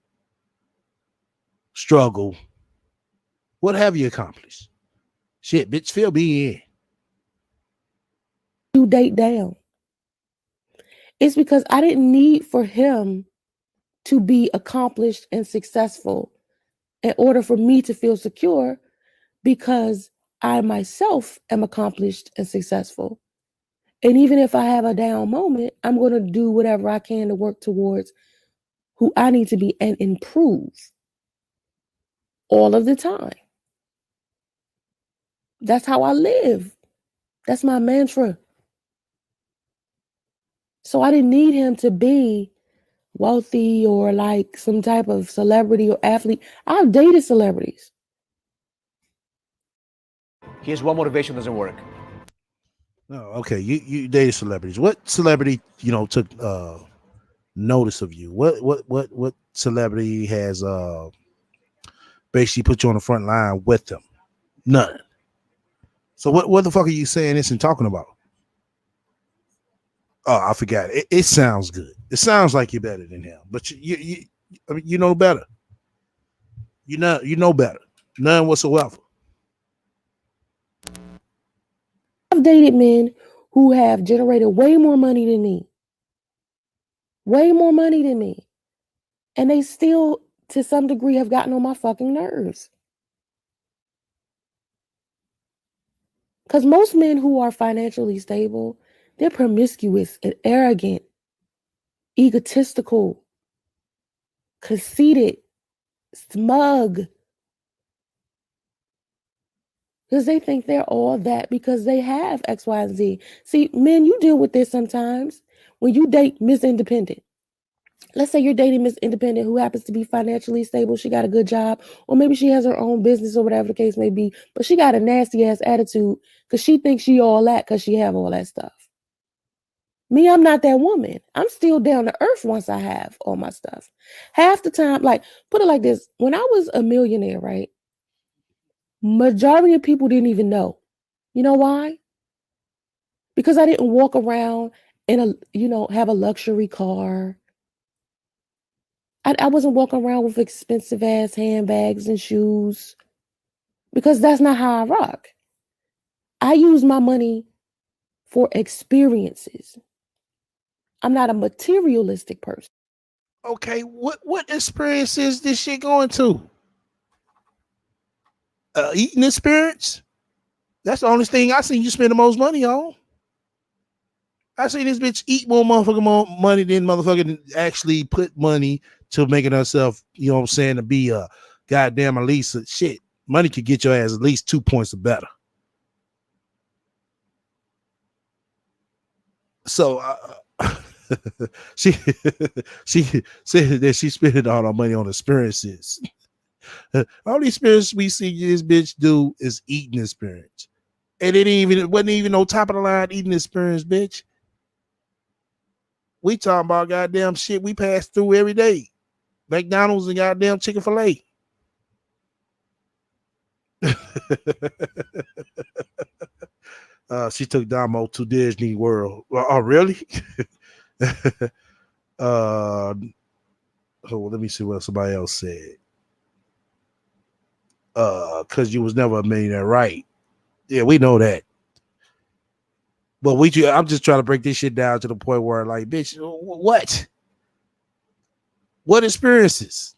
struggle. What have you accomplished? Shit, bitch, fill me in. you date down? It's because I didn't need for him to be accomplished and successful in order for me to feel secure, because I myself am accomplished and successful. And even if I have a down moment, I'm going to do whatever I can to work towards who I need to be and improve all of the time. That's how I live. That's my mantra. So I didn't need him to be wealthy or like some type of celebrity or athlete. I've dated celebrities. Here's why motivation doesn't work. No, okay. You dated celebrities. What celebrity, took notice of you? What celebrity has basically put you on the front line with them? None. So what the fuck are you saying this and talking about? Oh, I forgot. It sounds good. It sounds like you're better than him, but you know better. You know better. None whatsoever. I've dated men who have generated way more money than me. Way more money than me. And they still, to some degree, have gotten on my fucking nerves. Because most men who are financially stable, they're promiscuous and arrogant, egotistical, conceited, smug. Because they think they're all that because they have X, Y, and Z. See, men, you deal with this sometimes when you date Miss Independent. Let's say you're dating Miss Independent who happens to be financially stable. She got a good job, or maybe she has her own business or whatever the case may be, but she got a nasty ass attitude because she thinks she all that because she have all that stuff. Me, I'm not that woman. I'm still down to earth once I have all my stuff. Half the time, like, put it like this. When I was a millionaire, right? Majority of people didn't even know. You know why? Because I didn't walk around in have a luxury car. I wasn't walking around with expensive ass handbags and shoes because that's not how I rock. I use my money for experiences. I'm not a materialistic person. Okay, what experience is this shit going to? Eating experience? That's the only thing I seen you spend the most money on. I seen this bitch eat more money than motherfucking actually put money to making herself, you know what I'm saying, to be a goddamn at least shit. Money could get your ass at least 2 points or better. So she said that she spent all her money on experiences. All the experience we see this bitch do is eating experience. And it wasn't even no top of the line eating experience, bitch. We talking about goddamn shit we pass through every day. McDonald's and goddamn Chick-fil-A. She took Damo to Disney World. Oh, really? Let me see what somebody else said. Because you was never a millionaire, right? Yeah, we know that. But I'm just trying to break this shit down to the point where, like, bitch, what? What experiences?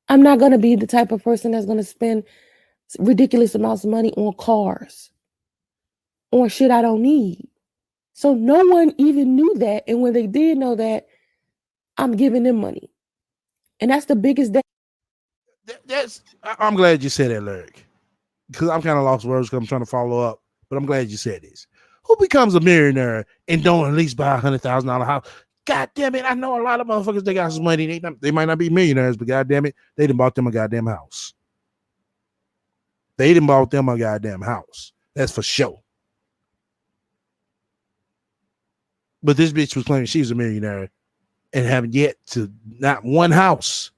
I'm not going to be the type of person that's going to spend ridiculous amounts of money on cars, on shit I don't need. So no one even knew that. And when they did know that, I'm giving them money. And that's the biggest I'm glad you said that, Lyric. Because I'm kind of lost words because I'm trying to follow up. But I'm glad you said this. Who becomes a millionaire and don't at least buy $100,000 house? God damn it. I know a lot of motherfuckers, they got some money. They might not be millionaires, but god damn it, they done bought them a goddamn house. They done bought them a goddamn house. That's for sure. But this bitch was claiming she's a millionaire and haven't yet to not one house,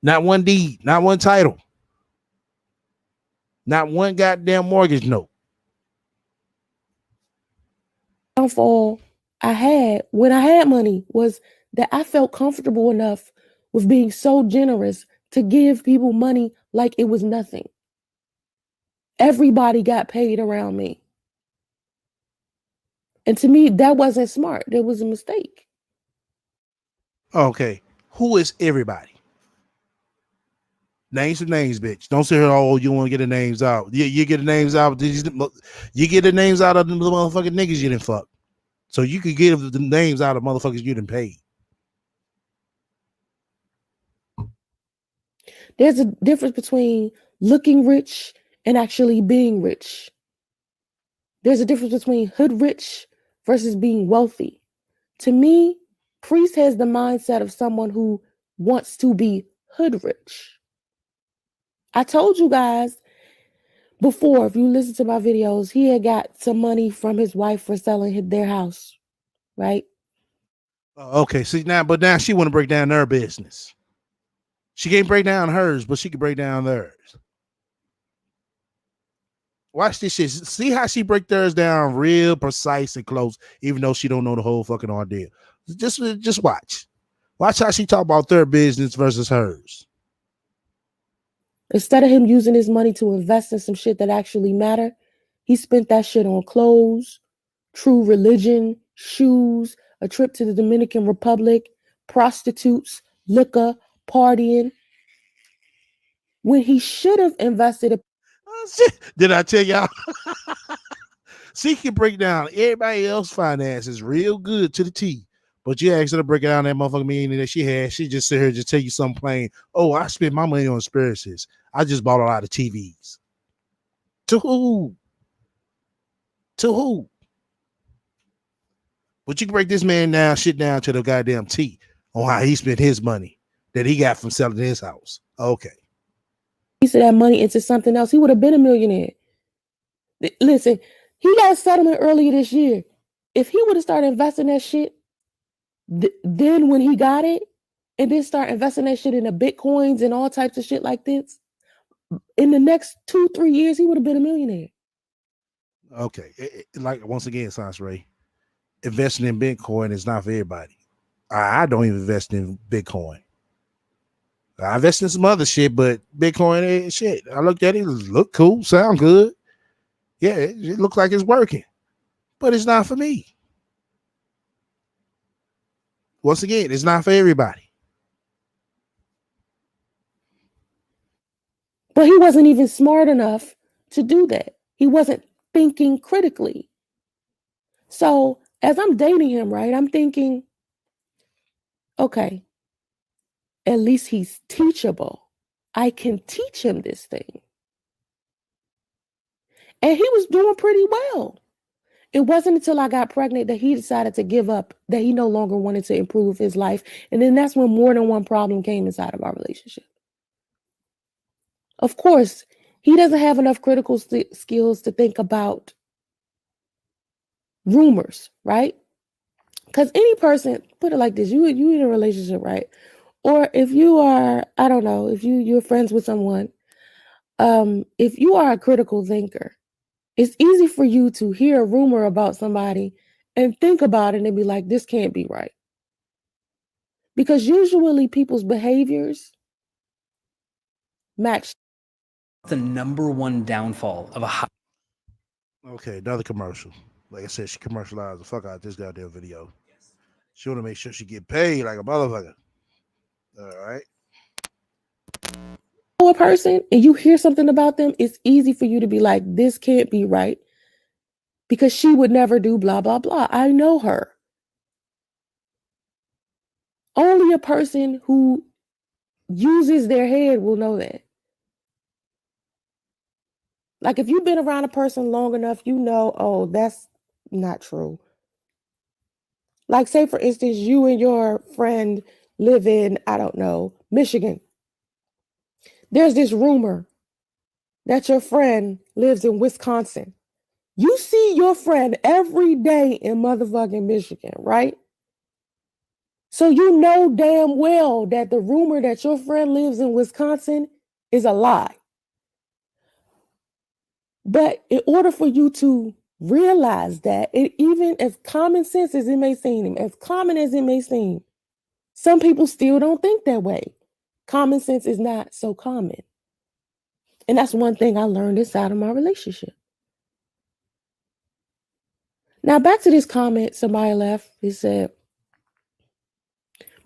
not one deed, not one title, not one goddamn mortgage note. downfall I had when I had money was that I felt comfortable enough with being so generous to give people money like it was nothing. Everybody got paid around me. And to me, that wasn't smart. That was a mistake. Okay. Who is everybody? Name some names, bitch. Don't say, oh, you want to get the names out. You get the names out. You get the names out of the motherfucking niggas you didn't fuck. So you could get the names out of motherfuckers you didn't pay. There's a difference between looking rich and actually being rich. There's a difference between hood rich versus being wealthy. To me, Priest has the mindset of someone who wants to be hood rich. I told you guys before, if you listen to my videos, he had got some money from his wife for selling their house, right? Okay, see now, but now she want to break down their business. She can't break down hers, but she can break down theirs. Watch this shit. See how she break theirs down real precise and close, even though she don't know the whole fucking ordeal. Just watch. Watch how she talk about their business versus hers. Instead of him using his money to invest in some shit that actually matter, he spent that shit on clothes, true religion, shoes, a trip to the Dominican Republic, prostitutes, liquor, partying. When he should have invested. Did I tell y'all? She can break down everybody else's finances real good to the T. But you ask her to break it down that motherfucking million that she had, she just sit here and just tell you something plain. Oh, I spent my money on experiences. I just bought a lot of TVs. To who? To who? But you can break this man down, shit down to the goddamn T on how he spent his money that he got from selling his house. Okay. Piece of that money into something else, he would have been a millionaire. Listen, he got a settlement earlier this year. If he would have started investing that shit, then when he got it, and then start investing that shit into Bitcoins and all types of shit like this, in the next 2-3 years, he would have been a millionaire. Okay. Like, once again, Sans Ray, investing in Bitcoin is not for everybody. I don't even invest in Bitcoin. I invested in some other shit, but Bitcoin ain't shit. I looked at it, look cool, sound good. Yeah, it looks like it's working, but it's not for me. Once again, it's not for everybody. But he wasn't even smart enough to do that. He wasn't thinking critically. So as I'm dating him, right, I'm thinking, okay, at least he's teachable. I can teach him this thing. And he was doing pretty well. It wasn't until I got pregnant that he decided to give up, that he no longer wanted to improve his life. And then that's when more than one problem came inside of our relationship. Of course, he doesn't have enough critical skills to think about rumors, right? Because any person, put it like this, you in a relationship, right? Or if you are, I don't know, if you're friends with someone, if you are a critical thinker, it's easy for you to hear a rumor about somebody and think about it and be like, this can't be right. Because usually people's behaviors match. The number one downfall of a high. Okay, another commercial. Like I said, she commercialized the fuck out this goddamn video. She want to make sure she get paid like a motherfucker. All right. A person and you hear something about them, it's easy for you to be like, this can't be right because she would never do blah, blah, blah. I know her. Only a person who uses their head will know that. Like if you've been around a person long enough, you know, oh, that's not true. Like say, for instance, you and your friend live in, I don't know, Michigan. There's this rumor that your friend lives in Wisconsin. You see your friend every day in motherfucking Michigan, right? So you know damn well that the rumor that your friend lives in Wisconsin is a lie. But in order for you to realize that, even as common sense as it may seem, as common as it may seem, some people still don't think that way. Common sense is not so common. And that's one thing I learned inside of my relationship. Now, back to this comment somebody left. He said,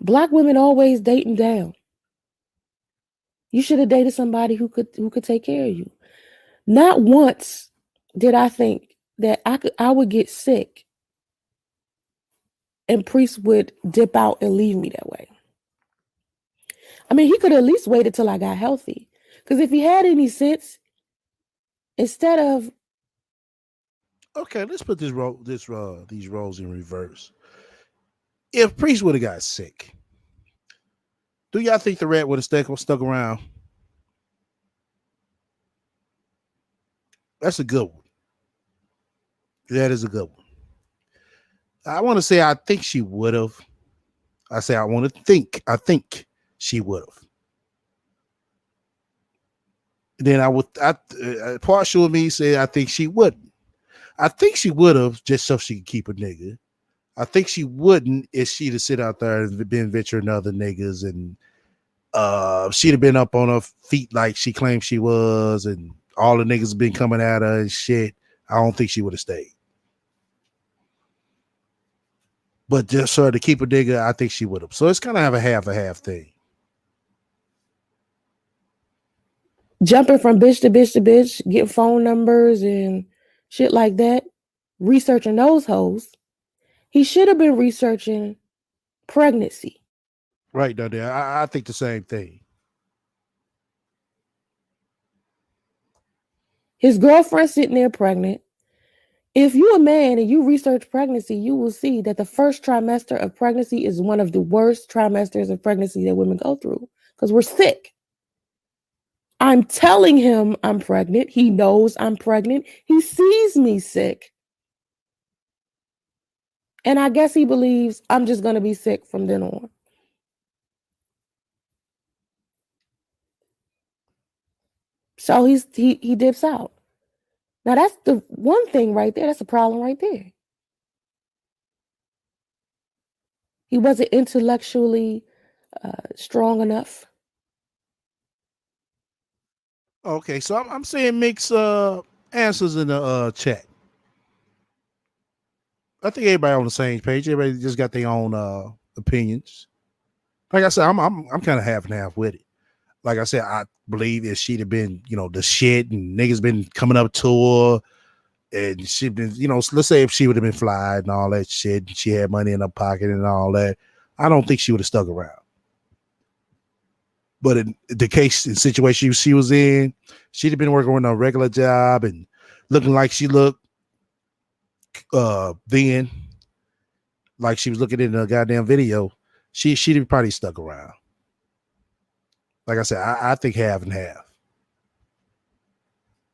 Black women always dating down. You should have dated somebody who could take care of you. Not once did I think that I would get sick and Priest would dip out and leave me that way. I mean, he could at least waited till I got healthy. Because if he had any sense, instead of okay, let's put these roles in reverse. If Priest would have got sick, do y'all think the rat would have stuck around? That's a good one. That is a good one. I want to say I think she would have. I say I want to think. I think she would have. Then partial of me say I think she wouldn't. I think she would have just so she could keep a nigga. I think she wouldn't if she'd have sit out there and been venturing other niggas and she'd have been up on her feet like she claimed she was and all the niggas been coming at her and shit. I don't think she would have stayed. But just her to keep a nigga, I think she would have. So it's kind of have a half thing. jumping from bitch to bitch to bitch, getting phone numbers and shit like that, researching those hoes, he should have been researching pregnancy. Right, Dudley. I think the same thing. His girlfriend sitting there pregnant. If you're a man and you research pregnancy, you will see that the first trimester of pregnancy is one of the worst trimesters of pregnancy that women go through because we're sick. I'm telling him I'm pregnant. He knows I'm pregnant. He sees me sick. And I guess he believes I'm just going to be sick from then on. So he dips out. Now that's the one thing right there. That's a problem right there. He wasn't intellectually strong enough. Okay, so I'm seeing mixed answers in the chat. I think everybody on the same page. Everybody just got their own opinions. Like I said, I'm kind of half and half with it. Like I said, I believe if she'd have been, the shit and niggas been coming up to her and she'd been, let's say if she would have been fly and all that shit and she had money in her pocket and all that, I don't think she would have stuck around. But in the case and situation she was in, she'd have been working on a regular job and looking like she looked then, like she was looking in the goddamn video, she'd have probably stuck around. Like I said, I think half and half.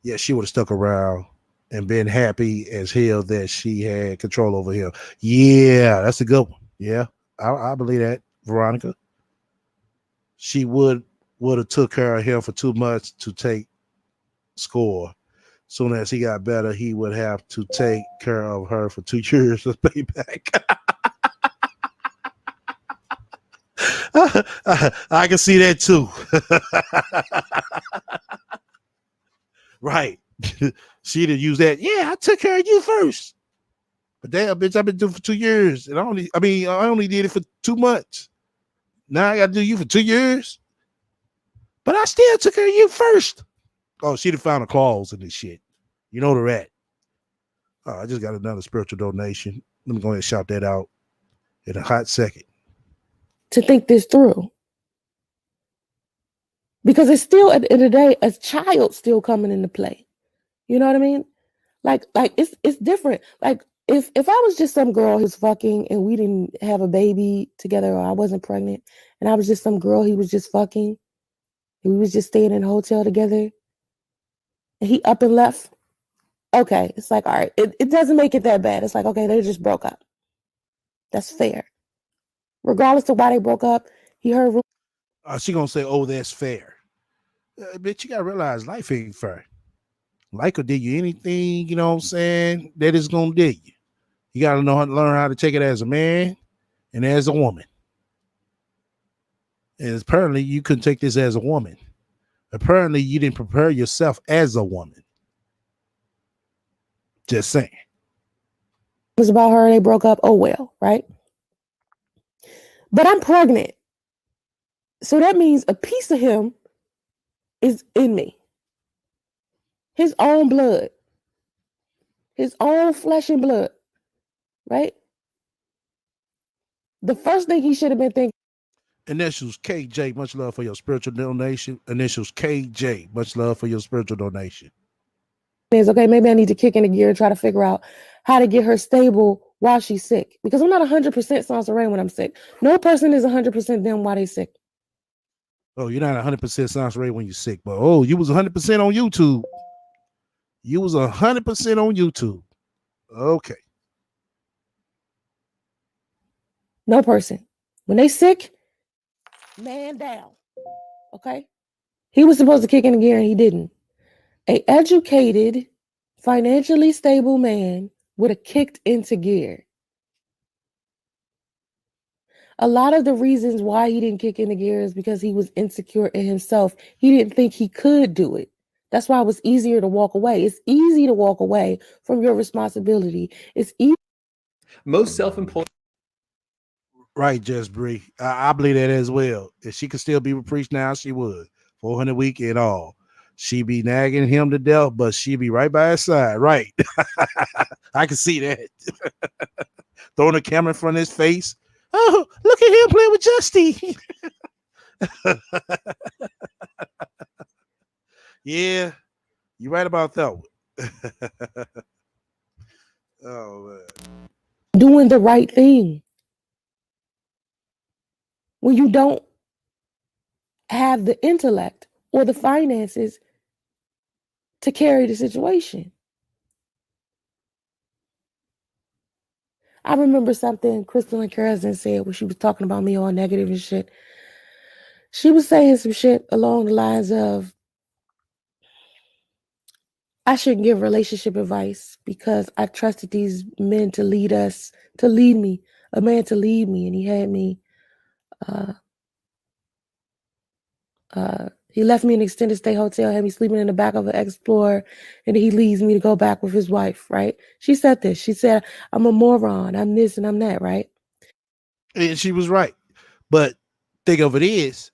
Yeah, she would have stuck around and been happy as hell that she had control over him. Yeah, that's a good one. Yeah, I believe that, Veronica. She would have took care of him for too much to take score. Soon as he got better, he would have to take care of her for 2 years to pay back. I can see that too. Right. She'd have used that. Yeah, I took care of you first. But damn, bitch, I've been doing it for 2 years. And I only did it for 2 months. Now I gotta do you for 2 years. But I still took care of you first. Oh, she'd have found a clause in this shit. You know the rat. Oh, I just got another spiritual donation. Let me go ahead and shout that out in a hot second. To think this through. Because it's still, at the end of the day, a child still coming into play. You know what I mean? Like it's different. Like if I was just some girl who's fucking and we didn't have a baby together, or I wasn't pregnant and I was just some girl he was just fucking and we was just staying in a hotel together and he up and left. Okay, it's like, all right, it doesn't make it that bad. It's like, okay, they just broke up. That's fair. Regardless of why they broke up, he heard. She gonna say, "Oh, that's fair." Bitch, you gotta realize life ain't fair. Life could do you anything, you know what I'm saying, that is gonna do you. You gotta learn how to take it as a man and as a woman. And apparently you couldn't take this as a woman. Apparently you didn't prepare yourself as a woman. Just saying. It was about her, they broke up. Oh well, right? But I'm pregnant. So that means a piece of him is in me. His own blood. His own flesh and blood. Right? The first thing he should have been thinking. Initials KJ, much love for your spiritual donation. Initials KJ, much love for your spiritual donation. Is okay, maybe I need to kick in the gear and try to figure out how to get her stable while she's sick. Because I'm not 100% Sansa Rain when I'm sick. No person is 100% them while they sick. Oh, you're not 100% Sansa Rain when you're sick, but oh, you was 100% on YouTube. You was 100% on YouTube. Okay. No person. When they sick, man down. Okay? He was supposed to kick in the gear and he didn't. An educated, financially stable man would have kicked into gear. A lot of the reasons why he didn't kick into gear is because he was insecure in himself. He didn't think he could do it. That's why it was easier to walk away. It's easy to walk away from your responsibility. It's easy. Most self-employed. Right, Just Bree. I believe that as well. If she could still be with Preach now, she would. 400 week and all. She be nagging him to death, but she be right by his side. Right. I can see that. Throwing the camera in front of his face. Oh, look at him playing with Justy. Yeah, you're right about that one. Oh, man. Doing the right thing. When you don't have the intellect or the finances to carry the situation. I remember something Crystal and Karazin said when she was talking about me all negative and shit. She was saying some shit along the lines of, I shouldn't give relationship advice because I trusted these men to lead me, a man to lead me, and he had me He left me in an extended stay hotel, had me sleeping in the back of an Explorer, and he leaves me to go back with his wife, right? She said this. She said, I'm a moron. I'm this and I'm that, right? And she was right. But thing of it is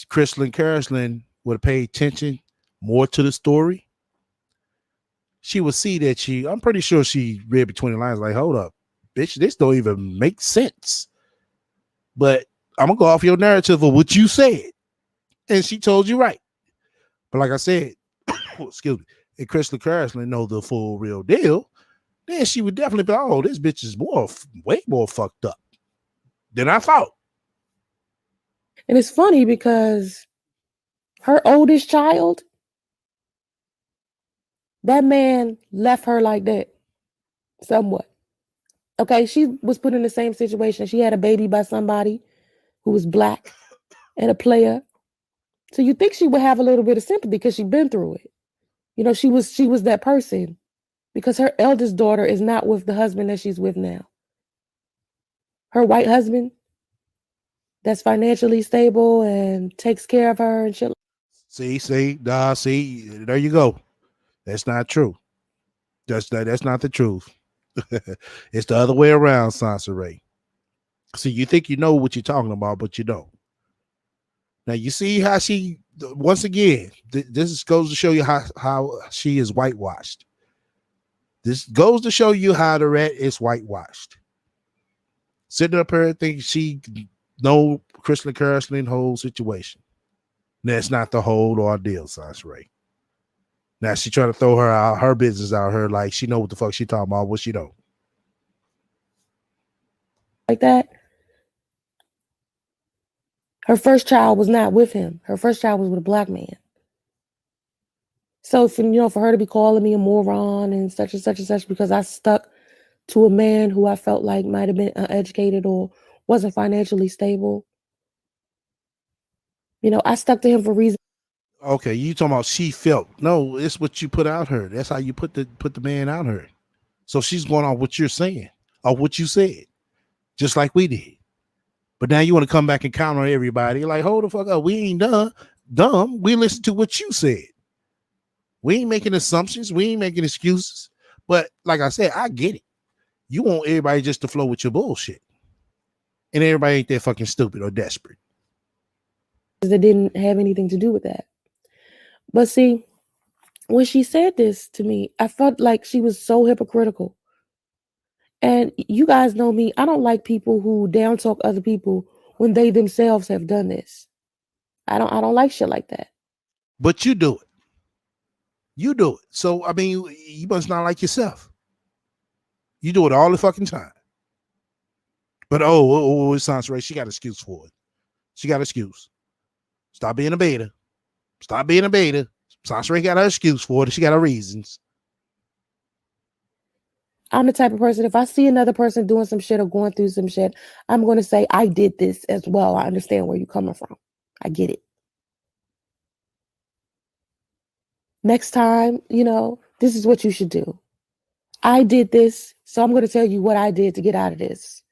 Crystalline Carslin would have paid attention more to the story. She would see that I'm pretty sure she read between the lines like, hold up, bitch, this don't even make sense. But I'm going to go off your narrative of what you said. And she told you right. But like I said, excuse me, if Crystalline Carslin know the full real deal, then she would definitely be, oh, this bitch is way more fucked up than I thought. And it's funny because her oldest child, that man left her like that, somewhat. Okay, she was put in the same situation. She had a baby by somebody who was black and a player. So you think she would have a little bit of sympathy because she'd been through it. You know, she was that person because her eldest daughter is not with the husband that she's with now. Her white husband that's financially stable and takes care of her and shit. See, there you go. That's not true. That's not the truth. It's the other way around, Sansa Ray. See, you think you know what you're talking about, but you don't. Now you see how she, once again, this goes to show you how she is whitewashed. This goes to show you how the rat is whitewashed. Sitting up here thinking she know Crystalline Carslin whole situation. That's not the whole ordeal, Sansa Ray. Now she trying to throw her business out her like she know what the fuck she talking about, what she don't. Like that. Her first child was not with him. Her first child was with a black man. So for her to be calling me a moron and such because I stuck to a man who I felt like might have been uneducated or wasn't financially stable. I stuck to him for reasons. Okay, you talking about she felt. No, it's what you put out her. That's how you put the man out her. So she's going on what you're saying or what you said, just like we did. But now you want to come back and counter everybody. Like, hold the fuck up. We ain't dumb. We listen to what you said. We ain't making assumptions. We ain't making excuses. But like I said, I get it. You want everybody just to flow with your bullshit. And everybody ain't that fucking stupid or desperate. That didn't have anything to do with that. But see, when she said this to me, I felt like she was so hypocritical. And you guys know me, I don't like people who down talk other people when they themselves have done this. I don't like shit like that. But you do it. You do it. So I mean, you must not like yourself. You do it all the fucking time. But it sounds right. She got an excuse for it. She got an excuse. Stop being a beta. Stop being a beta. Sansa got her excuse for it. She got her reasons. I'm the type of person, if I see another person doing some shit or going through some shit, I'm going to say, I did this as well. I understand where you're coming from. I get it. Next time, this is what you should do. I did this, so I'm going to tell you what I did to get out of this.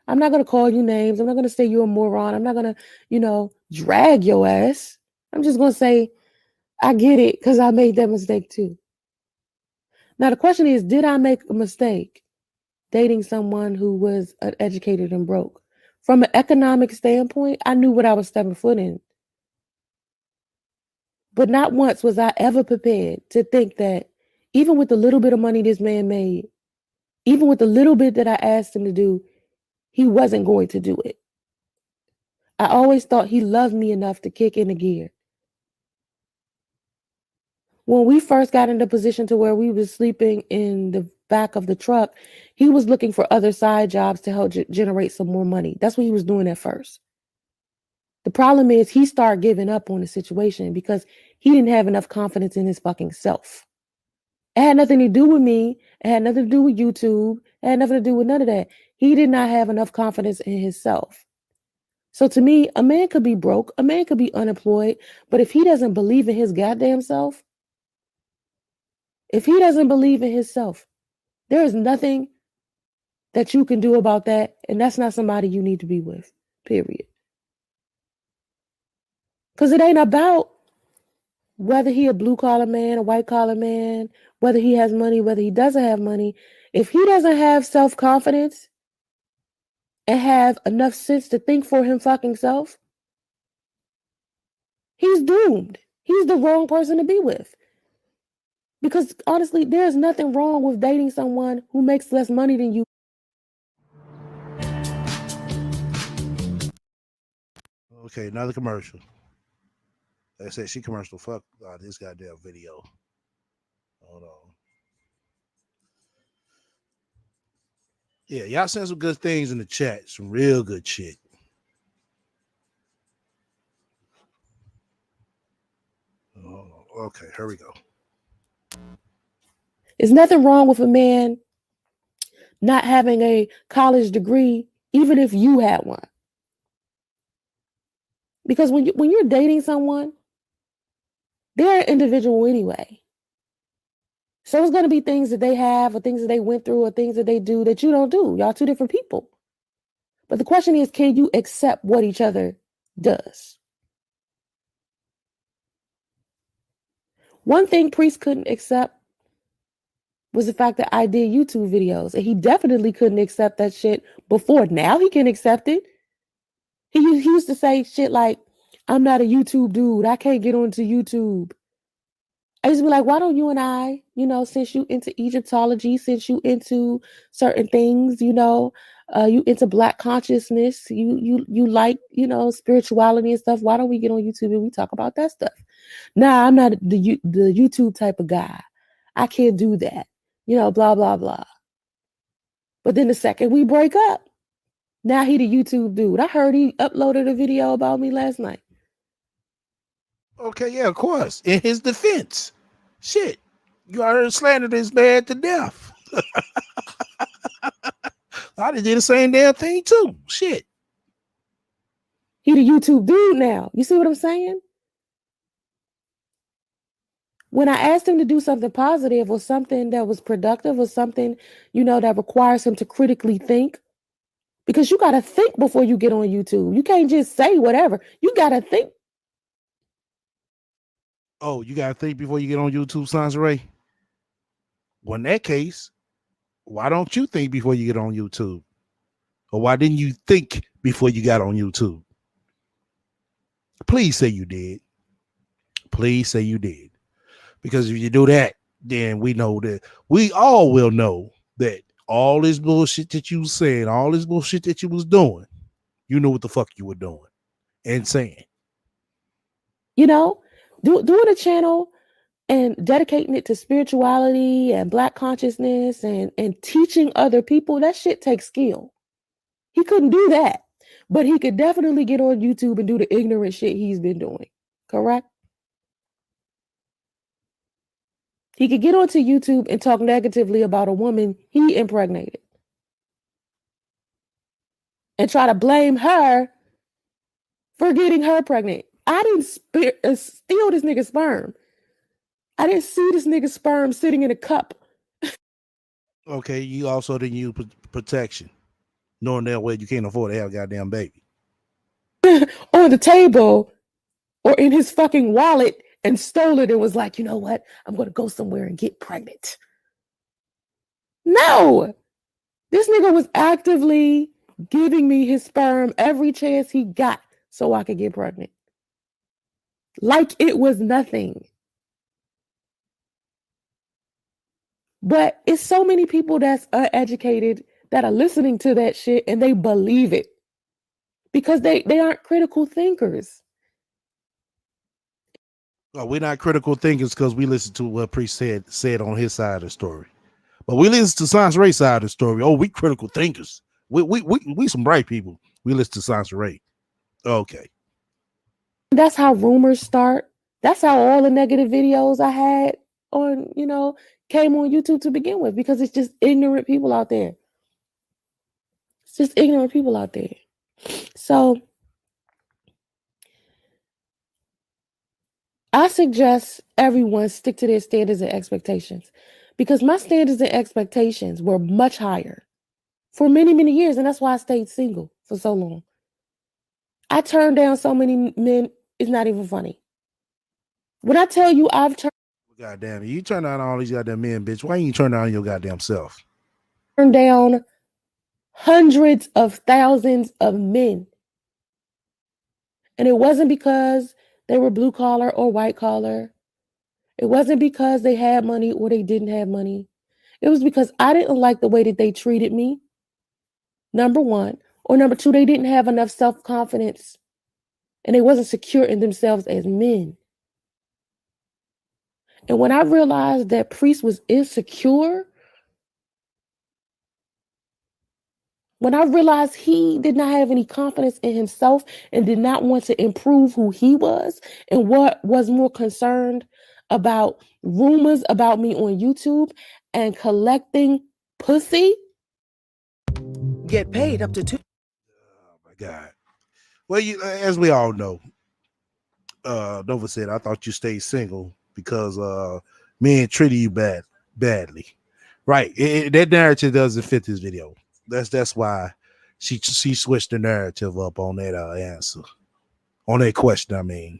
I'm not going to call you names. I'm not going to say you're a moron. I'm not going to, drag your ass. I'm just going to say, I get it because I made that mistake too. Now, the question is, did I make a mistake dating someone who was uneducated and broke? From an economic standpoint, I knew what I was stepping foot in. But not once was I ever prepared to think that even with the little bit of money this man made, even with the little bit that I asked him to do, he wasn't going to do it. I always thought he loved me enough to kick into gear. When we first got in the position to where we were sleeping in the back of the truck, he was looking for other side jobs to help generate some more money. That's what he was doing at first. The problem is he started giving up on the situation because he didn't have enough confidence in his fucking self. It had nothing to do with me. It had nothing to do with YouTube. It had nothing to do with none of that. He did not have enough confidence in himself. So to me, a man could be broke, a man could be unemployed, but if he doesn't believe in his goddamn self, if he doesn't believe in himself, there is nothing that you can do about that, and that's not somebody you need to be with, period. Because it ain't about whether he a blue collar man, a white collar man, whether he has money, whether he doesn't have money, if he doesn't have self-confidence and have enough sense to think for him fucking self, he's doomed. He's the wrong person to be with. Because honestly, there's nothing wrong with dating someone who makes less money than you. Okay, another commercial. Like I said, she commercial. Fuck this goddamn video. Hold on. Yeah, y'all send some good things in the chat. Some real good shit. Oh, okay, here we go. There's nothing wrong with a man not having a college degree, even if you had one. Because when you're dating someone, they're an individual anyway. So it's going to be things that they have or things that they went through or things that they do that you don't do. Y'all two different people. But the question is, can you accept what each other does? One thing Priest couldn't accept was the fact that I did YouTube videos. And he definitely couldn't accept that shit before. Now he can accept it. He used to say shit like, I'm not a YouTube dude. I can't get onto YouTube. I used to be like, why don't you and I, since you into Egyptology, since you into certain things, you into Black consciousness, you like, spirituality and stuff. Why don't we get on YouTube and we talk about that stuff? Nah, I'm not the YouTube type of guy. I can't do that. Blah, blah, blah. But then the second we break up, now he the YouTube dude. I heard he uploaded a video about me last night. Okay, yeah, of course. In his defense. Shit. You already slandered this man to death. I did the same damn thing too. Shit. He the YouTube dude now. You see what I'm saying? When I asked him to do something positive or something that was productive or something, that requires him to critically think, because you got to think before you get on YouTube. You can't just say whatever. You got to think. Oh, you got to think before you get on YouTube, Sansaray? Well, in that case, why don't you think before you get on YouTube? Or why didn't you think before you got on YouTube? Please say you did. Please say you did. Because if you do that, then we know that we all will know that all this bullshit that you said, all this bullshit that you was doing, you know what the fuck you were doing and saying. Doing a channel and dedicating it to spirituality and Black consciousness and teaching other people, that shit takes skill. He couldn't do that, but he could definitely get on YouTube and do the ignorant shit he's been doing. Correct? He could get onto YouTube and talk negatively about a woman he impregnated and try to blame her for getting her pregnant. I didn't steal this nigga's sperm. I didn't see this nigga's sperm sitting in a cup. Okay, you also didn't use protection, knowing that way you can't afford to have a goddamn baby. On the table or in his fucking wallet and stole it and was like, you know what? I'm going to go somewhere and get pregnant. No! This nigga was actively giving me his sperm every chance he got so I could get pregnant. Like it was nothing. But it's so many people that's uneducated that are listening to that shit and they believe it because they aren't critical thinkers. Well, we're not critical thinkers because we listen to what Priest said on his side of the story. But we listen to Sansaray side of the story. Oh, we critical thinkers. We some bright people. We listen to Sansaray. Okay. That's how rumors start. That's how all the negative videos I had on, came on YouTube to begin with, because it's just ignorant people out there. It's just ignorant people out there. So I suggest everyone stick to their standards and expectations, because my standards and expectations were much higher for many, many years. And that's why I stayed single for so long. I turned down so many men. It's not even funny. When I tell you I've Goddamn, you turn down all these goddamn men, bitch. Why ain't you turn down your goddamn self? turned down hundreds of thousands of men. And it wasn't because they were blue collar or white collar. It wasn't because they had money or they didn't have money. It was because I didn't like the way that they treated me. Number one. Or number two, they didn't have enough self-confidence and they wasn't secure in themselves as men. And when I realized that Priest was insecure, when I realized he did not have any confidence in himself and did not want to improve who he was and what was more concerned about rumors about me on YouTube and collecting pussy. Get paid up to $2. Oh my God. Well, as we all know, Nova said, I thought you stayed single because men treated you badly. Right. That narrative doesn't fit this video. That's why she switched the narrative up on that answer. On that question, I mean.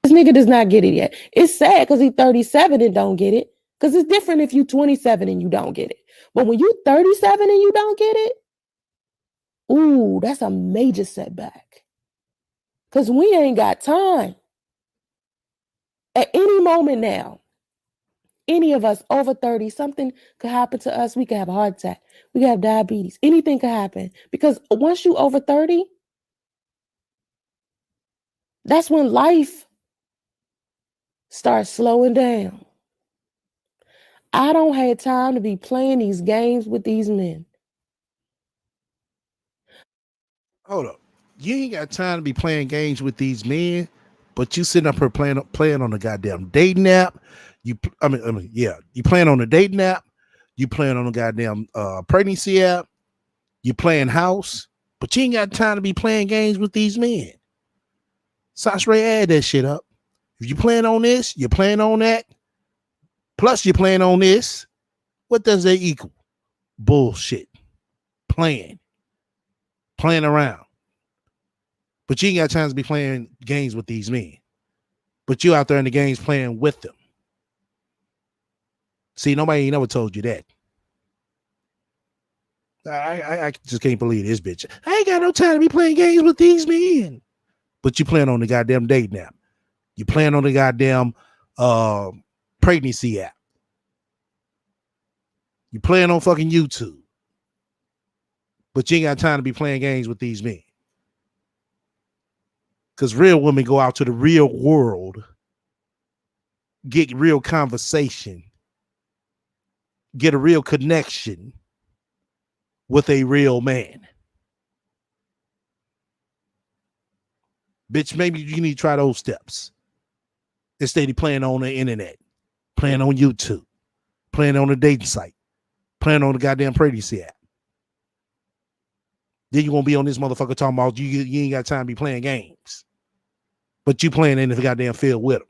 This nigga does not get it yet. It's sad because he's 37 and don't get it. Because it's different if you 27 and you don't get it. But when you 37 and you don't get it, ooh, that's a major setback. Because we ain't got time. At any moment now, any of us over 30, something could happen to us. We could have a heart attack. We could have diabetes. Anything could happen. Because once you over 30, that's when life starts slowing down. I don't have time to be playing these games with these men. Hold up. You ain't got time to be playing games with these men, but you sitting up here playing on the goddamn dating app. You playing on the dating app. You playing on the goddamn pregnancy app. You playing house, but you ain't got time to be playing games with these men. Sasha Ray, add that shit up. If you playing on this, you're playing on that. Plus you're playing on this. What does that equal? Bullshit. Playing around. But you ain't got time to be playing games with these men. But you out there in the games playing with them. See, nobody ain't never told you that. I just can't believe this bitch. I ain't got no time to be playing games with these men. But you playing on the goddamn dating app. You playing on the goddamn pregnancy app. You playing on fucking YouTube. But you ain't got time to be playing games with these men. Because real women go out to the real world, get real conversation, get a real connection with a real man. Bitch, maybe you need to try those steps. Instead of playing on the internet, playing on YouTube, playing on the dating site, playing on the goddamn pregnancy app. Then you won't be on this motherfucker talking about you ain't got time to be playing games. But you playing in the goddamn field with them.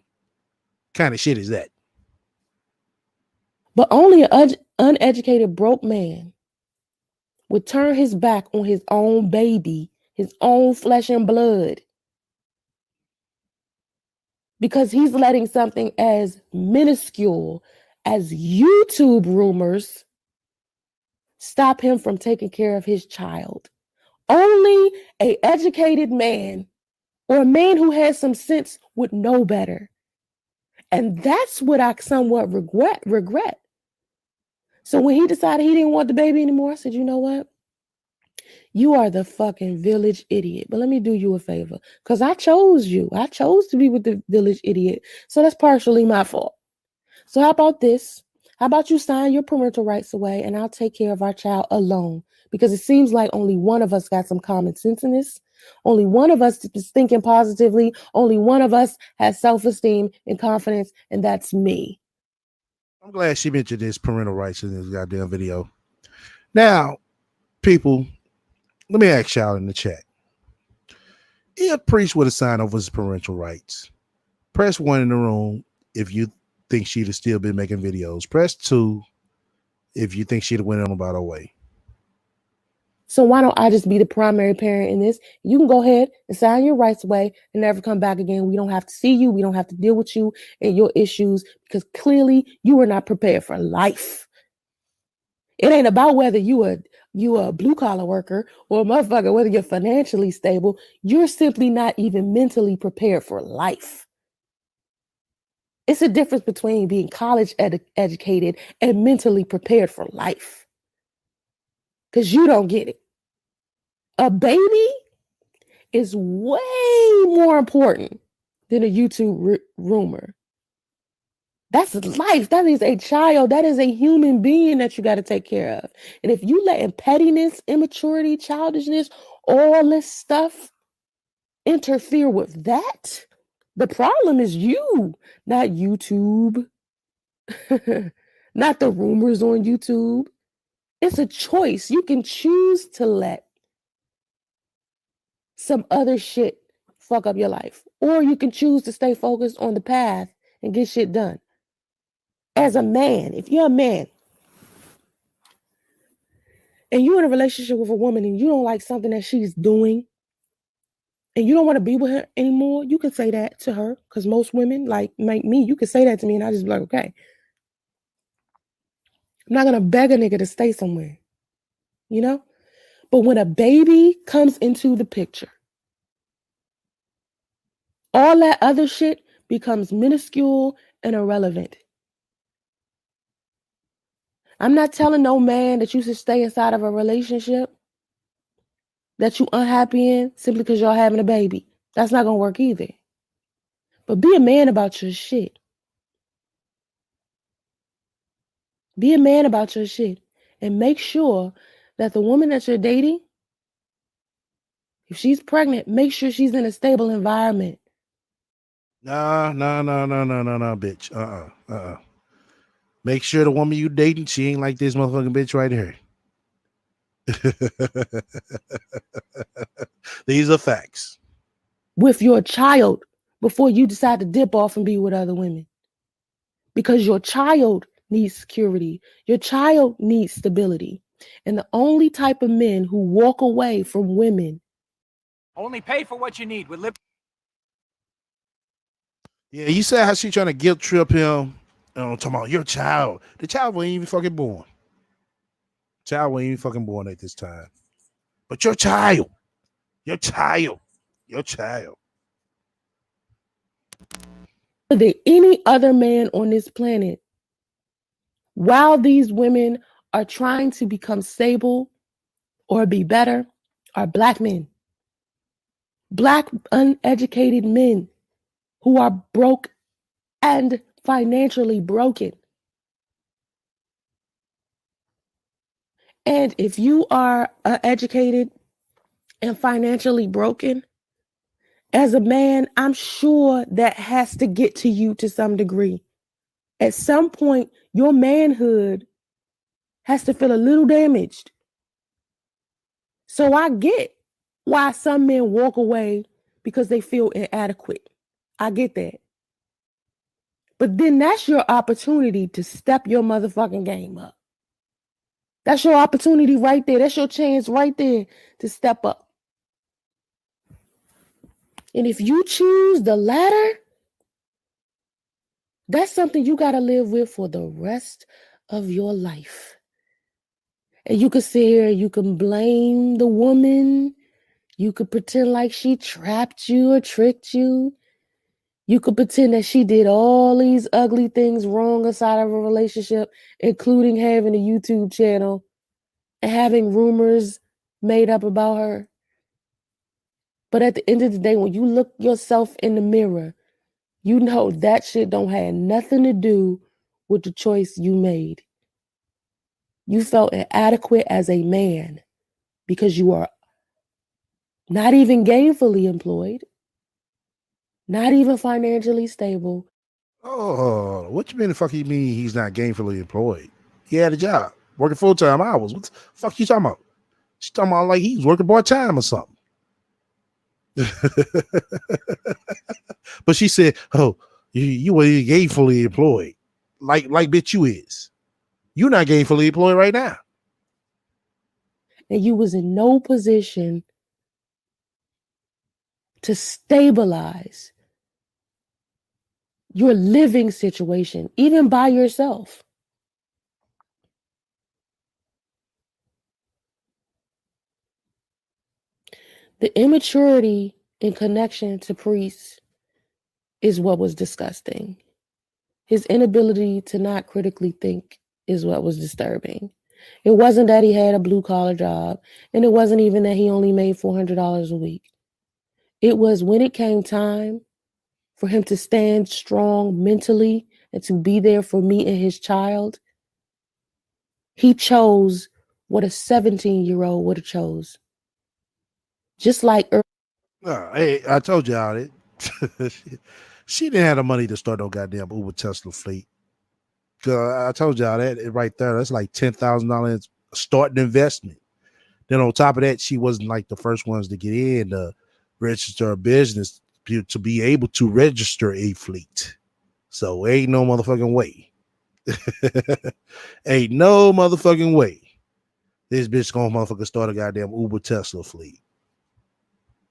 Kind of shit is that? But only an uneducated broke man would turn his back on his own baby, his own flesh and blood, because he's letting something as minuscule as YouTube rumors stop him from taking care of his child. Only an educated man or a man who has some sense would know better. And that's what I somewhat regret. So when he decided he didn't want the baby anymore, I said, you know what? You are the fucking village idiot. But let me do you a favor. Because I chose you. I chose to be with the village idiot. So that's partially my fault. So how about this? How about you sign your parental rights away and I'll take care of our child alone? Because it seems like only one of us got some common sense in this. Only one of us is thinking positively. Only one of us has self-esteem and confidence, and that's me. I'm glad she mentioned this parental rights in this goddamn video. Now, people, let me ask y'all in the chat. If Priest would have signed over his parental rights, press 1 in the room if you think she'd have still been making videos. Press 2 if you think she'd have went on about her way. So why don't I just be the primary parent in this? You can go ahead and sign your rights away and never come back again. We don't have to see you. We don't have to deal with you and your issues because clearly you were not prepared for life. It ain't about whether you a blue collar worker or a motherfucker, whether you're financially stable. You're simply not even mentally prepared for life. It's a difference between being college educated and mentally prepared for life. Because you don't get it. A baby is way more important than a YouTube rumor. That's life. That is a child. That is a human being that you got to take care of. And if you let pettiness, immaturity, childishness, all this stuff interfere with that, the problem is you, not YouTube, not the rumors on YouTube. It's a choice. You can choose to let some other shit fuck up your life, or you can choose to stay focused on the path and get shit done. As a man, if you're a man and you're in a relationship with a woman and you don't like something that she's doing and you don't want to be with her anymore, you can say that to her. Because most women, like me, you can say that to me and I just be like, okay. I'm not going to beg a nigga to stay somewhere, you know? But when a baby comes into the picture, all that other shit becomes minuscule and irrelevant. I'm not telling no man that you should stay inside of a relationship that you unhappy in simply because y'all having a baby. That's not going to work either. But be a man about your shit. Be a man about your shit. And make sure that the woman that you're dating, if she's pregnant, make sure she's in a stable environment. Nah, bitch. Make sure the woman you dating, she ain't like this motherfucking bitch right here. These are facts. With your child before you decide to dip off and be with other women. Because your child needs security. Your child needs stability. And the only type of men who walk away from women Only pay for what you need with lip. Yeah, you said how she trying to guilt trip him. Talking about your child. The child wasn't even fucking born. Child wasn't even fucking born at this time. But your child. Than any other man on this planet, while these women are trying to become stable or be better, are black men. Black uneducated men who are broke and financially broken. And if you are educated and financially broken, as a man, I'm sure that has to get to you to some degree. At some point, your manhood has to feel a little damaged. So I get why some men walk away because they feel inadequate. I get that. But then that's your opportunity to step your motherfucking game up. That's your opportunity right there. That's your chance right there to step up. And if you choose the latter, that's something you got to live with for the rest of your life. And you can sit here, you can blame the woman. You could pretend like she trapped you or tricked you. You could pretend that she did all these ugly things wrong inside of a relationship, including having a YouTube channel and having rumors made up about her. But at the end of the day, when you look yourself in the mirror, you know that shit don't have nothing to do with the choice you made. You felt inadequate as a man because you are not even gainfully employed, not even financially stable. Oh, what you mean the fuck you mean he's not gainfully employed? He had a job, working full-time hours. What the fuck you talking about? She's talking about like he's working part-time or something. But she said, oh, you were gainfully employed. Like bitch you is. You're not gainfully employed right now. and you was in no position to stabilize your living situation, even by yourself. The immaturity in connection to priests is what was disgusting. His inability to not critically think is what was disturbing. It wasn't that he had a blue collar job, and it wasn't even that he only made $400 a week. It was when it came time for him to stand strong mentally and to be there for me and his child, he chose what a 17-year-old would have chose. Just like hey, I told y'all it. She didn't have the money to start no goddamn Uber Tesla fleet. I told y'all that right there. That's like $10,000 starting investment. Then on top of that, she wasn't like the first ones to get in to register a business to be able to register a fleet. So ain't no motherfucking way. Ain't no motherfucking way this bitch gonna motherfucking start a goddamn Uber Tesla fleet.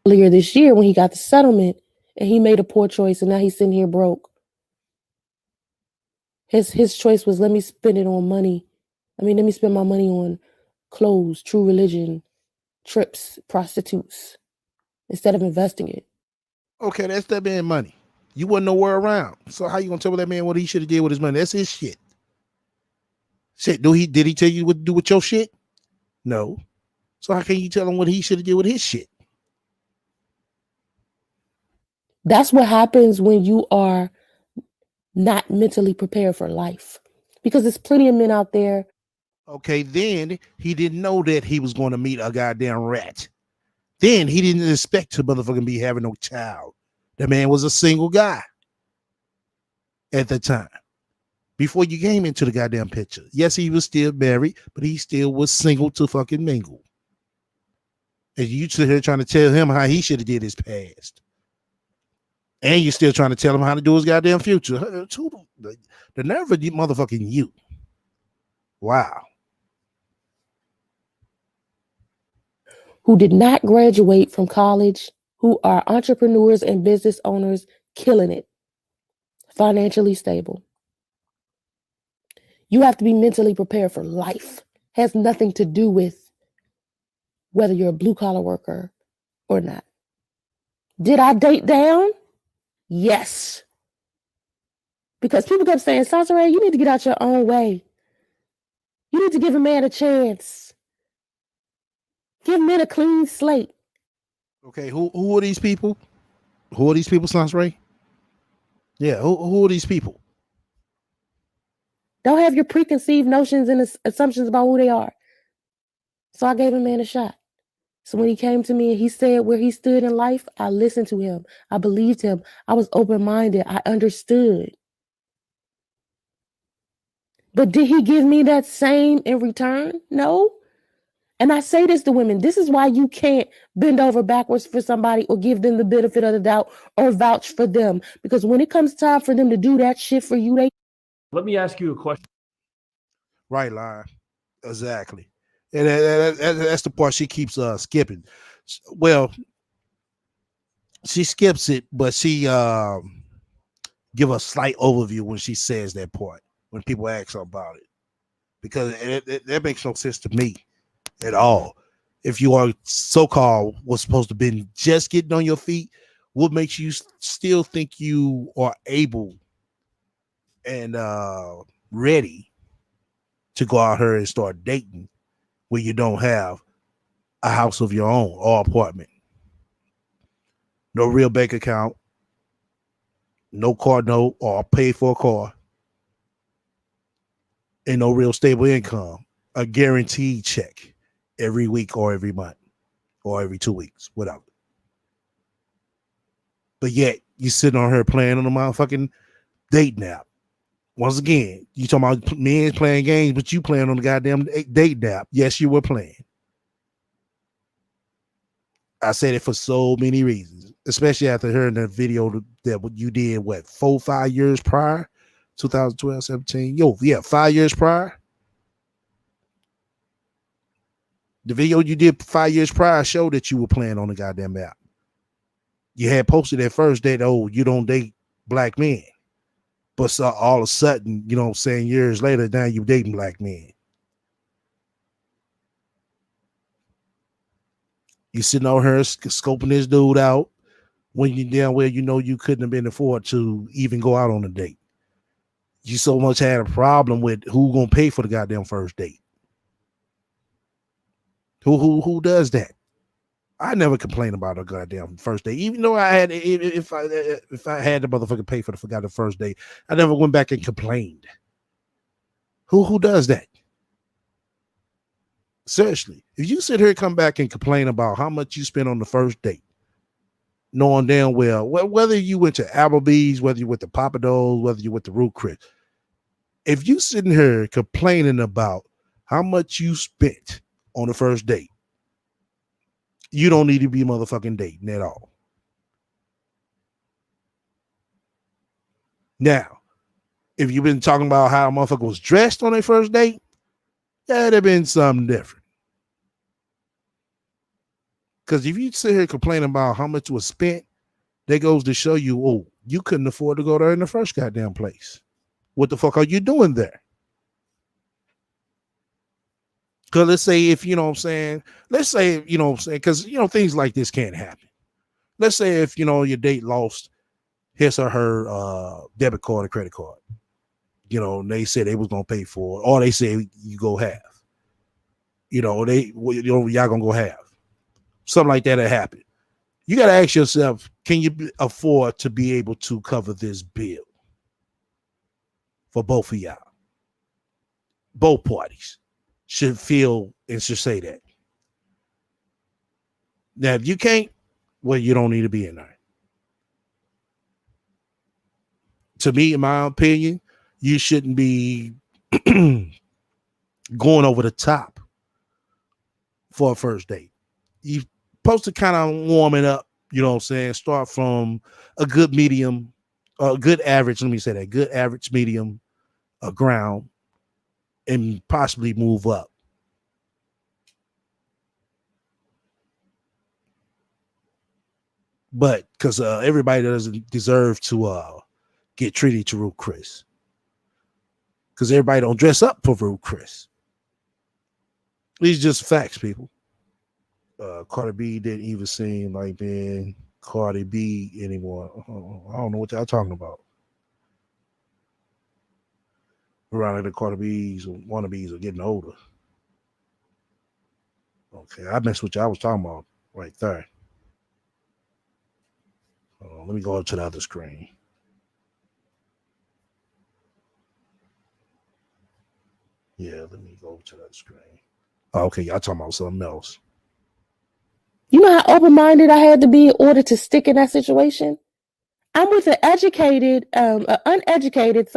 Earlier this year when he got the settlement and he made a poor choice and now he's sitting here broke. His choice was, let me spend it on money. Let me spend my money on clothes, true religion, trips, prostitutes, instead of investing it. Okay, that's that man money. You wasn't nowhere around. So how you gonna tell that man what he should have did with his money? That's his shit. Shit, did he tell you what to do with your shit? No. So how can you tell him what he should have did with his shit? That's what happens when you are not mentally prepared for life. Because there's plenty of men out there. Okay, then he didn't know that he was going to meet a goddamn rat. Then he didn't expect to motherfucking be having no child. The man was a single guy at the time. Before you came into the goddamn picture. Yes, he was still married, but he still was single to fucking mingle. And you sit here trying to tell him how he should have did his past. And you're still trying to tell him how to do his goddamn future. The nerve of you motherfucking you. Wow. Who did not graduate from college, who are entrepreneurs and business owners, killing it, financially stable. You have to be mentally prepared for life. Has nothing to do with whether you're a blue collar worker or not. Did I date down? Yes. Because people kept saying, Sansare, you need to get out your own way. You need to give a man a chance. Give men a clean slate. Okay, who are these people? Who are these people, Sansare? Yeah, who are these people? Don't have your preconceived notions and assumptions about who they are. So I gave a man a shot. So when he came to me and he said where he stood in life, I listened to him. I believed him. I was open-minded. I understood. But did he give me that same in return? No. And I say this to women. This is why you can't bend over backwards for somebody or give them the benefit of the doubt or vouch for them. Because when it comes time for them to do that shit for you, they... Let me ask you a question. Right, Lion. Exactly. And that's the part she keeps skipping. Well, she skips it, but she give a slight overview when she says that part, when people ask her about it. Because that makes no sense to me at all. If you are so-called was supposed to be just getting on your feet, what makes you still think you are able and ready to go out here and start dating when you don't have a house of your own or apartment, no real bank account, no car note or pay for a car, and no real stable income, a guaranteed check every week or every month or every 2 weeks, whatever. But yet you sitting on her playing on the motherfucking dating app. Once again, you talking about men playing games, but you playing on the goddamn dating app. Yes, you were playing. I said it for so many reasons, especially after hearing the video that what you did, 4-5 years prior, 2012, 17. 5 years prior. The video you did 5 years prior showed that you were playing on the goddamn app. You had posted at first that, oh, you don't date black men. But so all of a sudden, you know what I'm saying, years later, now you dating black men. You sitting over here scoping this dude out when you damn well you know you couldn't have been afford to even go out on a date. You so much had a problem with who gonna pay for the goddamn first date. Who does that? I never complained about a goddamn first date, even though I had if I had the motherfucker pay for the goddamn first date, I never went back and complained. Who does that? Seriously, if you sit here and come back and complain about how much you spent on the first date, knowing damn well whether you went to Applebee's, whether you went to Papa Do's, whether you went to Ruth Chris, if you sitting here complaining about how much you spent on the first date, you don't need to be motherfucking dating at all. Now, if you've been talking about how a motherfucker was dressed on their first date, that'd have been something different. Because if you sit here complaining about how much was spent, that goes to show you, oh, you couldn't afford to go there in the first goddamn place. What the fuck are you doing there? Because let's say if, you know what I'm saying, let's say, you know what I'm saying, because, you know, things like this can't happen. Let's say if, you know, your date lost his or her debit card or credit card, you know, and they said they was going to pay for it, or they say you go half, you know, y'all going to go half. Something like that happened. You got to ask yourself, can you afford to be able to cover this bill for both of y'all? Both parties should feel and should say that. Now, if you can't, well, you don't need to be in there. To me, in my opinion, you shouldn't be going over the top for a first date. You're supposed to kind of warm it up, you know what I'm saying? Start from a good medium, a good average, let me say that, good average medium, a ground, and possibly move up. But because everybody doesn't deserve to get treated to Ruth Chris. Because everybody don't dress up for Ruth Chris. These just facts, people. Cardi B didn't even seem like being Cardi B anymore. I don't know what y'all talking about. Around the Cardi B's or wannabes are getting older. Okay, I missed what y'all was talking about right there. Let me go up to the other screen. Yeah, let me go to that screen. Oh, okay, y'all talking about something else. You know how open-minded I had to be in order to stick in that situation? I'm with an uneducated,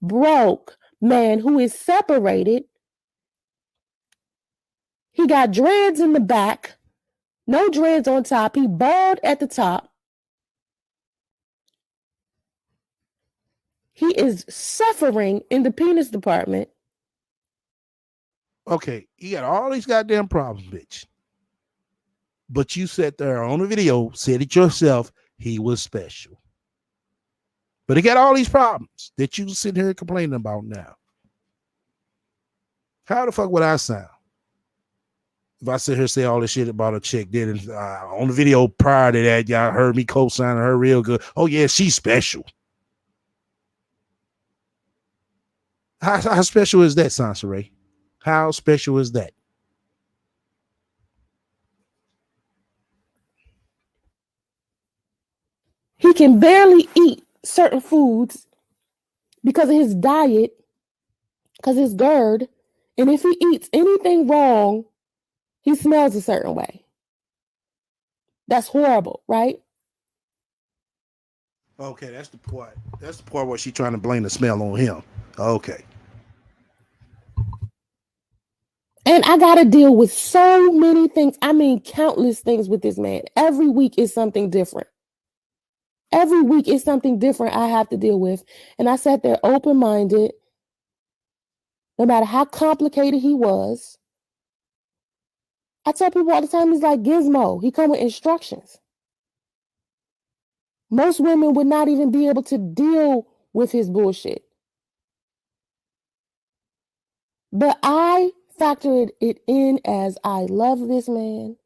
broke man who is separated. He got dreads in the back, no dreads on top. He bald at the top. He is suffering in the penis department. Okay, he got all these goddamn problems, bitch. But you sat there on the video, said it yourself, he was special. But he got all these problems that you sit here complaining about now. How the fuck would I sound if I sit here and say all this shit about a chick did on the video prior to that? Y'all heard me co-signing her real good. Oh yeah, she's special. How special is that, Sansa Ray? How special is that? He can barely eat certain foods because of his diet, because his GERD. And if he eats anything wrong, he smells a certain way. That's horrible, right? Okay, that's the part. That's the part where she's trying to blame the smell on him. Okay. And I got to deal with so many things. I mean, countless things with this man. Every week is something different. Every week is something different I have to deal with. And I sat there open-minded, no matter how complicated he was. I tell people all the time, he's like Gizmo. He come with instructions. Most women would not even be able to deal with his bullshit. But I factored it in as I love this man.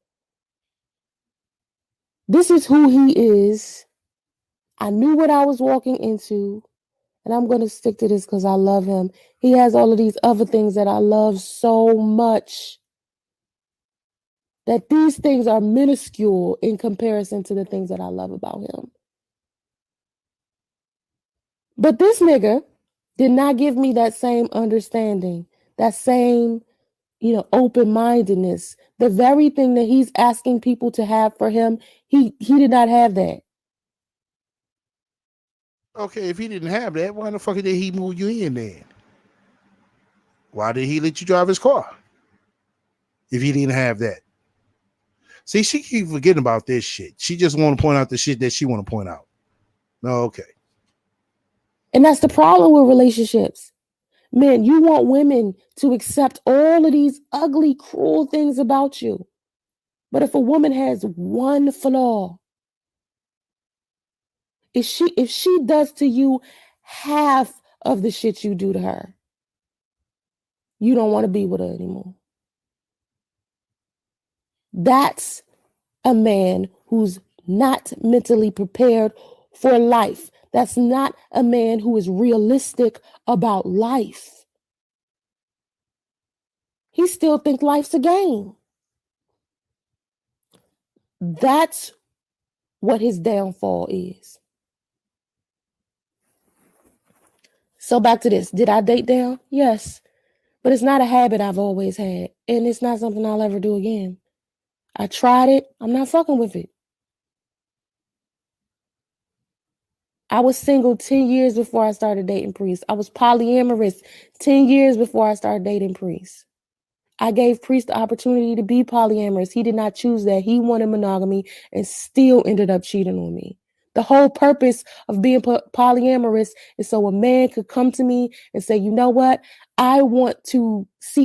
This is who he is. I knew what I was walking into. And I'm going to stick to this because I love him. He has all of these other things that I love so much. That these things are minuscule in comparison to the things that I love about him. But this nigga did not give me that same understanding, that same, open-mindedness. The very thing that he's asking people to have for him, he did not have that. Okay, if he didn't have that, why the fuck did he move you in then? Why did he let you drive his car? If he didn't have that. See, she keep forgetting about this shit. She just want to point out the shit that she want to point out. No, okay. And that's the problem with relationships. Men, you want women to accept all of these ugly, cruel things about you. But if a woman has one flaw, if she does to you half of the shit you do to her, you don't want to be with her anymore. That's a man who's not mentally prepared for life. That's not a man who is realistic about life. He still thinks life's a game. That's what his downfall is. So back to this. Did I date down? Yes. But it's not a habit I've always had. And it's not something I'll ever do again. I tried it. I'm not fucking with it. I was single 10 years before I started dating Priest. I was polyamorous 10 years before I started dating Priest. I gave Priest the opportunity to be polyamorous. He did not choose that. He wanted monogamy and still ended up cheating on me. The whole purpose of being polyamorous is so a man could come to me and say, you know what? I want to see.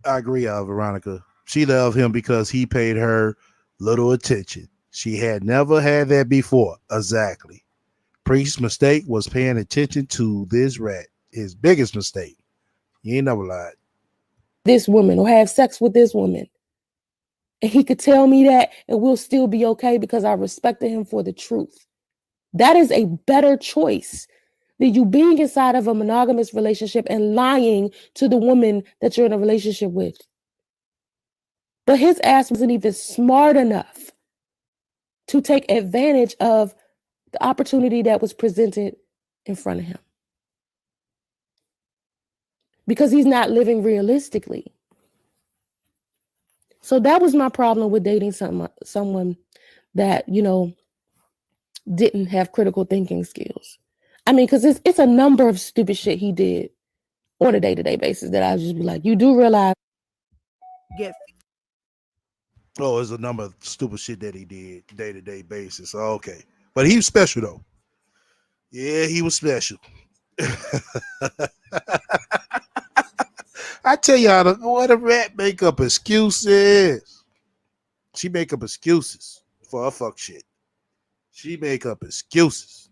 I agree, Veronica. She loved him because he paid her little attention. She had never had that before. Exactly. Priest's mistake was paying attention to this rat. His biggest mistake. He ain't never lied. This woman or have sex with this woman. And he could tell me that and we'll still be okay because I respected him for the truth. That is a better choice than you being inside of a monogamous relationship and lying to the woman that you're in a relationship with. But his ass wasn't even smart enough to take advantage of the opportunity that was presented in front of him. Because he's not living realistically. So that was my problem with dating someone that, didn't have critical thinking skills. I mean, because it's a number of stupid shit he did on a day-to-day basis that I just be like, you do realize. Oh, there's a number of stupid shit that he did day-to-day basis. Okay. But he was special, though. Yeah, he was special. I tell y'all, what a rat make up excuses. She make up excuses for her fuck shit. She make up excuses.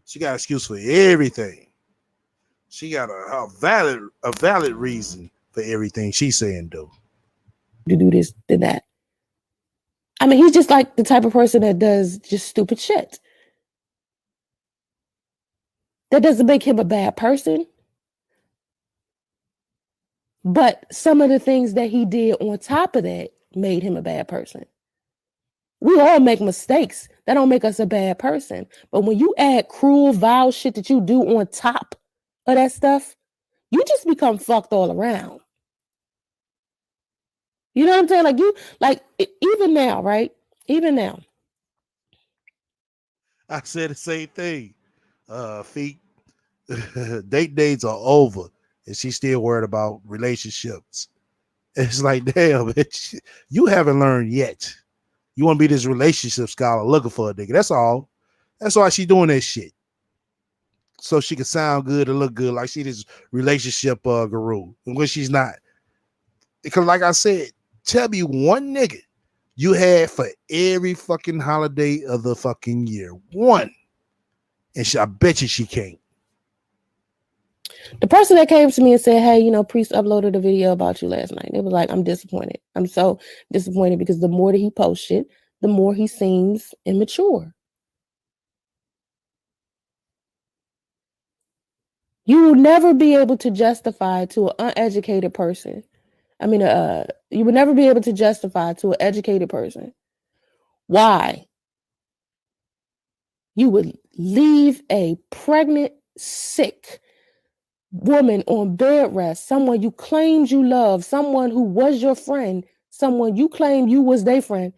She got an excuse for everything. She got a valid reason for everything she's saying, though. To do this, to that. I mean, he's just like the type of person that does just stupid shit. That doesn't make him a bad person. But some of the things that he did on top of that made him a bad person. We all make mistakes. That don't make us a bad person. But when you add cruel, vile shit that you do on top of that stuff, you just become fucked all around. You know what I'm saying? Even now, right? Even now. I said the same thing. Feet. Date days are over. And she's still worried about relationships. It's like, damn, bitch, you haven't learned yet. You want to be this relationship scholar looking for a nigga. That's all. That's why she doing that shit. So she can sound good and look good, like she this relationship guru. And when she's not. Because like I said, Tell me one nigga you had for every fucking holiday of the fucking year. One. And I bet you she can't. The person that came to me and said, hey, you know, Priest uploaded a video about you last night. It was like, I'm disappointed. I'm so disappointed because the more that he posts it, the more he seems immature. You will never be able to justify to an uneducated person. You would never be able to justify to an educated person why you would leave a pregnant, sick woman on bed rest, someone you claimed you loved, someone who was your friend, someone you claimed you was their friend.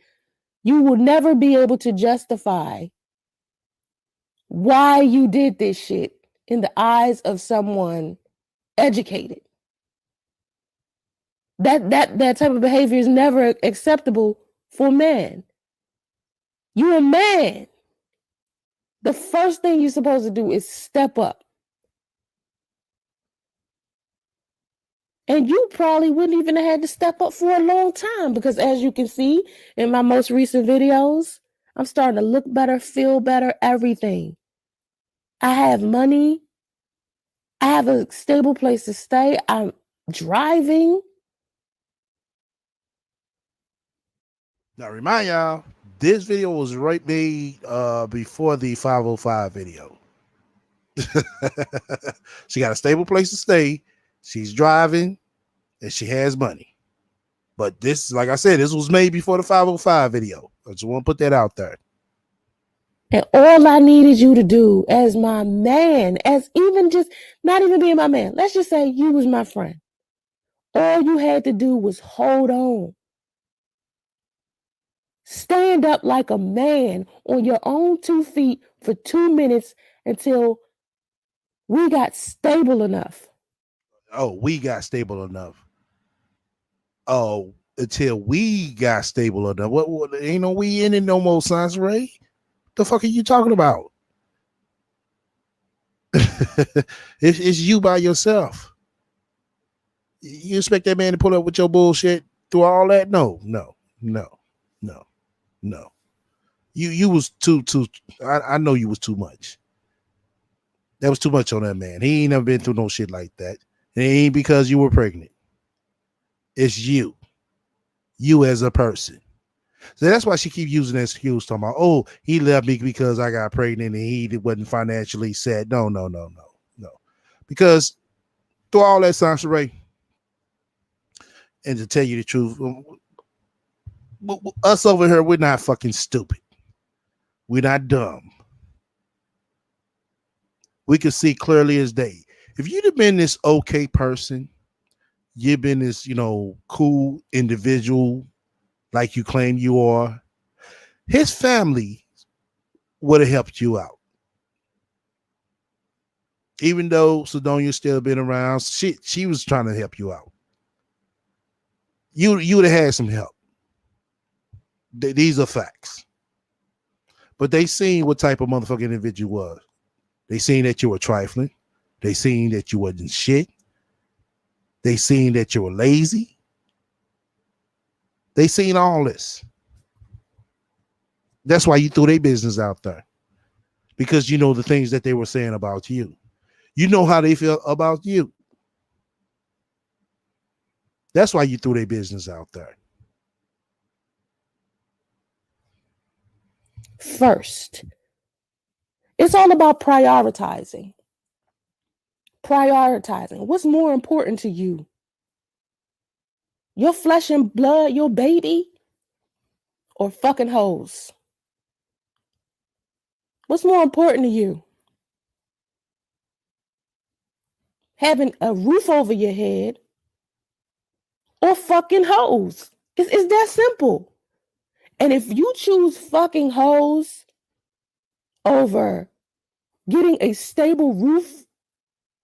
You will never be able to justify why you did this shit in the eyes of someone educated. That type of behavior is never acceptable for men. You're a man. The first thing you're supposed to do is step up. And you probably wouldn't even have had to step up for a long time because as you can see in my most recent videos, I'm starting to look better, feel better, everything. I have money. I have a stable place to stay. I'm driving. Now remind y'all, this video was right made before the 505 video. She got a stable place to stay. She's driving and she has money. But this, like I said, this was made before the 505 video. I just want to put that out there. And all I needed you to do as my man, as even just not even being my man, let's just say you was my friend. All you had to do was hold on. Stand up like a man on your own 2 feet for 2 minutes until we got stable enough. Oh, we got stable enough. Oh, until we got stable enough. What ain't no we in it no more, Sans Ray. The fuck are you talking about? It's you by yourself. You expect that man to pull up with your bullshit through all that? No. You was too. I know you was too much. That was too much on that man. He ain't never been through no shit like that. It ain't because you were pregnant. It's you. You as a person. So that's why she keep using that excuse, talking about, oh, he left me because I got pregnant and he wasn't financially set. No. Because through all that, Sansa Ray, and to tell you the truth, us over here, we're not fucking stupid. We're not dumb. We can see clearly as day. If you'd have been this okay person, you've been this, cool individual like you claim you are, his family would have helped you out. Even though Sidonia still been around, she was trying to help you out. You would have had some help. These are facts. But they seen what type of motherfucking individual you was. They seen that you were trifling. They seen that you wasn't shit. They seen that you were lazy. They seen all this. That's why you threw their business out there. Because you know the things that they were saying about you. You know how they feel about you. That's why you threw their business out there. First, it's all about prioritizing. Prioritizing. What's more important to you? Your flesh and blood, your baby, or fucking hoes? What's more important to you? Having a roof over your head or fucking hoes? It's that simple. And if you choose fucking hoes over getting a stable roof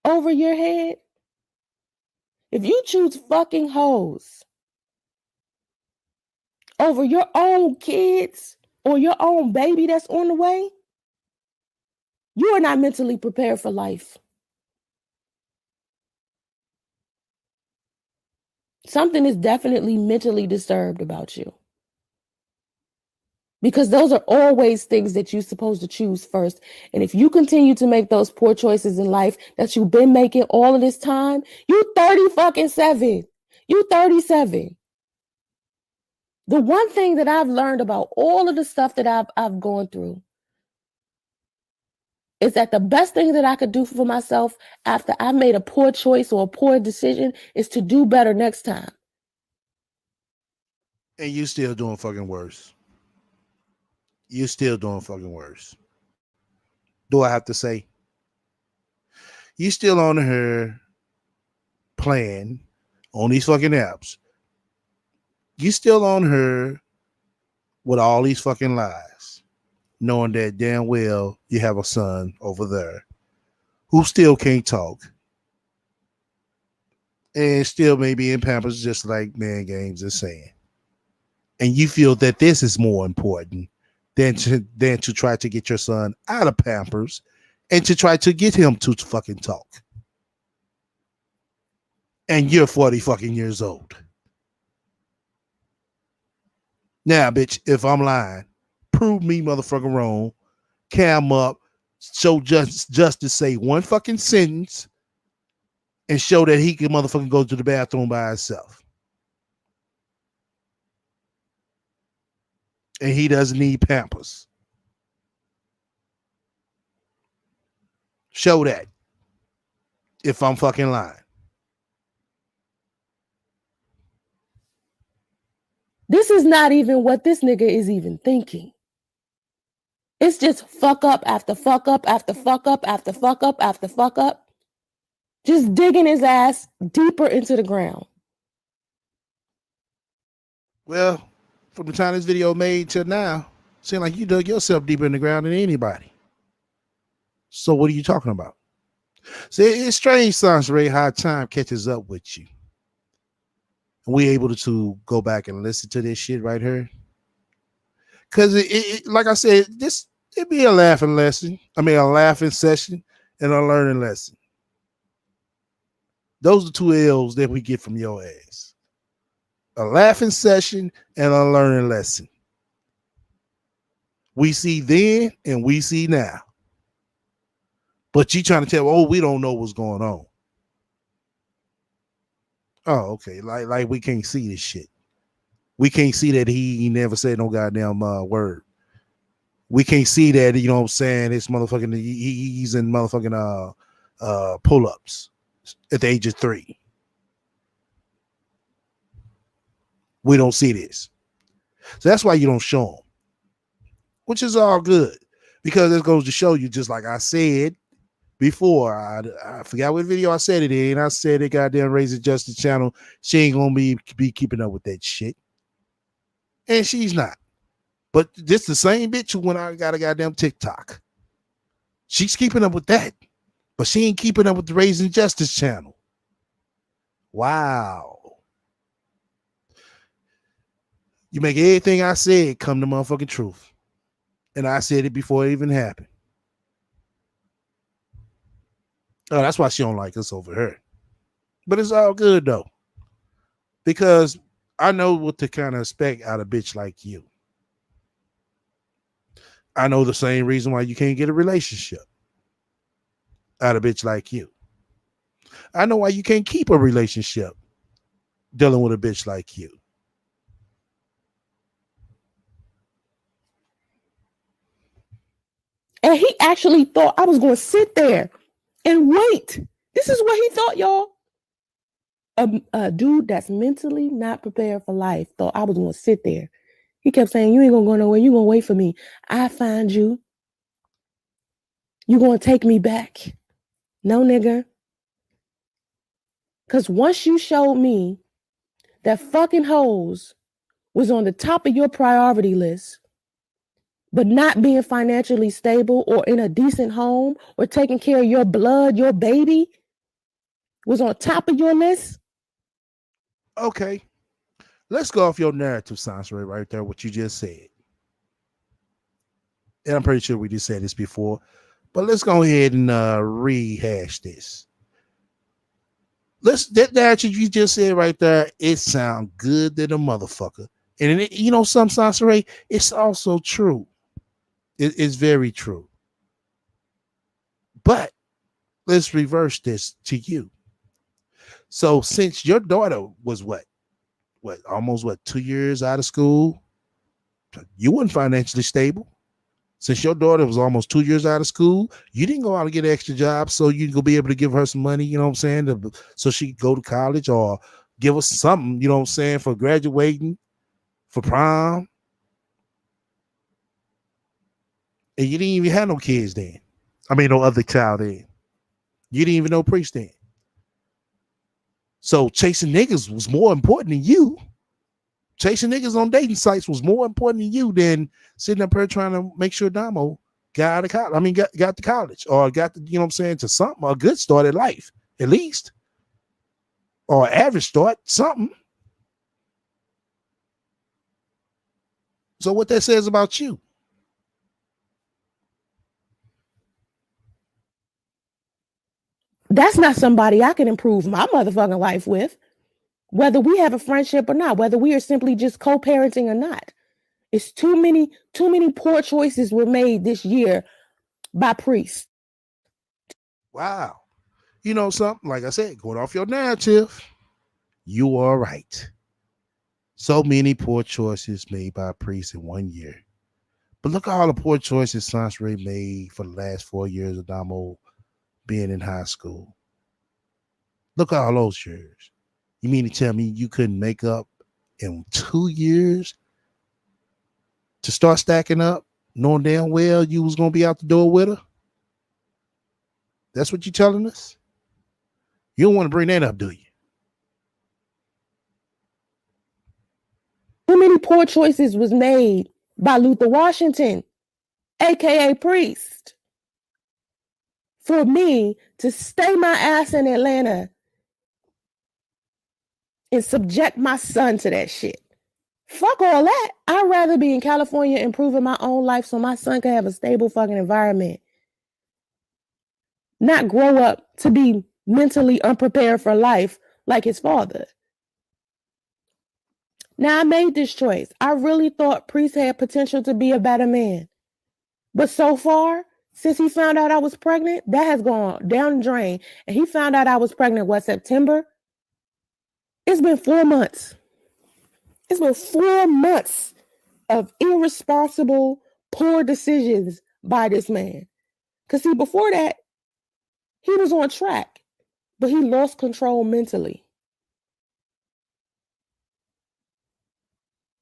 over your head, if you choose fucking hoes over your own kids or your own baby that's on the way, you are not mentally prepared for life. something is definitely mentally disturbed about you. Because those are always things that you're supposed to choose first. And if you continue to make those poor choices in life that you've been making all of this time, you 37. You 37. The one thing that I've learned about all of the stuff that I've gone through is that the best thing that I could do for myself after I made a poor choice or a poor decision is to do better next time. And you still doing fucking worse. You still doing fucking worse. Do I have to say? You still on her playing on these fucking apps. You still on her with all these fucking lies, knowing that damn well you have a son over there who still can't talk and still may be in Pampers, just like Man Games is saying. And you feel that this is more important than to try to get your son out of Pampers and to try to get him to fucking talk. And you're 40 fucking years old. Now, bitch, if I'm lying, prove me motherfucking wrong, cam up, show Justice say one fucking sentence, and show that he can motherfucking go to the bathroom by himself. And he doesn't need Pampers. Show that. If I'm fucking lying. This is not even what this nigga is even thinking. It's just fuck up after fuck up after fuck up after fuck up after fuck up. Just digging his ass deeper into the ground. Well, from the time this video made till now, seems like you dug yourself deeper in the ground than anybody. So what are you talking about? See, it's strange, Sansray, how time catches up with you. And we able to go back and listen to this shit right here. Because it like I said, it'd be a laughing lesson. I mean, a laughing session and a learning lesson. Those are two L's that we get from your ass. A laughing session and a learning lesson. We see then and we see now. But you trying to tell, oh, we don't know what's going on. Oh, okay. Like we can't see this shit. We can't see that he never said no goddamn word. We can't see that, you know what I'm saying, it's motherfucking, he's in motherfucking pull-ups at the age of 3. We don't see this. So that's why you don't show them. Which is all good. Because it goes to show you, just like I said before, I forgot what video I said it in. I said it goddamn Raising Justice channel. She ain't gonna be keeping up with that shit. And she's not. But this the same bitch who went out and got a goddamn TikTok. She's keeping up with that. But she ain't keeping up with the Raising Justice channel. Wow. You make everything I said come to motherfucking truth. And I said it before it even happened. Oh, that's why she don't like us over her. But it's all good though. Because I know what to kind of expect out of a bitch like you. I know the same reason why you can't get a relationship out of a bitch like you. I know why you can't keep a relationship dealing with a bitch like you. And he actually thought I was going to sit there and wait. This is what he thought, y'all. A dude that's mentally not prepared for life thought I was going to sit there. He kept saying, you ain't going to go nowhere. You going to wait for me. I find you. You going to take me back. No, nigga. Because once you showed me that fucking hoes was on the top of your priority list, but not being financially stable or in a decent home or taking care of your blood, your baby was on top of your list. Okay. Let's go off your narrative, Sansray, right there, what you just said. And I'm pretty sure we just said this before, but let's go ahead and rehash this. That you just said right there, it sounds good to the motherfucker. And you know, some Sansaray, it's also true. It's very true. But let's reverse this to you. So since your daughter was almost 2 years out of school, you weren't financially stable. Since your daughter was almost 2 years out of school, you didn't go out and get an extra job so you could be able to give her some money, you know what I'm saying, so she could go to college or give us something, you know what I'm saying, for graduating, for prom. And you didn't even have no kids then. I mean, no other child then. You didn't even know Priest then. So chasing niggas was more important than you. Chasing niggas on dating sites was more important than you than sitting up here trying to make sure Damo got out of college. I mean, got to college or got to, you know what I'm saying, to something, a good start at life, at least. Or average start, something. So what that says about you? That's not somebody I can improve my motherfucking life with. Whether we have a friendship or not, whether we are simply just co-parenting or not. It's too many poor choices were made this year by Priest. Wow. You know something? Like I said, going off your narrative, you are right. So many poor choices made by Priest in 1 year. But look at all the poor choices Sansaray made for the last 4 years of Damo being in high school. Look at all those years. You mean to tell me you couldn't make up in 2 years to start stacking up, knowing damn well you was going to be out the door with her? That's what you're telling us? You don't want to bring that up, do you? Too many poor choices was made by Luther Washington, aka Priest, for me to stay my ass in Atlanta and subject my son to that shit. Fuck all that. I'd rather be in California improving my own life so my son can have a stable fucking environment. Not grow up to be mentally unprepared for life like his father. Now, I made this choice. I really thought Priest had potential to be a better man. But so far, since he found out I was pregnant, that has gone down the drain. And he found out I was pregnant, September? It's been 4 months. It's been 4 months of irresponsible, poor decisions by this man. Because see, before that, he was on track, but he lost control mentally.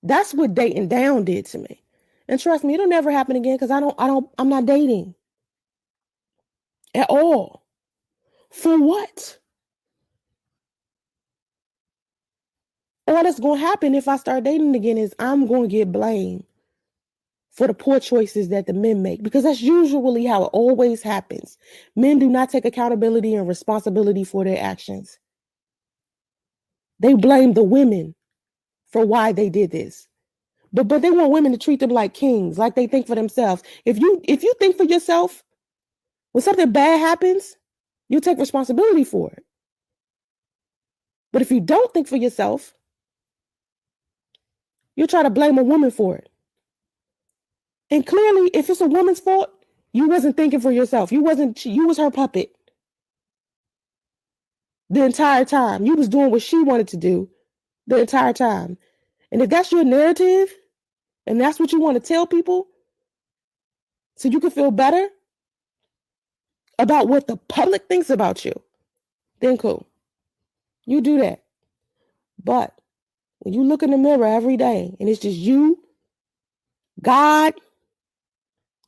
That's what dating down did to me. And trust me, it'll never happen again because I'm not dating at all. For what? All that's going to happen if I start dating again is I'm going to get blamed for the poor choices that the men make, because that's usually how it always happens. Men do not take accountability and responsibility for their actions. They blame the women for why they did this. But they want women to treat them like kings, like they think for themselves. If you think for yourself, when something bad happens, you take responsibility for it. But if you don't think for yourself, you try to blame a woman for it. And clearly, if it's a woman's fault, you wasn't thinking for yourself. You was her puppet the entire time. You was doing what she wanted to do the entire time. And if that's your narrative, and that's what you want to tell people, so you can feel better about what the public thinks about you, then cool. You do that. But when you look in the mirror every day and it's just you, God,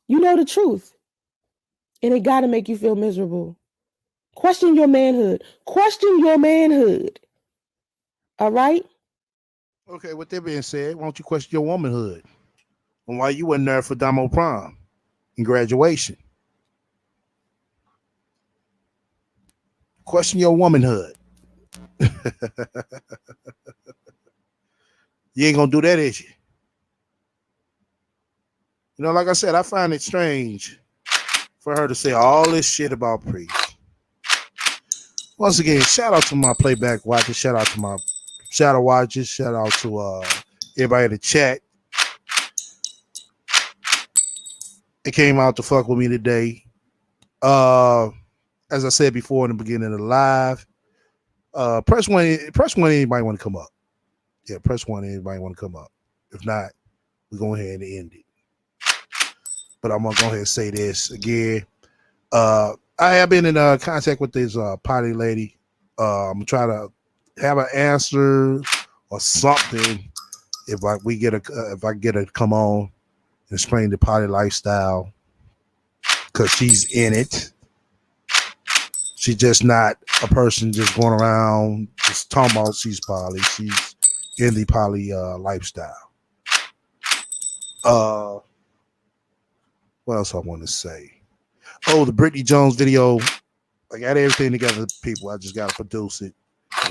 you know the truth. And it got to make you feel miserable. Question your manhood. Question your manhood. All right? Okay, with that being said, why don't you question your womanhood? And why you wasn't there for Damo prom and graduation? Question your womanhood. You ain't gonna do that, is you? You know, like I said, I find it strange for her to say all this shit about Priest. Once again, shout out to my playback watchers. Shout out to my shadow watchers. Shout out to everybody in the chat. It came out to fuck with me today. As I said before in the beginning of the live, press one. Anybody want to come up? Yeah, press one. Anybody want to come up? If not, we're going ahead and end it. But I'm gonna go ahead and say this again. I have been in contact with this potty lady. I'm gonna try to have an answer or something if I get her to come on and explain the potty lifestyle, because she's in it. She's just not a person just going around just talking about she's poly. She's in the poly lifestyle. What else I want to say? Oh, the Brittany Jones video. I got everything together, people. I just got to produce it.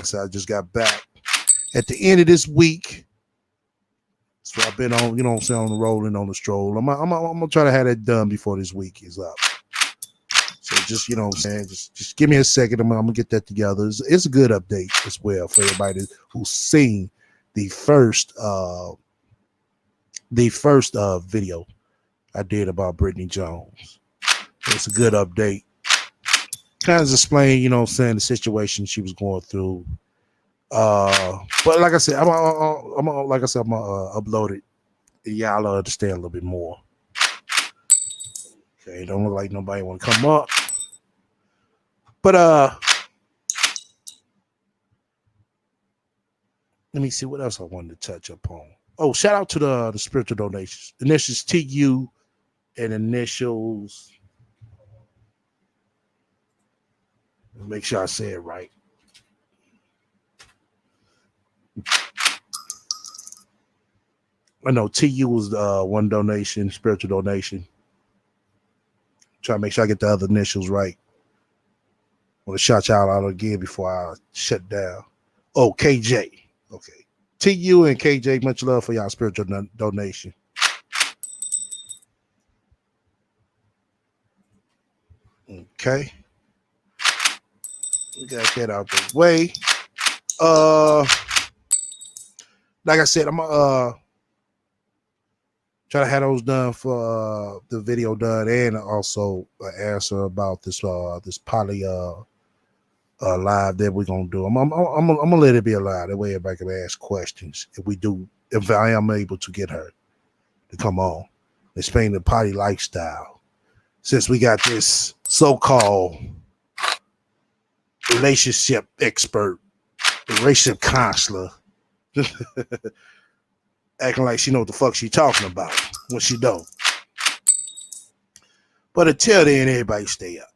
So I just got back at the end of this week. So I've been on, you know what I'm saying, on the roll and on the stroll. I'm gonna try to have that done before this week is up. So just, you know what I'm saying, just give me a second. I'm gonna get that together. It's a good update as well for everybody who's seen the first video I did about Brittany Jones. It's a good update. Kind of explain, you know what I'm saying, the situation she was going through. But like I said, I'm gonna upload it. Y'all understand a little bit more. Okay, don't look like nobody want to come up. But let me see what else I wanted to touch upon. Oh, shout out to the spiritual donations. Initials TU and initials. Make sure I say it right. I know TU was one donation, spiritual donation. Try to make sure I get the other initials right. I want to shout y'all out again before I shut down. Oh, KJ. Okay. TU and KJ, much love for y'all spiritual donation. Okay. We got that out the way. Like I said, I'm gonna try to have those done for the video done, and also an answer about this this poly live that we're gonna do. I'm gonna let it be alive. That way everybody can ask questions if I am able to get her to come on, explain the poly lifestyle. Since we got this so-called relationship expert, relationship counselor, acting like she know what the fuck she talking about when she don't. But until then, everybody stay up.